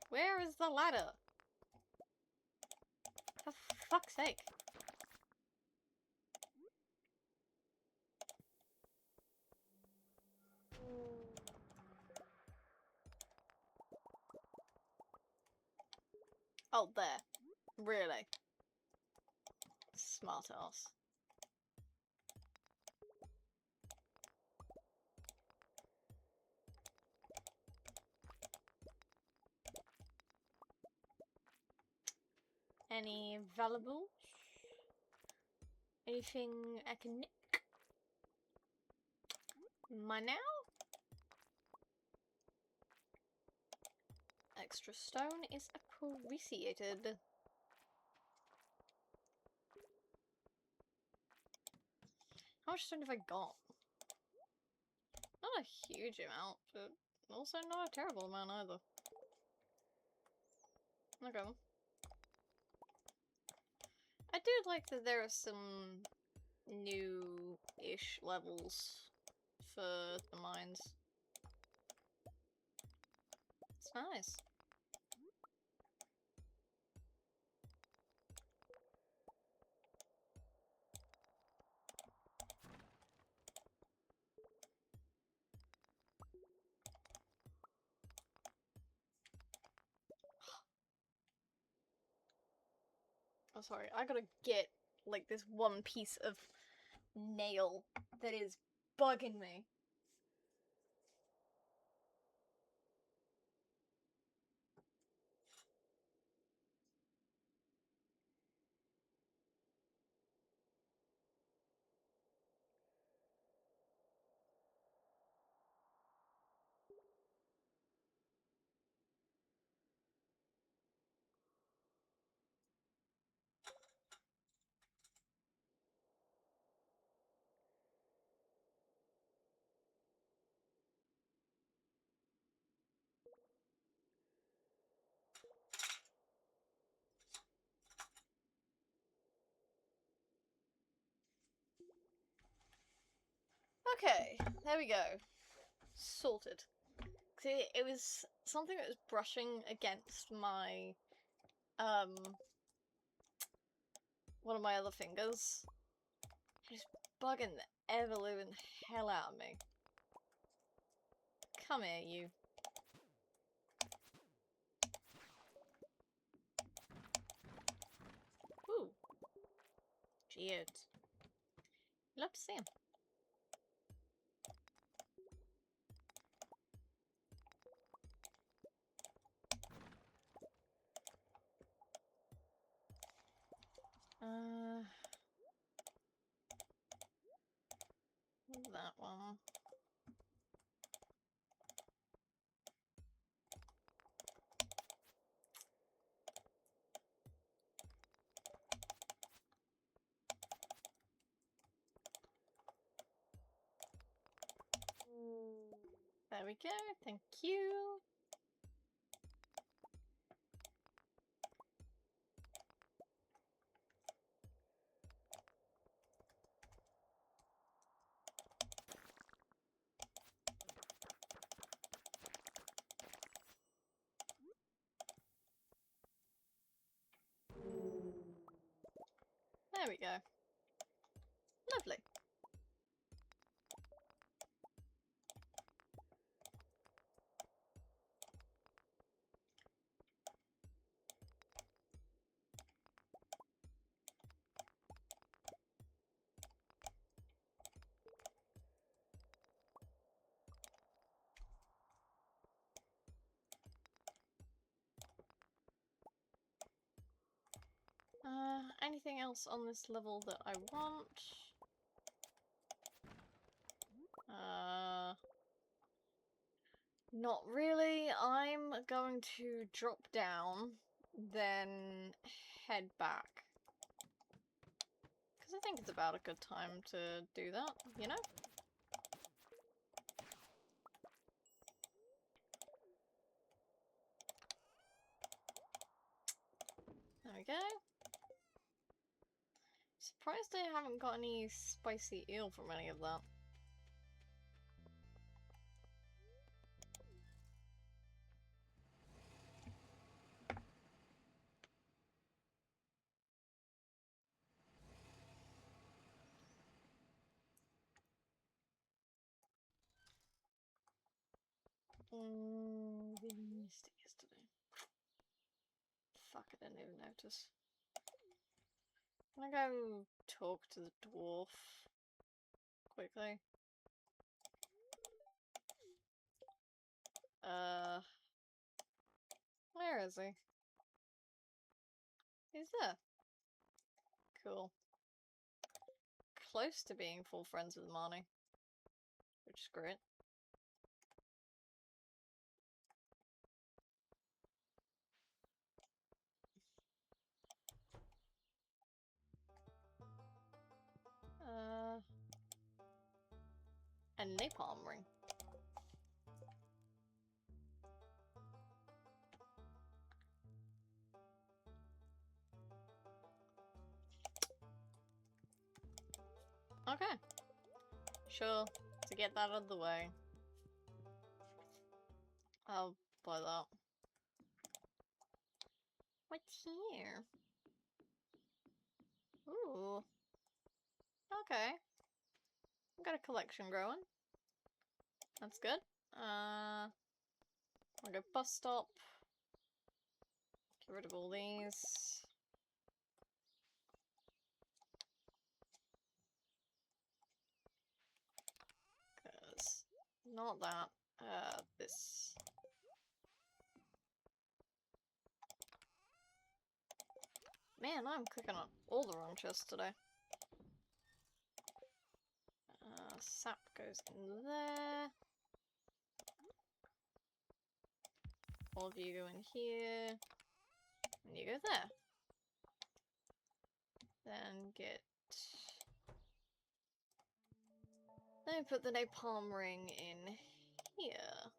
Where is the ladder? For fuck's sake. Oh, there. Really? Smart ass. Any valuables? Anything I can nick? My now? Extra stone is appreciated. How much stone have I got? Not a huge amount, but also not a terrible amount either. Okay. I do like that there are some new-ish levels for the mines. It's nice. Oh, sorry, I gotta get, like, this one piece of nail that is bugging me. Okay, there we go. Sorted. See, it was something that was brushing against my, one of my other fingers. Just bugging the ever-living hell out of me. Come here, you. Ooh. Geodes. Love to see him. That one. There we go, thank you. There we go. Lovely. Anything else on this level that I want? Not really. I'm going to drop down, then head back. Because I think it's about a good time to do that, you know? There we go. Surprised I haven't got any spicy eel from any of that. We missed it yesterday. Fuck, I didn't even notice. I'm gonna go talk to the dwarf quickly. Where is he? He's there. Cool. Close to being full friends with Marnie, which is great. A napalm ring. Okay. Sure. To get that out of the way, I'll buy that. What's here? Ooh. Okay. I've got a collection growing. That's good. I'll go bus stop. Get rid of all these. Cause not that. This. Man, I'm clicking on all the wrong chests today. Sap goes in there. All of you go in here. And you go there. Then get... Then put the napalm ring in here.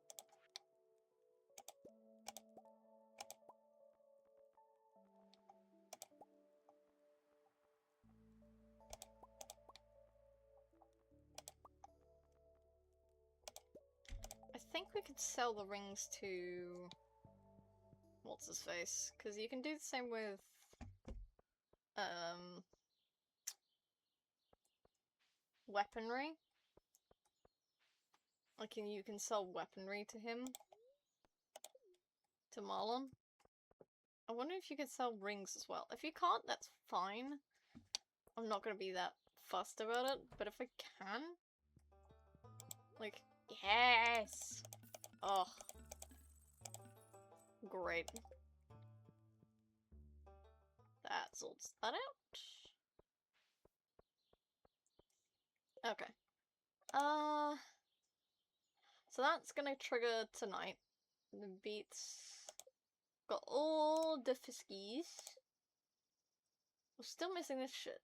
I think we could sell the rings to... What's his face? Because you can do the same with... weaponry. Like, you can sell weaponry to him. To Marlon. I wonder if you could sell rings as well. If you can't, that's fine. I'm not gonna be that fussed about it, but if I can... Like, yes! Oh. Great. That sorts that out. Okay. So that's gonna trigger tonight. The beats... Got all the fiskies. We're still missing this shit.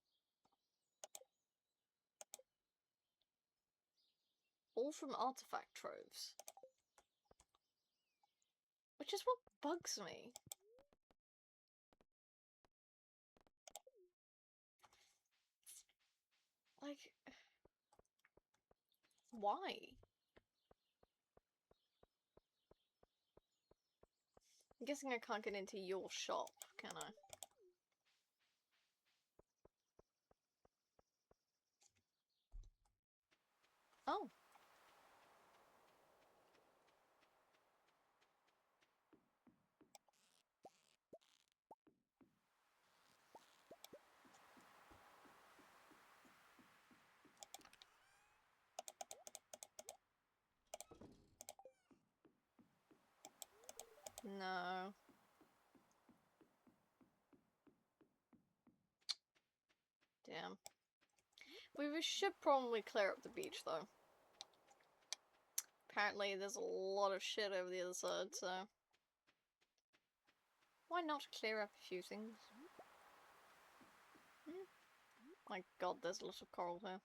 All from artifact troves. Which is what bugs me. Like... Why? I'm guessing I can't get into your shop, can I? Oh. No. Damn. We should probably clear up the beach, though. Apparently, there's a lot of shit over the other side, so... Why not clear up a few things? My god, there's a lot of coral here.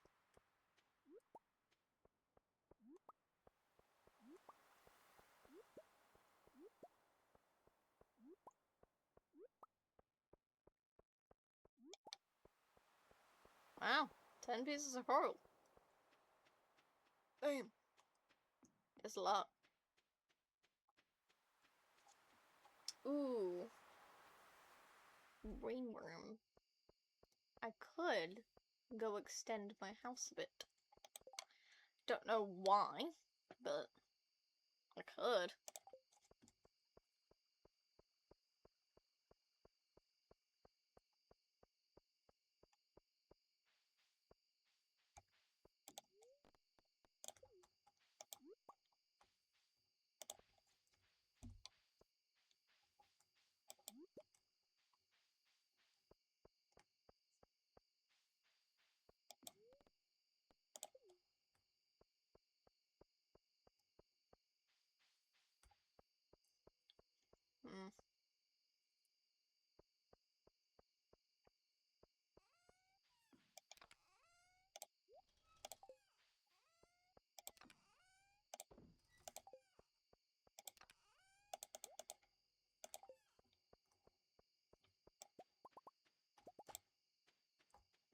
Wow, 10 pieces of coral. Damn. It's a lot. Ooh. Rainworm. I could go extend my house a bit. Don't know why, but I could. Hmm.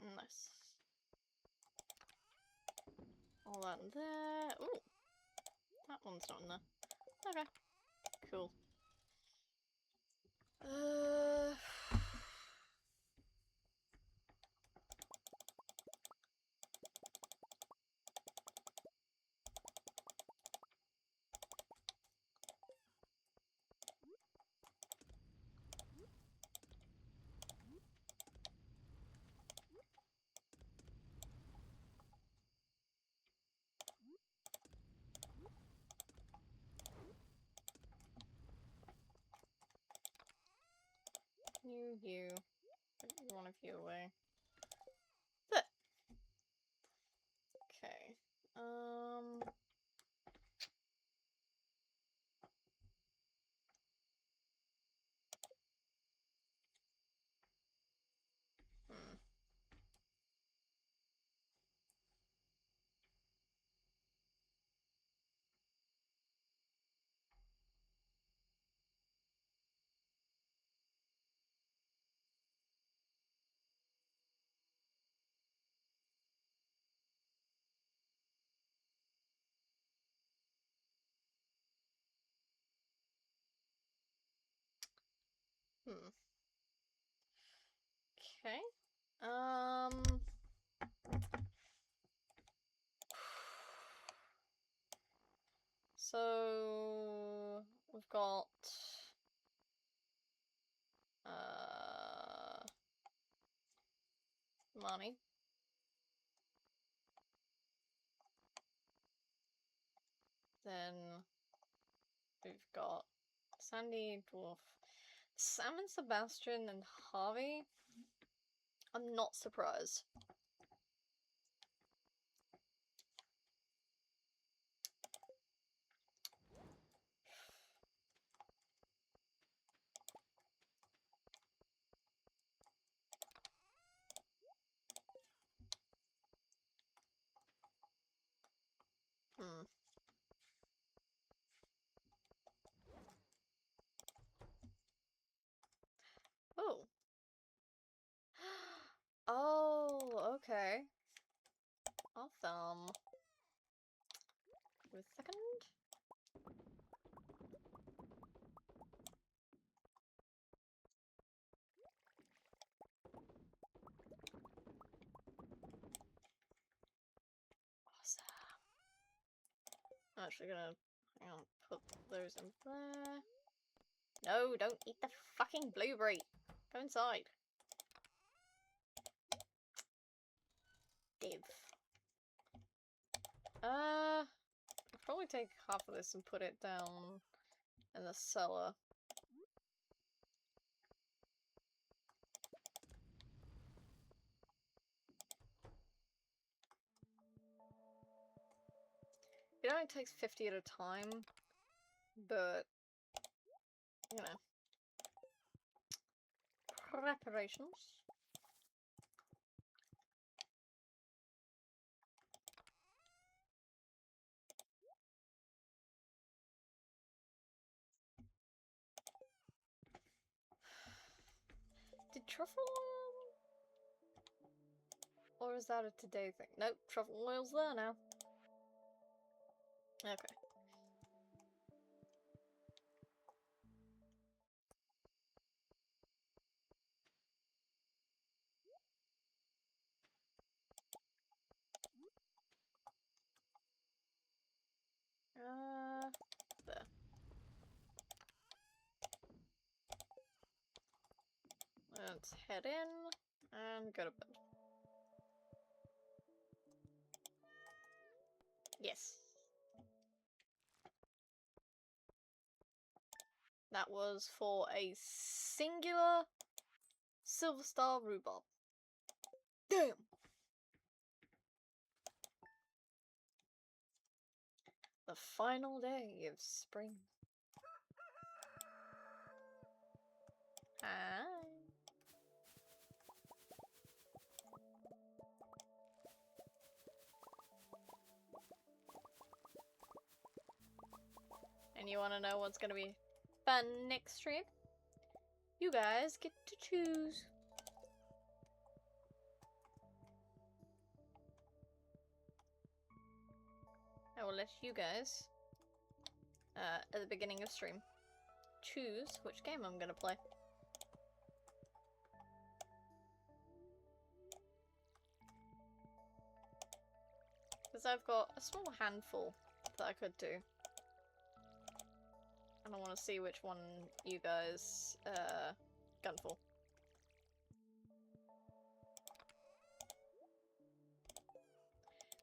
Nice. All that in there. Ooh, that one's not in there. Okay, cool. You. Put one of you away. There. Okay. Hmm. Hmm. Okay. So we've got money. Then we've got Sandy Dwarf, Sam and Sebastian and Harvey. I'm not surprised. Hmm. Oh. Oh, okay. Awesome. Give me a second. Awesome. I'm actually gonna put those in there. No, don't eat the fucking blueberry. Go inside. Div. I'll probably take half of this and put it down in the cellar. It only takes 50 at a time, but, you know. Preparations. Did truffle oil? Or is that a today thing? Nope, truffle oil's there now. Okay. There. Let's head in and go to bed. Yes. That was for a singular Silver Star rhubarb. Damn! The final day of spring. Hi. And you want to know what's going to be fun next stream? You guys get to choose. I will let you guys, at the beginning of stream, choose which game I'm going to play. Because I've got a small handful that I could do. And I want to see which one you guys, gun for.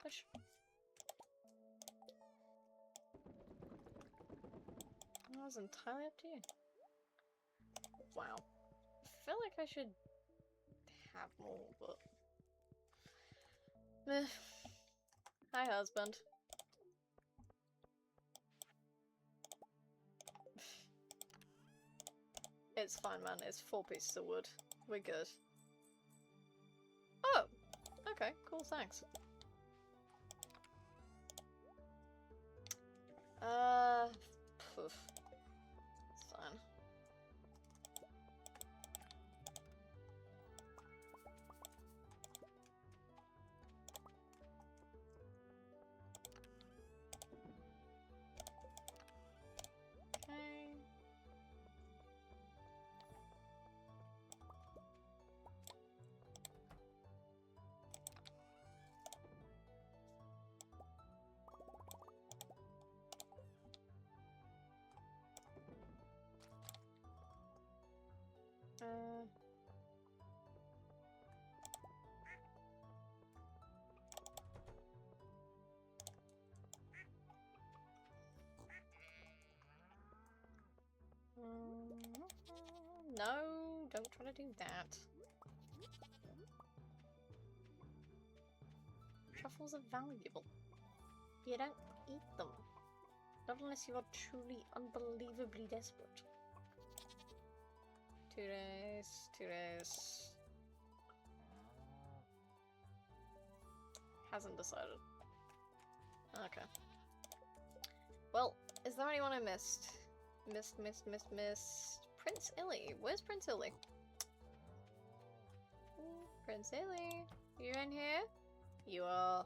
Which... that was entirely up to you. Wow. I feel like I should have more, but... meh. Hi, husband. It's fine, man. It's 4 pieces of wood. We're good. Oh! Okay, cool, thanks. Poof. It's fine. Okay. No, don't try to do that. Truffles are valuable. You don't eat them. Not unless you are truly unbelievably desperate. 2 days, 2 days. Hasn't decided. Okay. Well, is there anyone I missed? Missed. Prince Illy. Where's Prince Illy? Prince Illy, you in here? You are.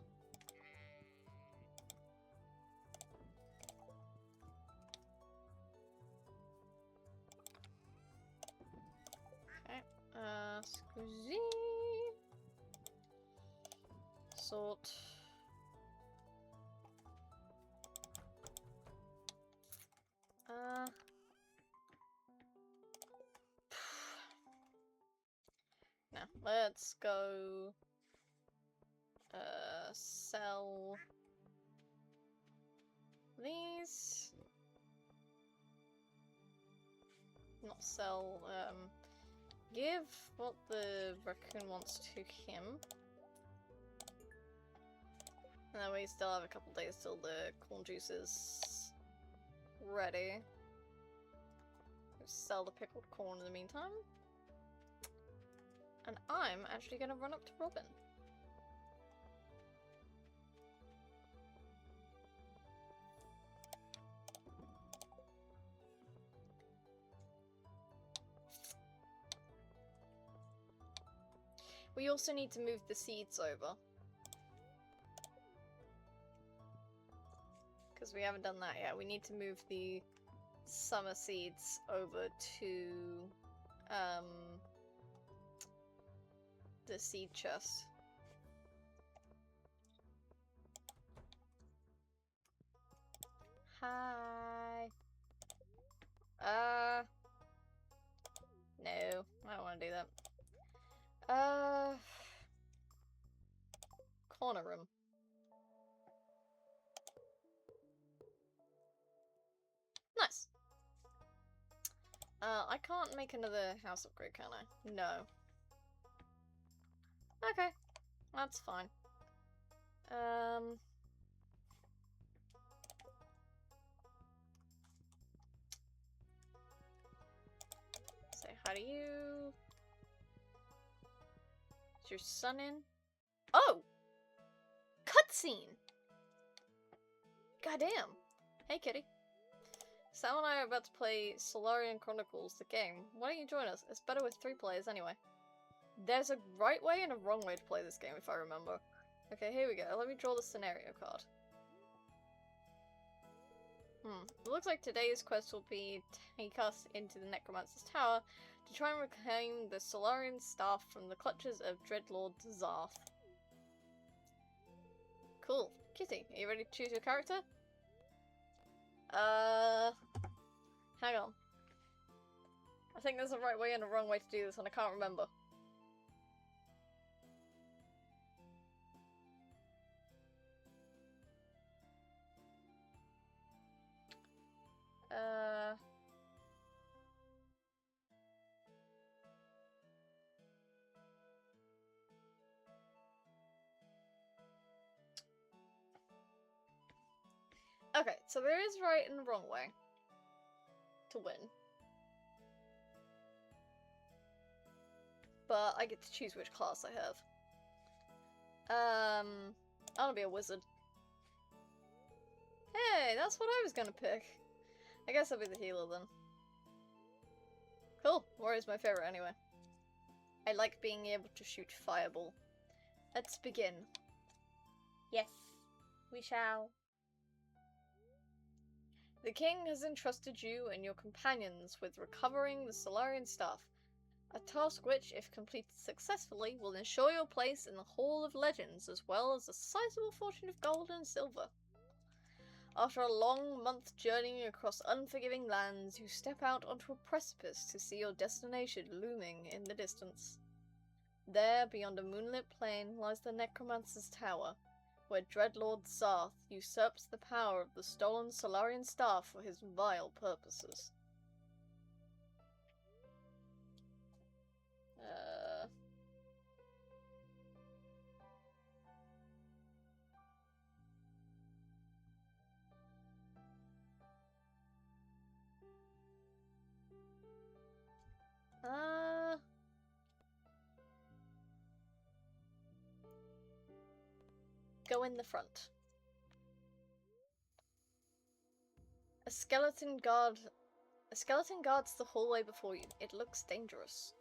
Okay. Scusi. Sort. Now, let's go sell these. Not sell, give what the raccoon wants to him. And then we still have a couple days till the corn juice is ready. Sell the pickled corn in the meantime. And I'm actually gonna run up to Robin. We also need to move the seeds over. Because we haven't done that yet. We need to move the summer seeds over to the seed chest. Hi. No, I don't want to do that. Corner room. Nice. I can't make another house upgrade, can I? No. Okay, that's fine. Say hi to you. Is your son in? Oh! Cutscene! Goddamn. Hey, kitty. Sam and I are about to play Solarian Chronicles, the game. Why don't you join us? It's better with 3 players anyway. There's a right way and a wrong way to play this game, if I remember. Okay, here we go. Let me draw the scenario card. It looks like today's quest will be take us into the Necromancer's Tower to try and reclaim the Solarian staff from the clutches of Dreadlord Zarth. Cool. Kitty, are you ready to choose your character? Hang on. I think there's a right way and a wrong way to do this, and I can't remember. Okay, so there is right and wrong way to win. But I get to choose which class I have. I'm gonna be a wizard. Hey, that's what I was gonna pick. I guess I'll be the healer then. Cool, warrior's my favorite anyway. I like being able to shoot fireball. Let's begin. Yes, we shall. The king has entrusted you and your companions with recovering the Solarian staff, a task which, if completed successfully, will ensure your place in the Hall of Legends as well as a sizable fortune of gold and silver. After a long month journeying across unforgiving lands, you step out onto a precipice to see your destination looming in the distance. There, beyond a moonlit plain, lies the Necromancer's Tower, where Dreadlord Zarth usurps the power of the stolen Solarian staff for his vile purposes. Go in the front. A skeleton guards the hallway before you. It looks dangerous.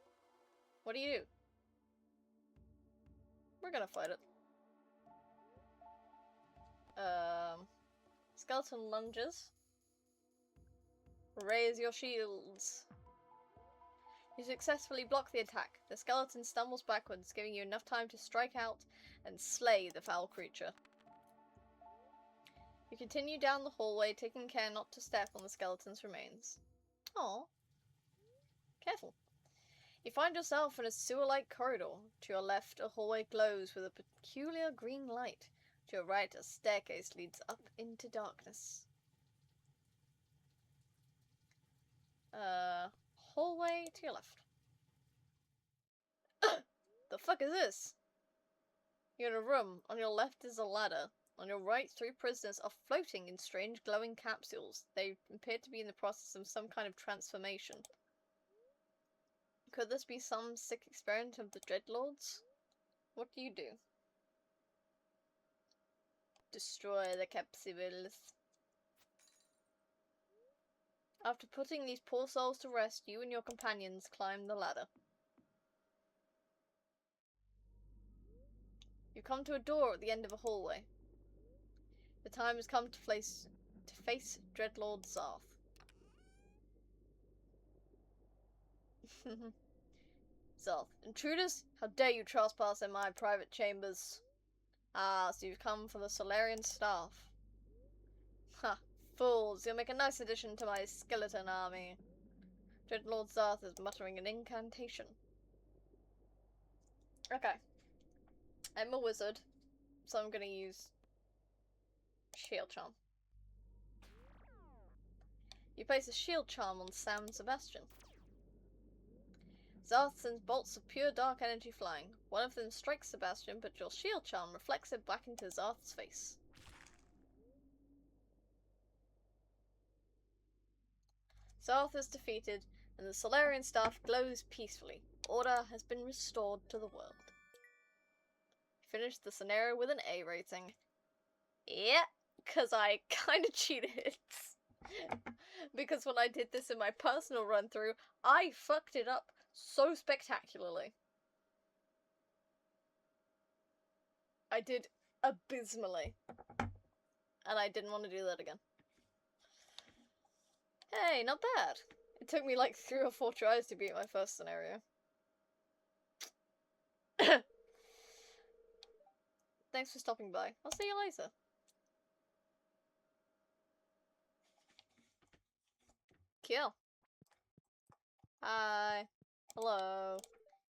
What do you do? We're gonna fight it. Skeleton lunges. Raise your shields. You successfully block the attack. The skeleton stumbles backwards, giving you enough time to strike out and slay the foul creature. You continue down the hallway, taking care not to step on the skeleton's remains. Aww. Careful. You find yourself in a sewer-like corridor. To your left, a hallway glows with a peculiar green light. To your right, a staircase leads up into darkness. Hallway to your left. The fuck is this? You're in a room. On your left is a ladder. On your right, 3 prisoners are floating in strange glowing capsules. They appear to be in the process of some kind of transformation. Could this be some sick experiment of the Dreadlords? What do you do? Destroy the capsules. After putting these poor souls to rest, you and your companions climb the ladder. You come to a door at the end of a hallway. The time has come to face Dreadlord Zarth. Zarth, intruders! How dare you trespass in my private chambers? Ah, so you've come for the Solarian staff. Ha, fools, you'll make a nice addition to my skeleton army. Dreadlord Zarth is muttering an incantation. Okay. I'm a wizard, so I'm gonna use Shield Charm. You place a Shield Charm on Sam and Sebastian. Zarth sends bolts of pure dark energy flying. One of them strikes Sebastian, but your Shield Charm reflects it back into Zarth's face. Zarth is defeated, and the Solarian staff glows peacefully. Order has been restored to the world. Finished the scenario with an A rating. Yeah, because I kind of cheated. Because when I did this in my personal run-through, I fucked it up so spectacularly. I did abysmally. And I didn't want to do that again. Hey, not bad. It took me like 3 or 4 tries to beat my first scenario. Thanks for stopping by. I'll see you later. Kill. Hi. Hello.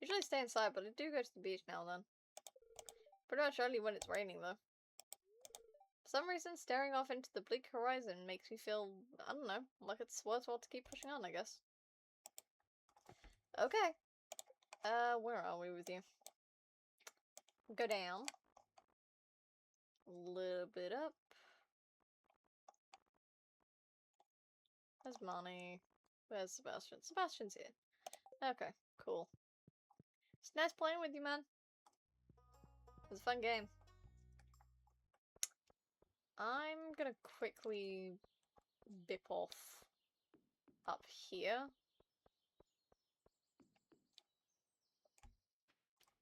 Usually stay inside, but I do go to the beach now and then. Pretty much only when it's raining, though. For some reason, staring off into the bleak horizon makes me feel, I don't know, like it's worthwhile to keep pushing on, I guess. Okay. Where are we with you? Go down. A little bit up. There's money. Where's Sebastian? Sebastian's here. Okay, cool. It's nice playing with you, man. It was a fun game. I'm gonna quickly bip off up here.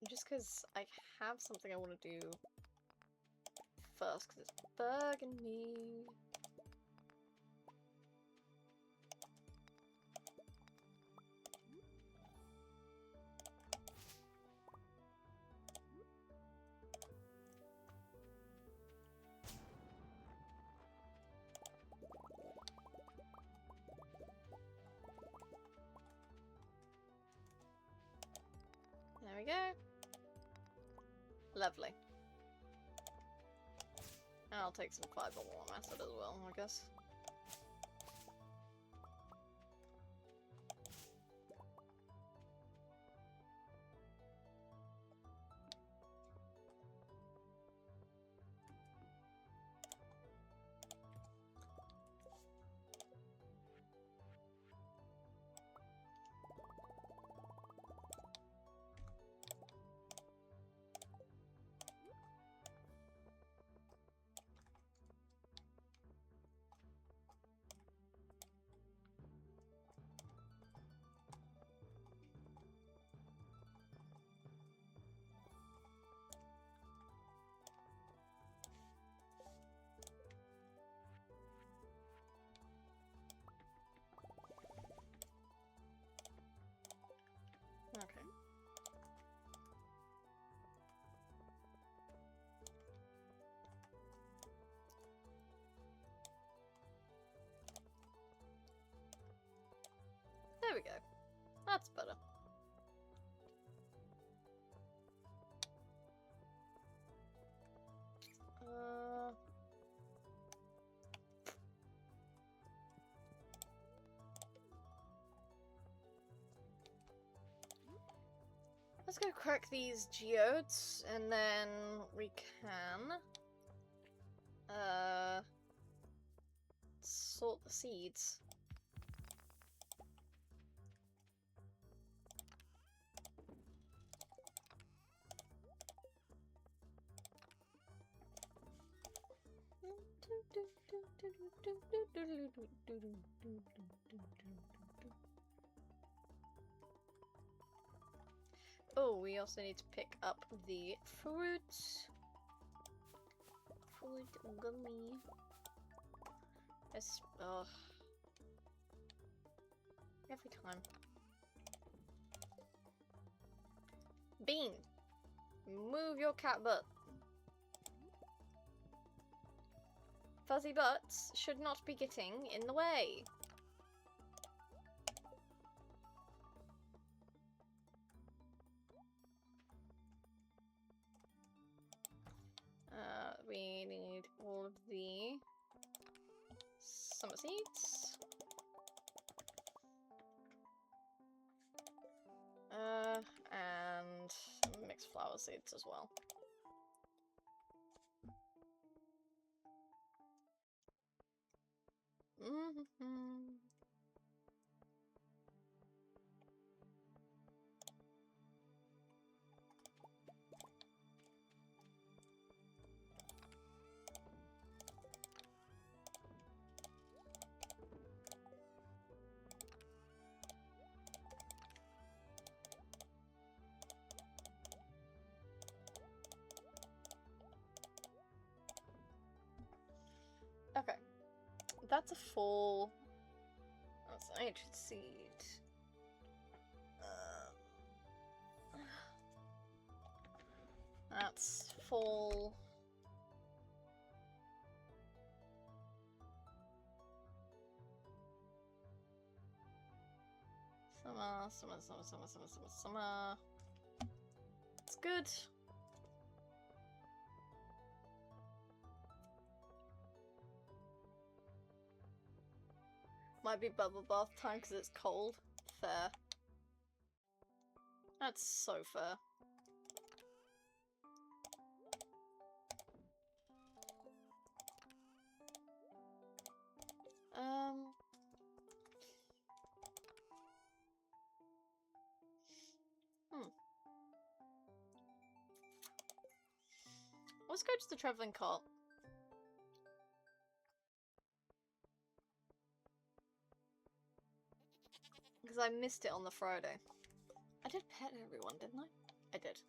Just because I have something I want to do first, because it's bugging me. There we go. Lovely. And I'll take some fiber warm acid as well, I guess. Okay. There we go. That's better. Let's go crack these geodes, and then we can sort the seeds. Oh, we also need to pick up the fruit. Fruit gummy. Ugh. Every time. Bean! Move your cat butt. Fuzzy butts should not be getting in the way. sunflower seeds. And mixed flower seeds as well. Okay, that's a full. That's an ancient seed. That's full. Summer. It's good. Might be bubble bath time because it's cold. Fair. That's so fair. Let's go to the traveling cart. Because I missed it on the Friday. I did pet everyone, didn't I? I did.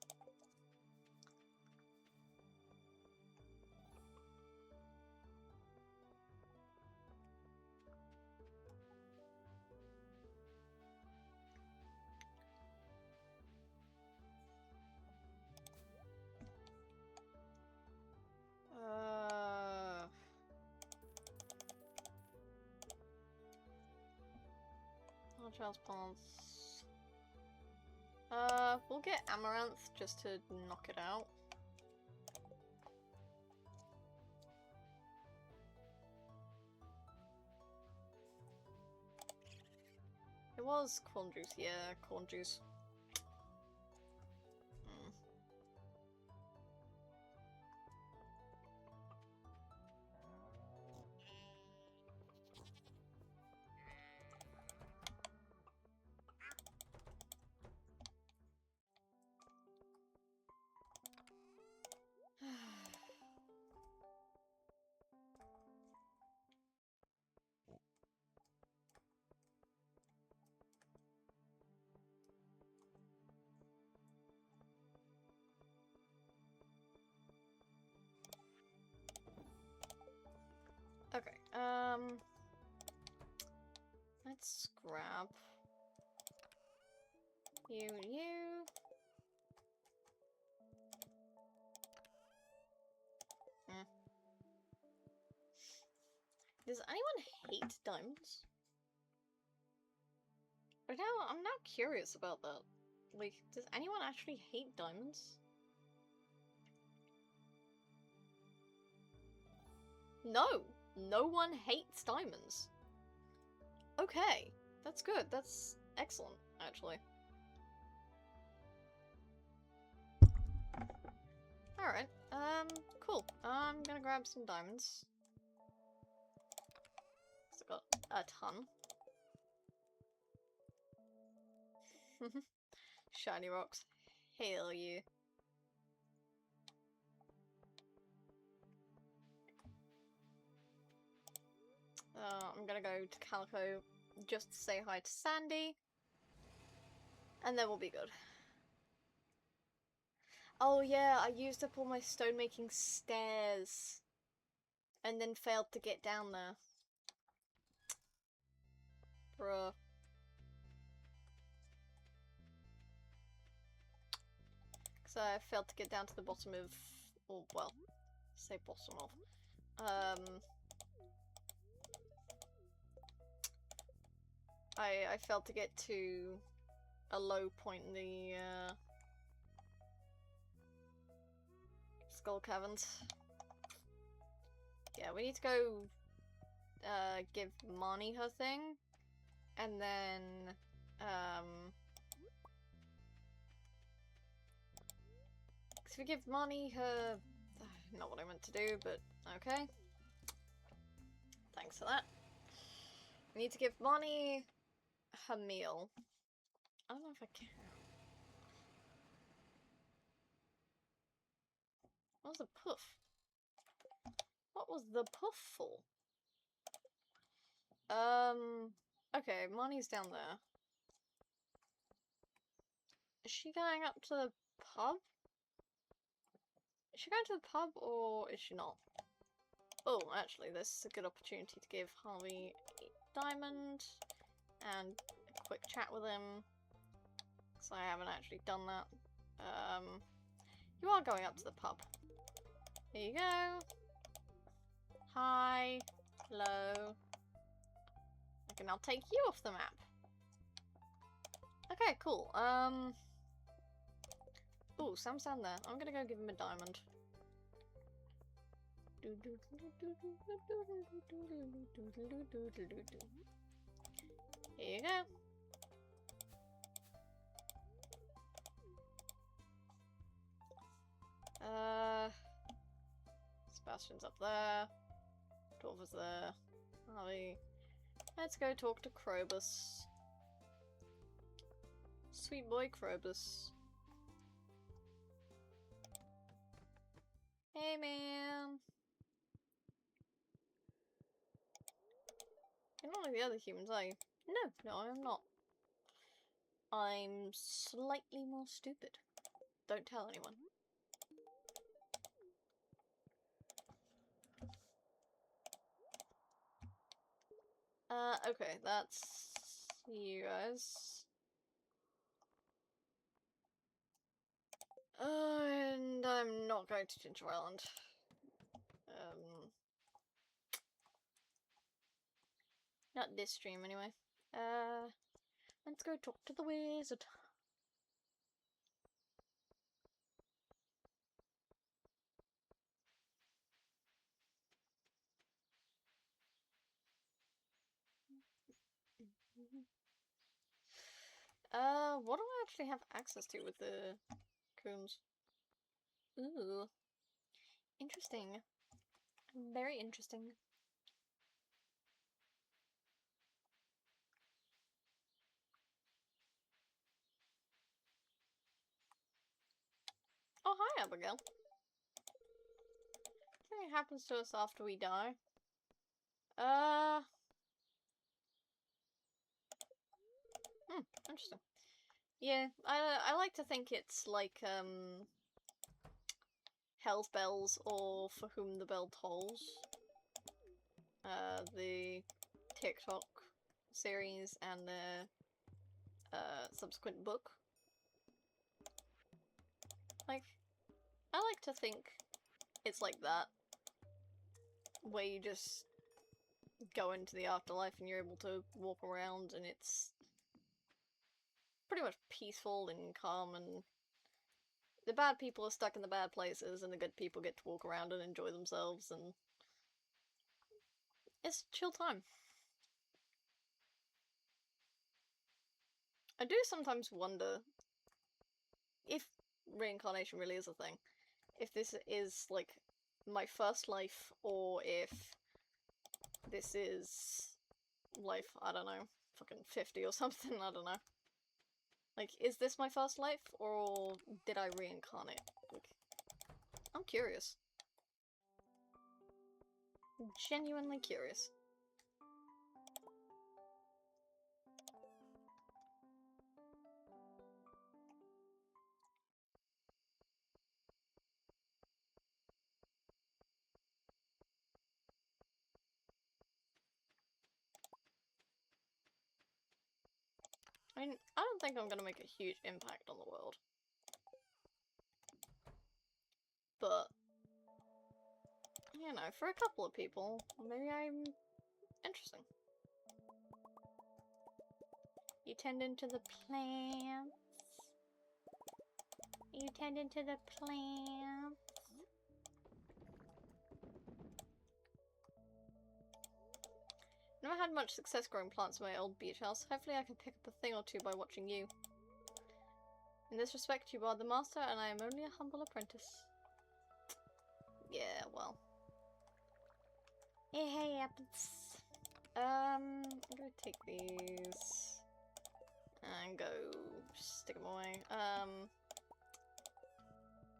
Child's plants. We'll get amaranth just to knock it out. It was corn juice, yeah, corn juice. Okay, let's grab you. Does anyone hate diamonds? I'm now curious about that. Like, does anyone actually hate diamonds? No! No one hates diamonds. Okay, that's good. That's excellent, actually. Alright, cool. I'm gonna grab some diamonds. I've got a ton. Shiny rocks. Hell yeah. I'm gonna go to Calico just to say hi to Sandy. And then we'll be good. Oh yeah, I used up all my stone making stairs. And then failed to get down there. Bruh. Because I failed to get down to the bottom of... Oh, well, say bottom of. I failed to get to a low point in the Skull Caverns. Yeah, we need to go give Marnie her thing, and then, if we give Marnie her... Not what I meant to do, but okay. Thanks for that. We need to give Marnie her meal. I don't know if I can. What was the puff? What was the puff for? Okay, Marnie's down there. Is she going up to the pub? Is she going to the pub, or is she not? Oh, actually, this is a good opportunity to give Harvey a diamond and a quick chat with him, because I haven't actually done that. You are going up to the pub. Here you go. Hi. Hello. I can now take you off the map. Okay, cool. Ooh, Sam's down there. I'm gonna go give him a diamond. Here you go. Sebastian's up there. Dwarf is there. Harvey. Let's go talk to Krobus. Sweet boy Krobus. Hey man. You're not like the other humans, are you? No, I'm not. I'm slightly more stupid. Don't tell anyone. Okay, that's you guys. And I'm not going to Ginger Island. Not this stream anyway. Let's go talk to the wizard. What do I actually have access to with the coons? Ooh. Interesting. Very interesting. Oh, hi, Abigail. Something happens to us after we die. Interesting. Yeah, I like to think it's like, Hell's Bells or For Whom the Bell Tolls. The TikTok series and the subsequent book. Like, I like to think it's like that, where you just go into the afterlife and you're able to walk around and it's pretty much peaceful and calm, and the bad people are stuck in the bad places and the good people get to walk around and enjoy themselves, and it's chill time. I do sometimes wonder if reincarnation really is a thing. If this is, like, my first life, or if this is life, I don't know, fucking 50 or something, I don't know. Like, is this my first life, or did I reincarnate? Like, I'm curious. Genuinely curious. I mean, I don't think I'm gonna make a huge impact on the world. But, you know, for a couple of people, maybe I'm interesting. You tend into the plants. You tend into the plants. Never had much success growing plants in my old beach house. Hopefully I can pick up a thing or two by watching you. In this respect, you are the master, and I am only a humble apprentice. Yeah, well. It happens. I'm gonna take these and go stick them away.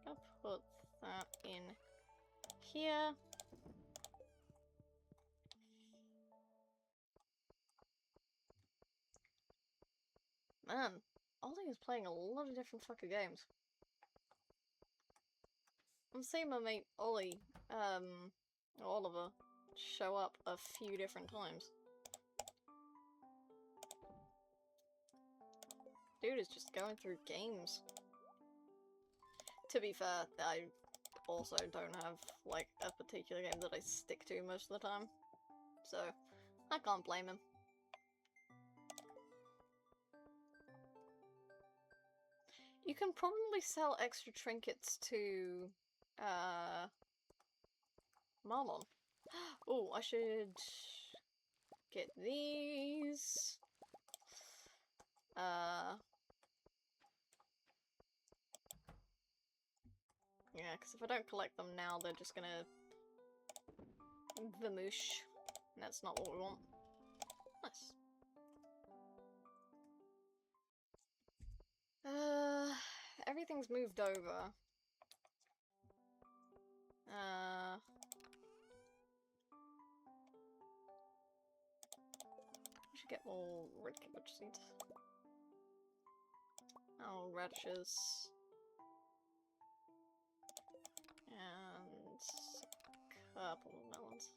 I'll put that in here. Man, Ollie is playing a lot of different fucking games. I'm seeing my mate Ollie, Oliver, show up a few different times. Dude is just going through games. To be fair, I also don't have, like, a particular game that I stick to most of the time. So, I can't blame him. You can probably sell extra trinkets to, Marlon. Oh, I should get these. Yeah, because if I don't collect them now, they're just gonna vamoosh. And that's not what we want. Nice. Everything's moved over. We should get more red cabbage seeds. Oh, radishes. And a couple of melons.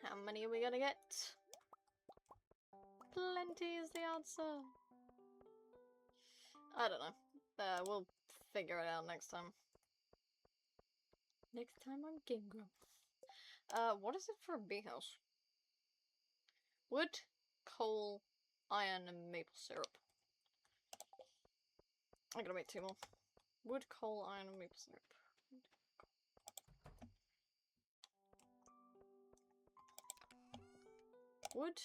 How many are we gonna get? Plenty is the answer. I don't know. We'll figure it out next time. Next time on Game Grumps. What is it for a bee house? Wood, coal, iron, and maple syrup. I'm gonna make 2 more. Wood, coal, iron, and maple syrup. Wood,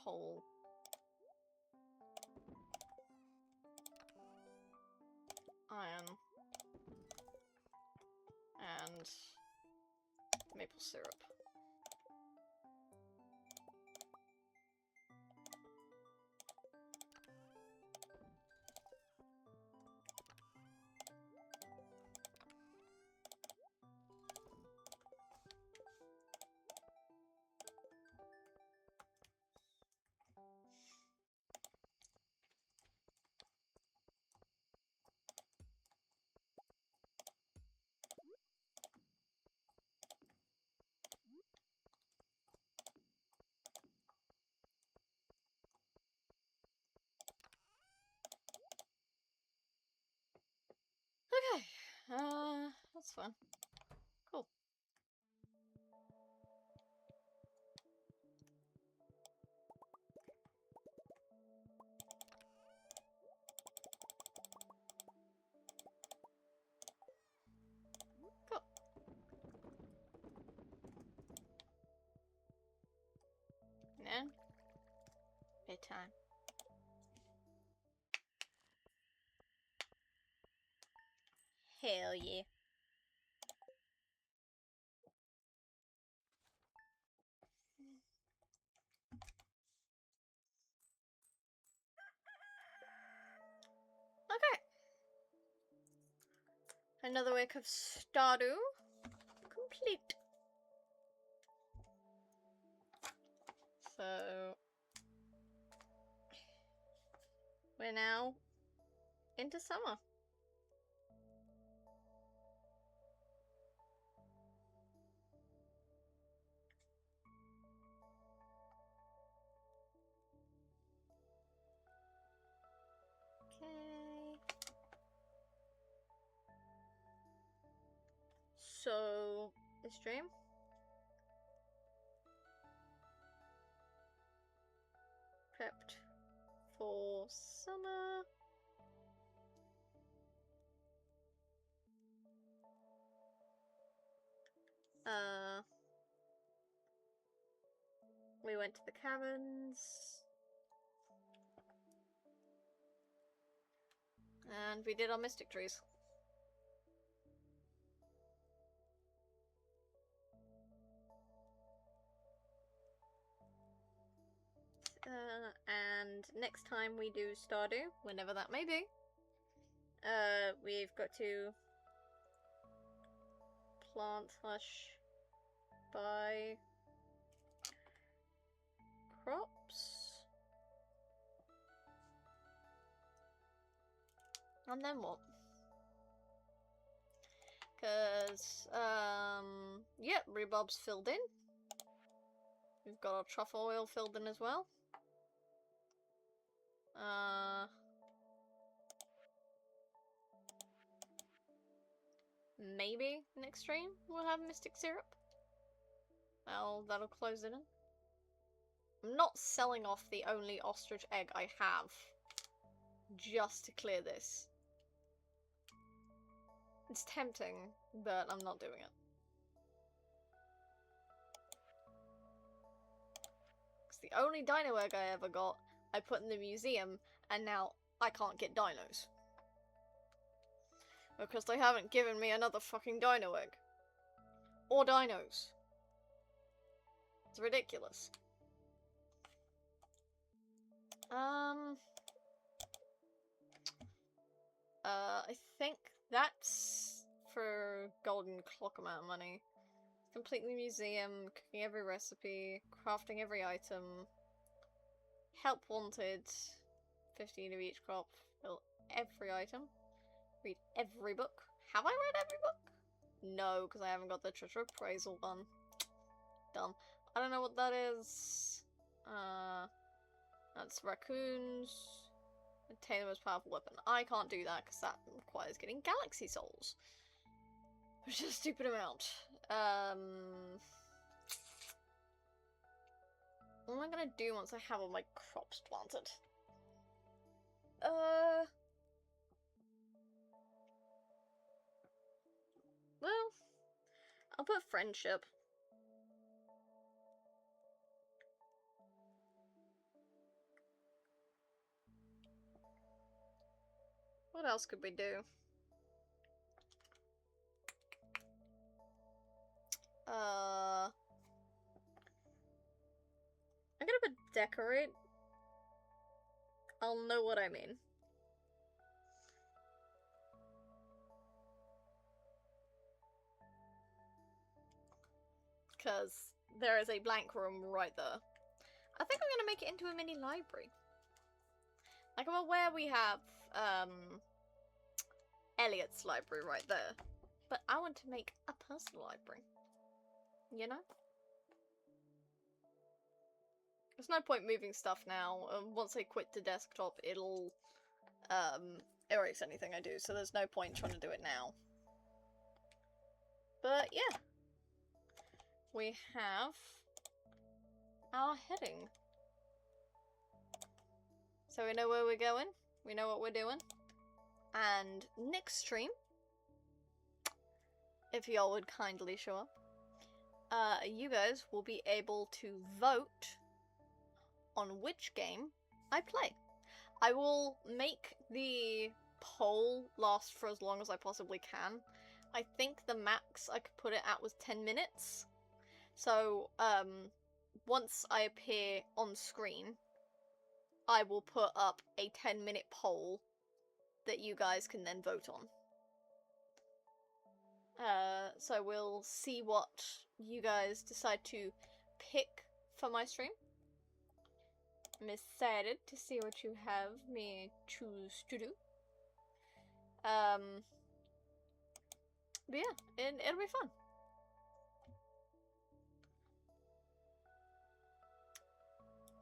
coal, iron, and maple syrup. Okay, that's fine. Cool. Cool. And bedtime. Hell yeah. Okay. Another week of Stardew complete. So we're now into summer. Okay. So this stream. Prepped for summer. We went to the caverns. And we did our mystic trees. And next time we do Stardew, whenever that may be, we've got to plant / buy crops. And then what? Because, yep, rhubarb's filled in. We've got our truffle oil filled in as well. Maybe next stream we'll have mystic syrup. Well, that'll close it in. I'm not selling off the only ostrich egg I have just to clear this. It's tempting, but I'm not doing it. It's the only dino egg I ever got, I put in the museum, and now I can't get dinos. Because they haven't given me another fucking dino egg. Or dinos. It's ridiculous. I think that's for golden clock amount of money. Complete the museum, cooking every recipe, crafting every item, help wanted, 15 of each crop, fill every item, read every book. Have I read every book? No, because I haven't got the treasure appraisal one. Dumb. I don't know what that is. That's raccoons. Obtain the most powerful weapon. I can't do that because that requires getting galaxy souls. Which is a stupid amount. What am I gonna do once I have all my crops planted? Well, I'll put friendship. What else could we do? I'm gonna put decorate. I'll know what I mean. Because there is a blank room right there. I think I'm gonna make it into a mini library. Like, I'm aware we have, Elliot's library right there. But I want to make a personal library. You know? There's no point moving stuff now. Once I quit the desktop, it'll, erase anything I do, so there's no point trying to do it now. But, yeah. We have our heading. So we know where we're going, we know what we're doing, and next stream, if y'all would kindly show up, you guys will be able to vote on which game I play. I will make the poll last for as long as I possibly can. I think the max I could put it at was 10 minutes. So, once I appear on screen, I will put up a 10-minute poll that you guys can then vote on. So we'll see what you guys decide to pick for my stream. I'm excited to see what you have me choose to do. But yeah, it'll be fun.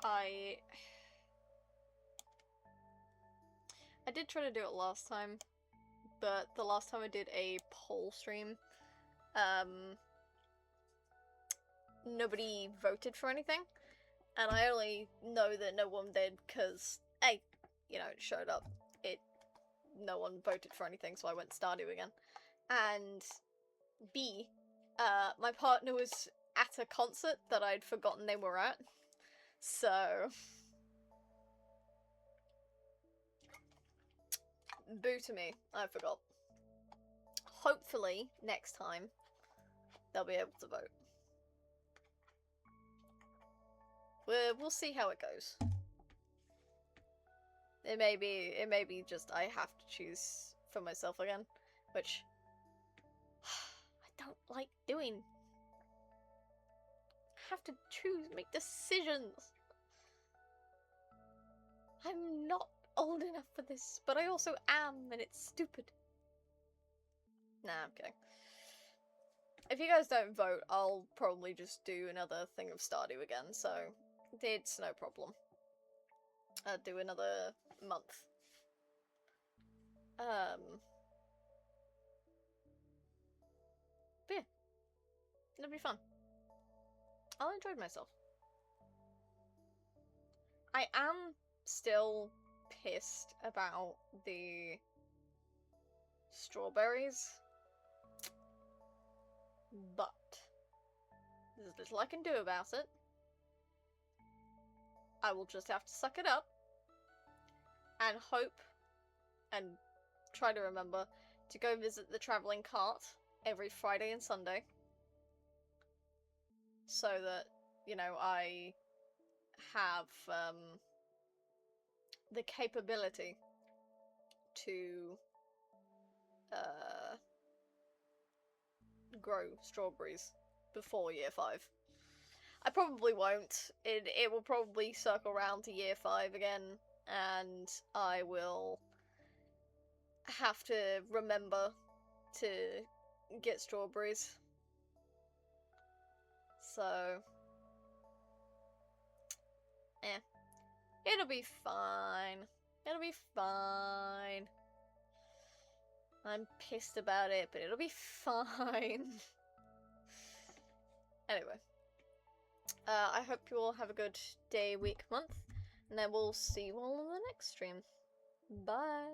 I did try to do it last time, but the last time I did a poll stream, nobody voted for anything, and I only know that no one did because A, you know, it showed up, no one voted for anything, so I went Stardew again, and B, my partner was at a concert that I'd forgotten they were at, so boo to me, I forgot. Hopefully, next time, they'll be able to vote. We'll see how it goes. It may be just I have to choose for myself again, which I don't like doing. I have to choose, make decisions. I'm not old enough for this, but I also am, and it's stupid. Nah, I'm kidding. If you guys don't vote, I'll probably just do another thing of Stardew again, so it's no problem. I'll do another month. But yeah, it'll be fun. I enjoyed myself. I am still pissed about the strawberries, but there's little I can do about it. I will just have to suck it up and hope and try to remember to go visit the travelling cart every Friday and Sunday so that, you know, I have the capability to grow strawberries before year 5. I probably won't. It will probably circle around to year 5 again, and I will have to remember to get strawberries. So, it'll be fine. It'll be fine. I'm pissed about it, but it'll be fine. Anyway. I hope you all have a good day, week, month, and then we'll see you all in the next stream. Bye!